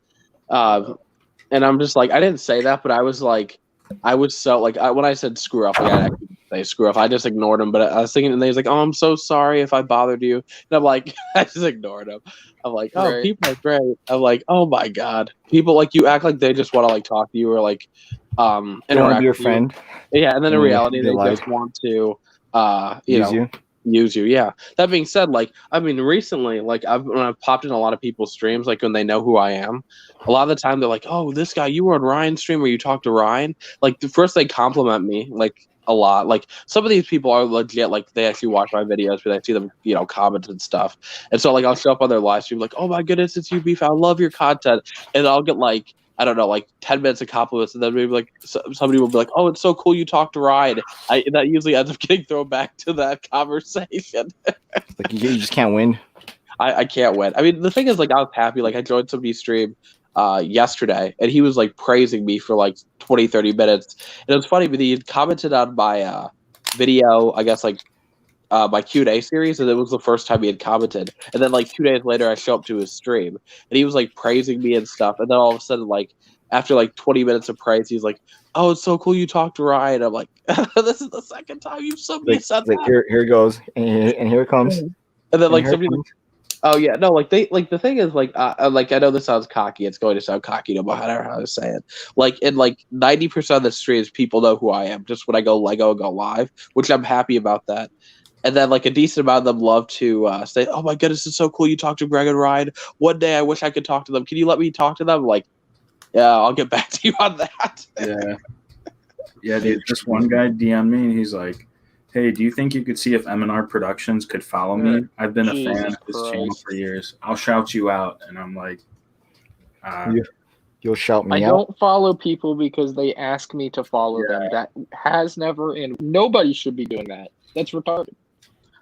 And I'm just like, I didn't say that, but I was like, I was so like, when I said screw off, like I actually didn't say screw off. I just ignored him. But I was thinking, and he's like, oh, I'm so sorry if I bothered you. And I'm like, I just ignored him. I'm like, oh, Right. people are great. I'm like, oh my god, people like you act like they just want to like talk to you or like They want to interact be your with you. friend. Yeah, and then in And reality, they they lied. just want to Use you. Yeah. That being said, like I mean, recently, like when I've popped in a lot of people's streams, like when they know who I am, a lot of the time they're like, "Oh, this guy, you were on Ryan's stream where you talked to Ryan." Like first they compliment me like a lot. Like some of these people are legit, like they actually watch my videos, but I see them, comment and stuff. And so like I'll show up on their live stream, like, "Oh my goodness, it's you, Beef! I love your content," and I'll get like, I don't know, like 10 minutes of compliments, and then maybe like somebody will be like, "Oh, it's so cool you talked to Ryan." That usually ends up getting thrown back to that conversation. Like you just can't win. I can't win. I mean, the thing is, like, I was happy. Like, I joined somebody's stream yesterday, and he was like praising me for like 20, 30 minutes. And it was funny, but he had commented on my video, I guess, like my Q&A series, and it was the first time he had commented. And then like 2 days later, I show up to his stream, and he was like praising me and stuff. And then all of a sudden, like after like 20 minutes of praise, he's like, "Oh, it's so cool you talked to Ryan." I'm like, "This is the second time you've said that." Here it goes, and here it comes. And then like And here it somebody. comes. Oh yeah, no, like the thing is like I know this sounds cocky. It's going to sound cocky no matter how to say it. Like in like 90% of the streams, people know who I am just when I go Lego and go live, which I'm happy about that. And then like a decent amount of them love to say, "Oh my goodness, it's so cool you talked to Greg and Ryan. One day I wish I could talk to them. Can you let me talk to them?" Like, yeah, I'll get back to you on that. Yeah, dude. This one guy DM'd me and he's like, "Hey, do you think you could see if M&R Productions could follow me? I've been a fan Jesus of this channel Christ. for years. I'll shout you out." And I'm like, You'll shout me I out. don't follow people because they ask me to follow them. That has never, and nobody should be doing that. That's retarded.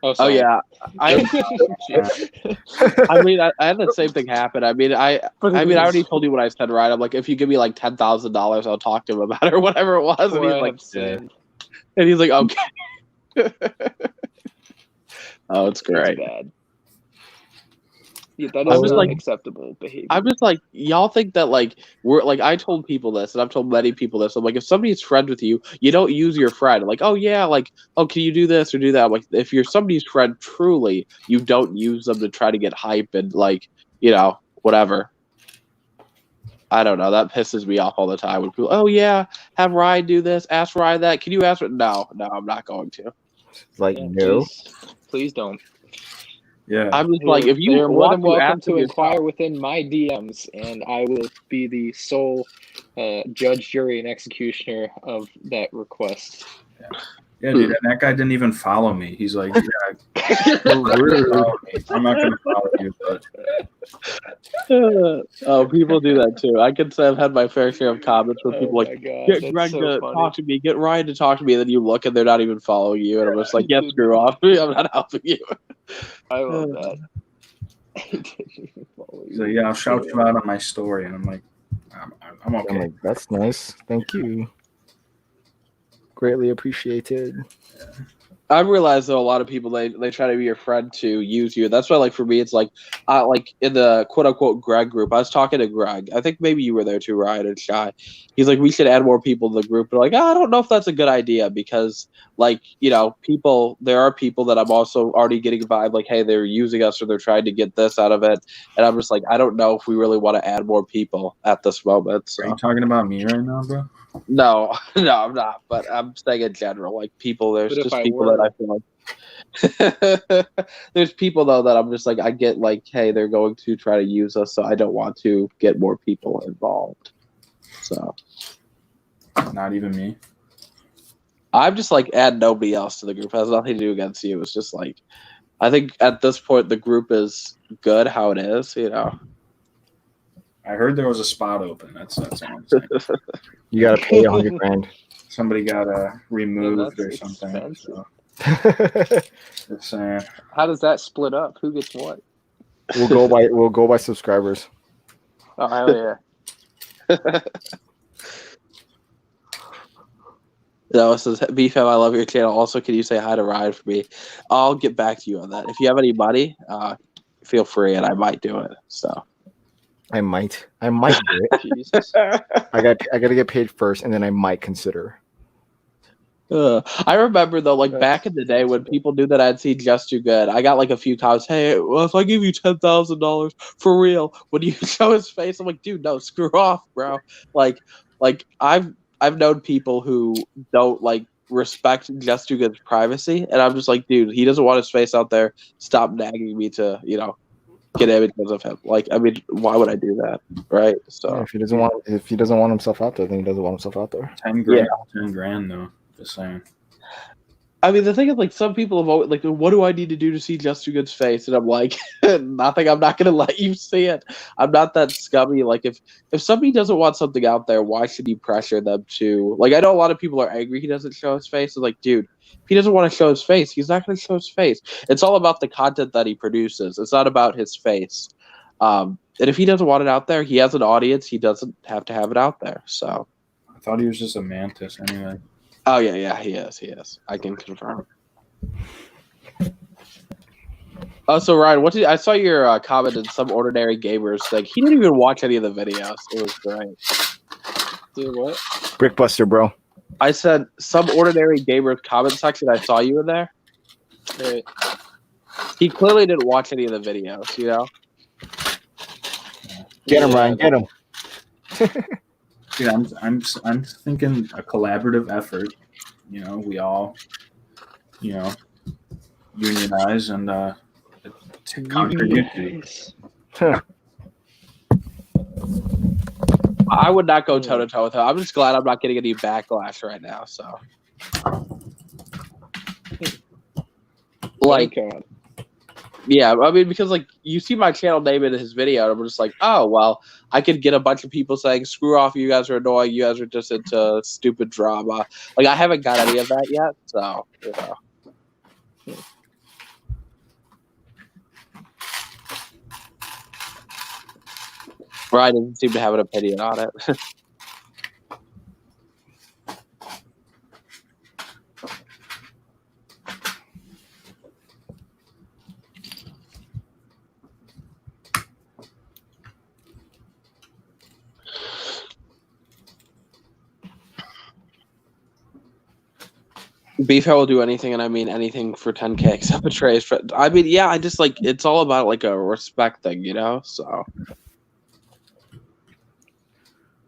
Oh, Oh sorry. yeah, I mean, I had the same thing happen. I mean, I already told you what I said, right? I'm like, if you give me like $10,000, I'll talk to him about it or whatever it was. And he's like, and he's like, okay. Oh, it's great. That's bad. Yeah, that I'm is just not like- acceptable behavior. I'm just like, y'all think that like we're like, I told people this, and I've told many people this. I'm like, if somebody's friend with you, you don't use your friend. Like, oh yeah, like, oh, can you do this or do that? I'm like, if you're somebody's friend truly, you don't use them to try to get hype and like, whatever. I don't know. That pisses me off all the time when people, oh yeah, have Ryan do this, ask Ryan that. Can you ask? No, I'm not going to. Like Yeah, no. please don't. yeah. I'm just like, if you They're more than want welcome ask to them inquire yourself. within my DMs, and I will be the sole judge, jury, and executioner of that request. Yeah, dude, and that guy didn't even follow me. He's like, yeah, I'm not going to follow you, but Oh, people do that too. I can say I've had my fair share of comments where people Oh like, my God, get that's Greg so to funny. talk to me, get Ryan to talk to me, and then you look and they're not even following you, and I'm just like, yeah, screw off. I'm not helping you. I love that. so yeah, I'll shout you out on my story, and I'm like, I'm okay. I'm like, that's nice. Thank you. Greatly appreciated. I realize though a lot of people they try to be your friend to use you. That's why like for me it's like in the quote unquote Greg group. I was talking to Greg. I think maybe you were there too, Ryan and Shy. He's like, we should add more people to the group. But like, I don't know if that's a good idea because like, there are people that I'm also already getting a vibe like, hey, they're using us or they're trying to get this out of it. And I'm just like, I don't know if we really want to add more people at this moment. So. Are you talking about me right now, bro? No, I'm not. But I'm saying in general, like people. There's But if just I people were- that I feel like. There's people though that I'm just like I get like, hey, they're going to try to use us, so I don't want to get more people involved. So Not even me. I'm just like add nobody else to the group. It has nothing to do against you. It's just like I think at this point the group is good how it is. I heard there was a spot open. That's all I'm saying. You gotta pay $100,000. Somebody got removed that's or something. expensive. So just saying. How does that split up? Who gets what? We'll go by subscribers. Oh hell yeah! No, it says BFM, I love your channel. Also, can you say hi to Ryan for me? I'll get back to you on that. If you have any money, feel free, and I might do it. So. I might do it. Jesus. I gotta get paid first, and then I might consider. I remember though, like back in the day when people knew that I'd seen Just Too Good, I got like a few comments. Hey, well, if I give you $10,000 for real, would you show his face? I'm like, dude, no, screw off, bro. Like I've known people who don't like respect Just Too Good's privacy, and I'm just like, dude, he doesn't want his face out there. Stop nagging me to get images of him. Like, I mean, why would I do that, right? So Yeah, if he doesn't want himself out there, then he doesn't want himself out there. $10,000 though. Just saying. I mean, the thing is, like, some people have always, like, what do I need to do to see Just Too Good's face? And I'm like, nothing. I'm not going to let you see it. I'm not that scummy. Like, if somebody doesn't want something out there, why should you pressure them to? Like, I know a lot of people are angry he doesn't show his face. It's like, dude, if he doesn't want to show his face, he's not going to show his face. It's all about the content that he produces. It's not about his face. And if he doesn't want it out there, he has an audience. He doesn't have to have it out there. So. I thought he was just a mantis anyway. Oh yeah, he is. I can confirm. Oh, so Ryan, I saw your comment in some ordinary gamers thing. He didn't even watch any of the videos. It was great. Dude, what? Brickbuster, bro. I said some ordinary gamers comment section. I saw you in there. Right. He clearly didn't watch any of the videos. Get him, Ryan. Get him. Dude, I'm thinking a collaborative effort. We all, unionize and to conquer YouTube. I would not go toe to toe with him. I'm just glad I'm not getting any backlash right now. So, like, God. yeah, I mean, because like you see my channel name in his video, and I'm just like, oh well, I could get a bunch of people saying, "Screw off, you guys are annoying. You guys are just into stupid drama." Like I haven't got any of that yet, so Ryan doesn't seem to have an opinion on it. Beef, I will do anything, and I mean anything for 10K except betray his friend. I mean, yeah, I just like it's all about like a respect thing, So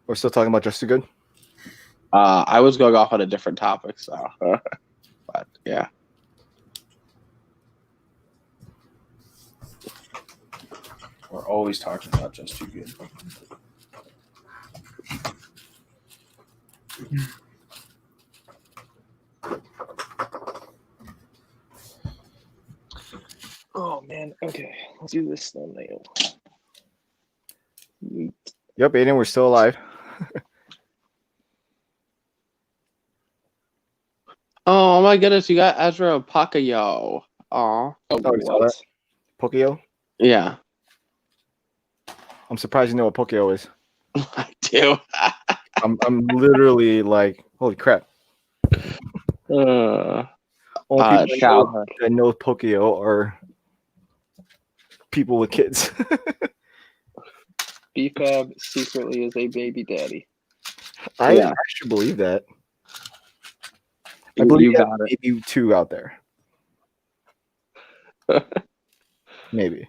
We're still talking about Just Too Good. I was going off on a different topic, so but yeah. We're always talking about Just Too Good. Oh man. Okay. Let's do this thumbnail. Yep, Aiden, we're still alive. Oh my goodness, you got Ezra Pakayo. Oh, Oh, you saw that? Pokeo? Yeah. I'm surprised you know what Pokeo is. I do. I'm literally like, holy crap. Only people childhood. that know Pokio are people with kids. BFAB secretly is a baby daddy. I Yeah. actually believe that. I You believe you got it. maybe 2 out there. Maybe.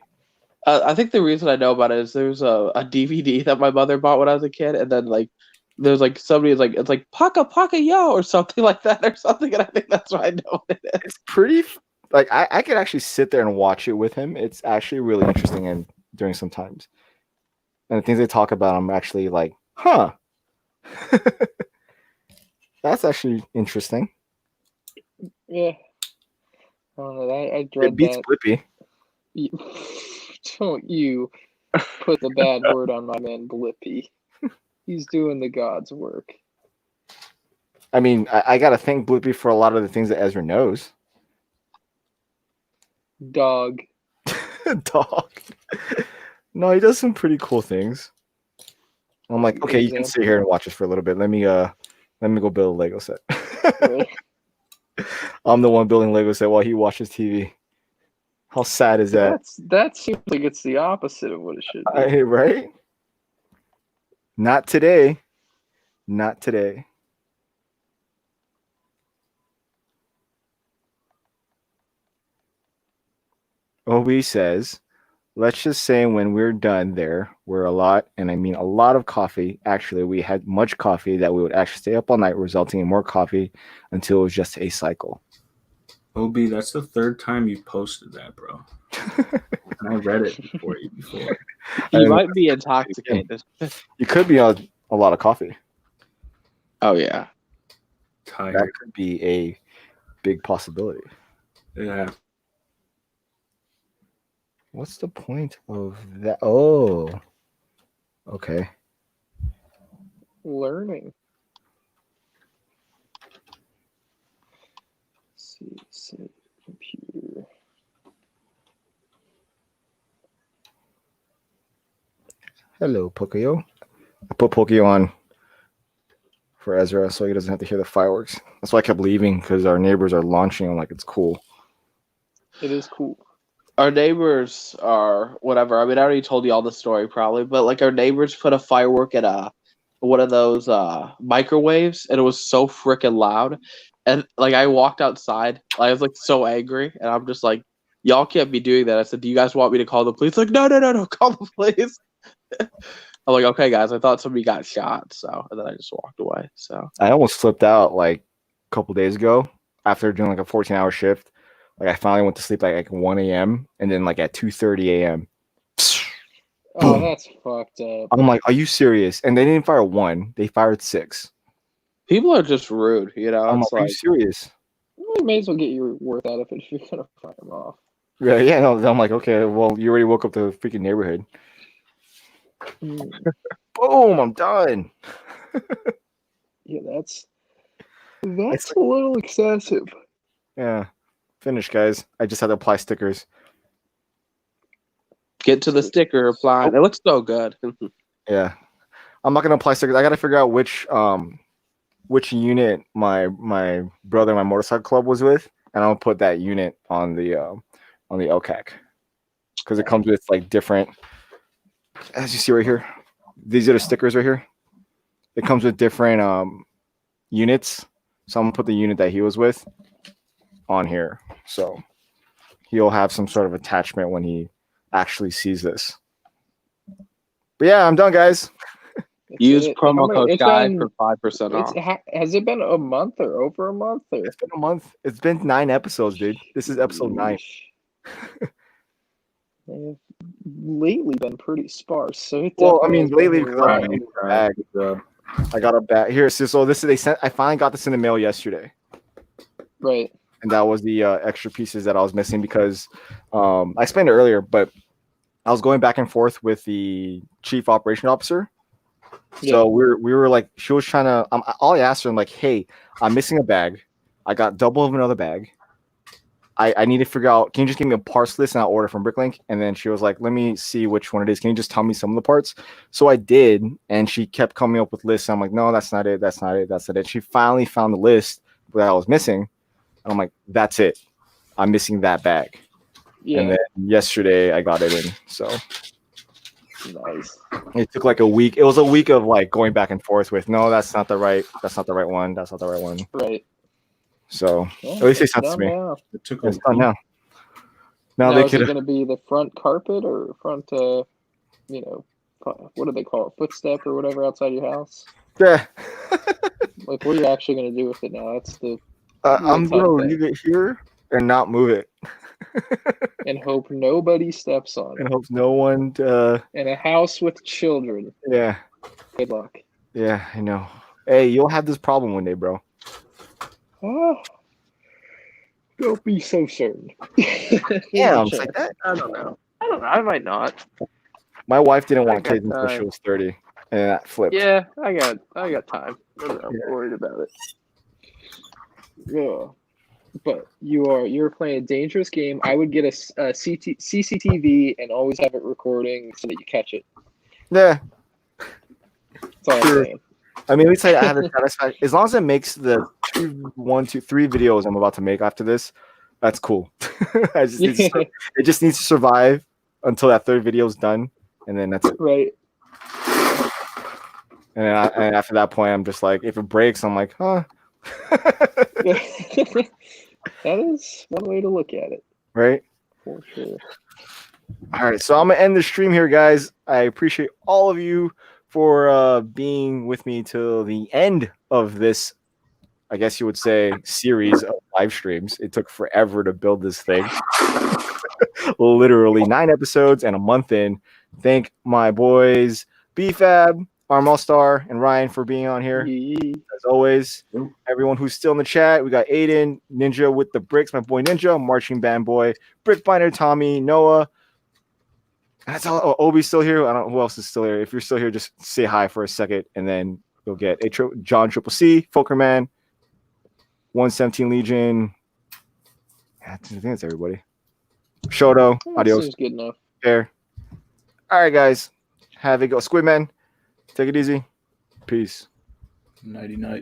I think the reason I know about it is there's a DVD that my mother bought when I was a kid, and then like there's like somebody's like it's like Paka Paka Yo or something like that or something, and I think that's why I know it is. It's pretty like I could actually sit there and watch it with him. It's actually really interesting and during some times. And the things they talk about, I'm actually like, huh. That's actually interesting. Yeah. I don't know. I It dread beats that. Blippi. Don't you put the bad word on my man Blippy. He's doing the God's work. I mean, I gotta thank Blippi for a lot of the things that Ezra knows. Dog. Dog. No, he does some pretty cool things. I'm like, okay, you can sit here and watch this for a little bit. Let me go build a Lego set. Right. I'm the one building Lego set while he watches TV. How sad is that? That seems like it's the opposite of what it should be. Right? Not today. Not today. Obi says, let's just say when we're done there, we're a lot, and I mean a lot of coffee. Actually, we had much coffee that we would actually stay up all night, resulting in more coffee until it was just a cycle. OB, that's the 3rd time you posted that, bro. And I read it before. You might be intoxicated. You could be on a lot of coffee. Oh yeah. Tired. That could be a big possibility. Yeah. What's the point of that? Oh, okay. Learning. Let's see, computer. Hello, Pokio. I put Pokio on for Ezra so he doesn't have to hear the fireworks. That's why I kept leaving, because our neighbors are launching. I'm like, it's cool. It is cool. Our neighbors are whatever. I mean, I already told you all the story probably, but like our neighbors put a firework at one of those microwaves, and it was so freaking loud. And like I walked outside, I was like so angry, and I'm just like, y'all can't be doing that. I said, do you guys want me to call the police? Like, no, call the police. I'm like, okay, guys, I thought somebody got shot, so and then I just walked away. So I almost flipped out like a couple days ago after doing like a 14-hour shift. Like I finally went to sleep like 1 a.m. and then like at 2:30 a.m. Oh, that's fucked up. I'm like, are you serious? And they didn't fire 1; they fired 6. people are just rude, you know. I'm It's like, are you serious? You may as well get your worth out of it if you're gonna fire them off. Yeah. No, I'm like, okay, well, you already woke up the freaking neighborhood. Boom, I'm done. Yeah, that's a little excessive. Yeah, finished, guys. I just had to apply stickers. Get to the sticker apply. It looks so good. Yeah, I'm not gonna apply stickers. I gotta figure out which unit my brother and my motorcycle club was with, and I'll put that unit on the L-CAC, because it comes with like different. As you see right here, these are the stickers right here. It comes with different units, so I'm gonna put the unit that he was with on here, so he'll have some sort of attachment when he actually sees this. But yeah, I'm done, guys. Use promo code GUY for 5% off. Has it been a month or over a month? Or? It's been a month. It's been 9 episodes, dude. This is episode 9. They've lately been pretty sparse. So Well, I mean, lately because Right. I got a bag here. So this is I finally got this in the mail yesterday. Right. And that was the extra pieces that I was missing because I explained it earlier, but I was going back and forth with the chief operation officer. So we were like, she was trying to. All I asked her, I'm like, hey, I'm missing a bag. I got double of another bag. I need to figure out. Can you just give me a parts list and I'll order from Bricklink? And then she was like, let me see which one it is. Can you just tell me some of the parts? So I did, and she kept coming up with lists. I'm like, no, that's not it. That's not it. That's not it. She finally found the list that I was missing. And I'm like, that's it. I'm missing that bag. Yeah. And then yesterday I got it in. So Nice. it took like a week. It was a week of like going back and forth with no, that's not the right one. That's not the right one. Right. So Well, at least they it's sent it to done me. now. It took It's done now. Now Now they is it could going to be the front carpet or front, what do they call it, footstep or whatever outside your house? yeah. Like, what are you actually going to do with it now? That's the I'm tough gonna thing. leave it here and not move it. And hope nobody steps on And it. hope no one In a house with children. yeah. Good luck. Yeah, I know. Hey, you'll have this problem one day, bro. Oh, don't be so certain. Yeah, it's like that. I don't know. I might not. My wife didn't I want got kids until she time. was 30, and that flipped. Yeah, I got time. I'm not Yeah. worried about it. Yeah. But you're playing a dangerous game. I would get a CCTV and always have it recording so that you catch it. Yeah. That's all Sure. I'm saying. I mean, at least I had a satisfaction. As long as it makes the 3 videos I'm about to make after this, that's cool. It just needs to survive until that 3rd video is done, and then that's it. Right. And after that point, I'm just like, if it breaks, I'm like, huh. That is one way to look at it, Right? for sure. All right, so I'm gonna end the stream here, guys. I appreciate all of you for being with me till the end of this, I guess you would say, series of live streams. It took forever to build this thing. Literally 9 episodes and a month in. Thank my boys BFab, Arm Star, and Ryan for being on here. As always, everyone who's still in the chat, we got Aiden, Ninja with the bricks, my boy Ninja, Marching Band Boy, Brickmania, Tommy, Noah. That's all. Oh, Obi's still here. I don't know who else is still here. If you're still here, just say hi for a second, and then you'll get John Triple C, Folkerman, 117 Legion. I think that's everybody. Shoto, That adios. seems good enough. There. All right, guys. Have a go. Squidman, take it easy. Peace. Nighty night.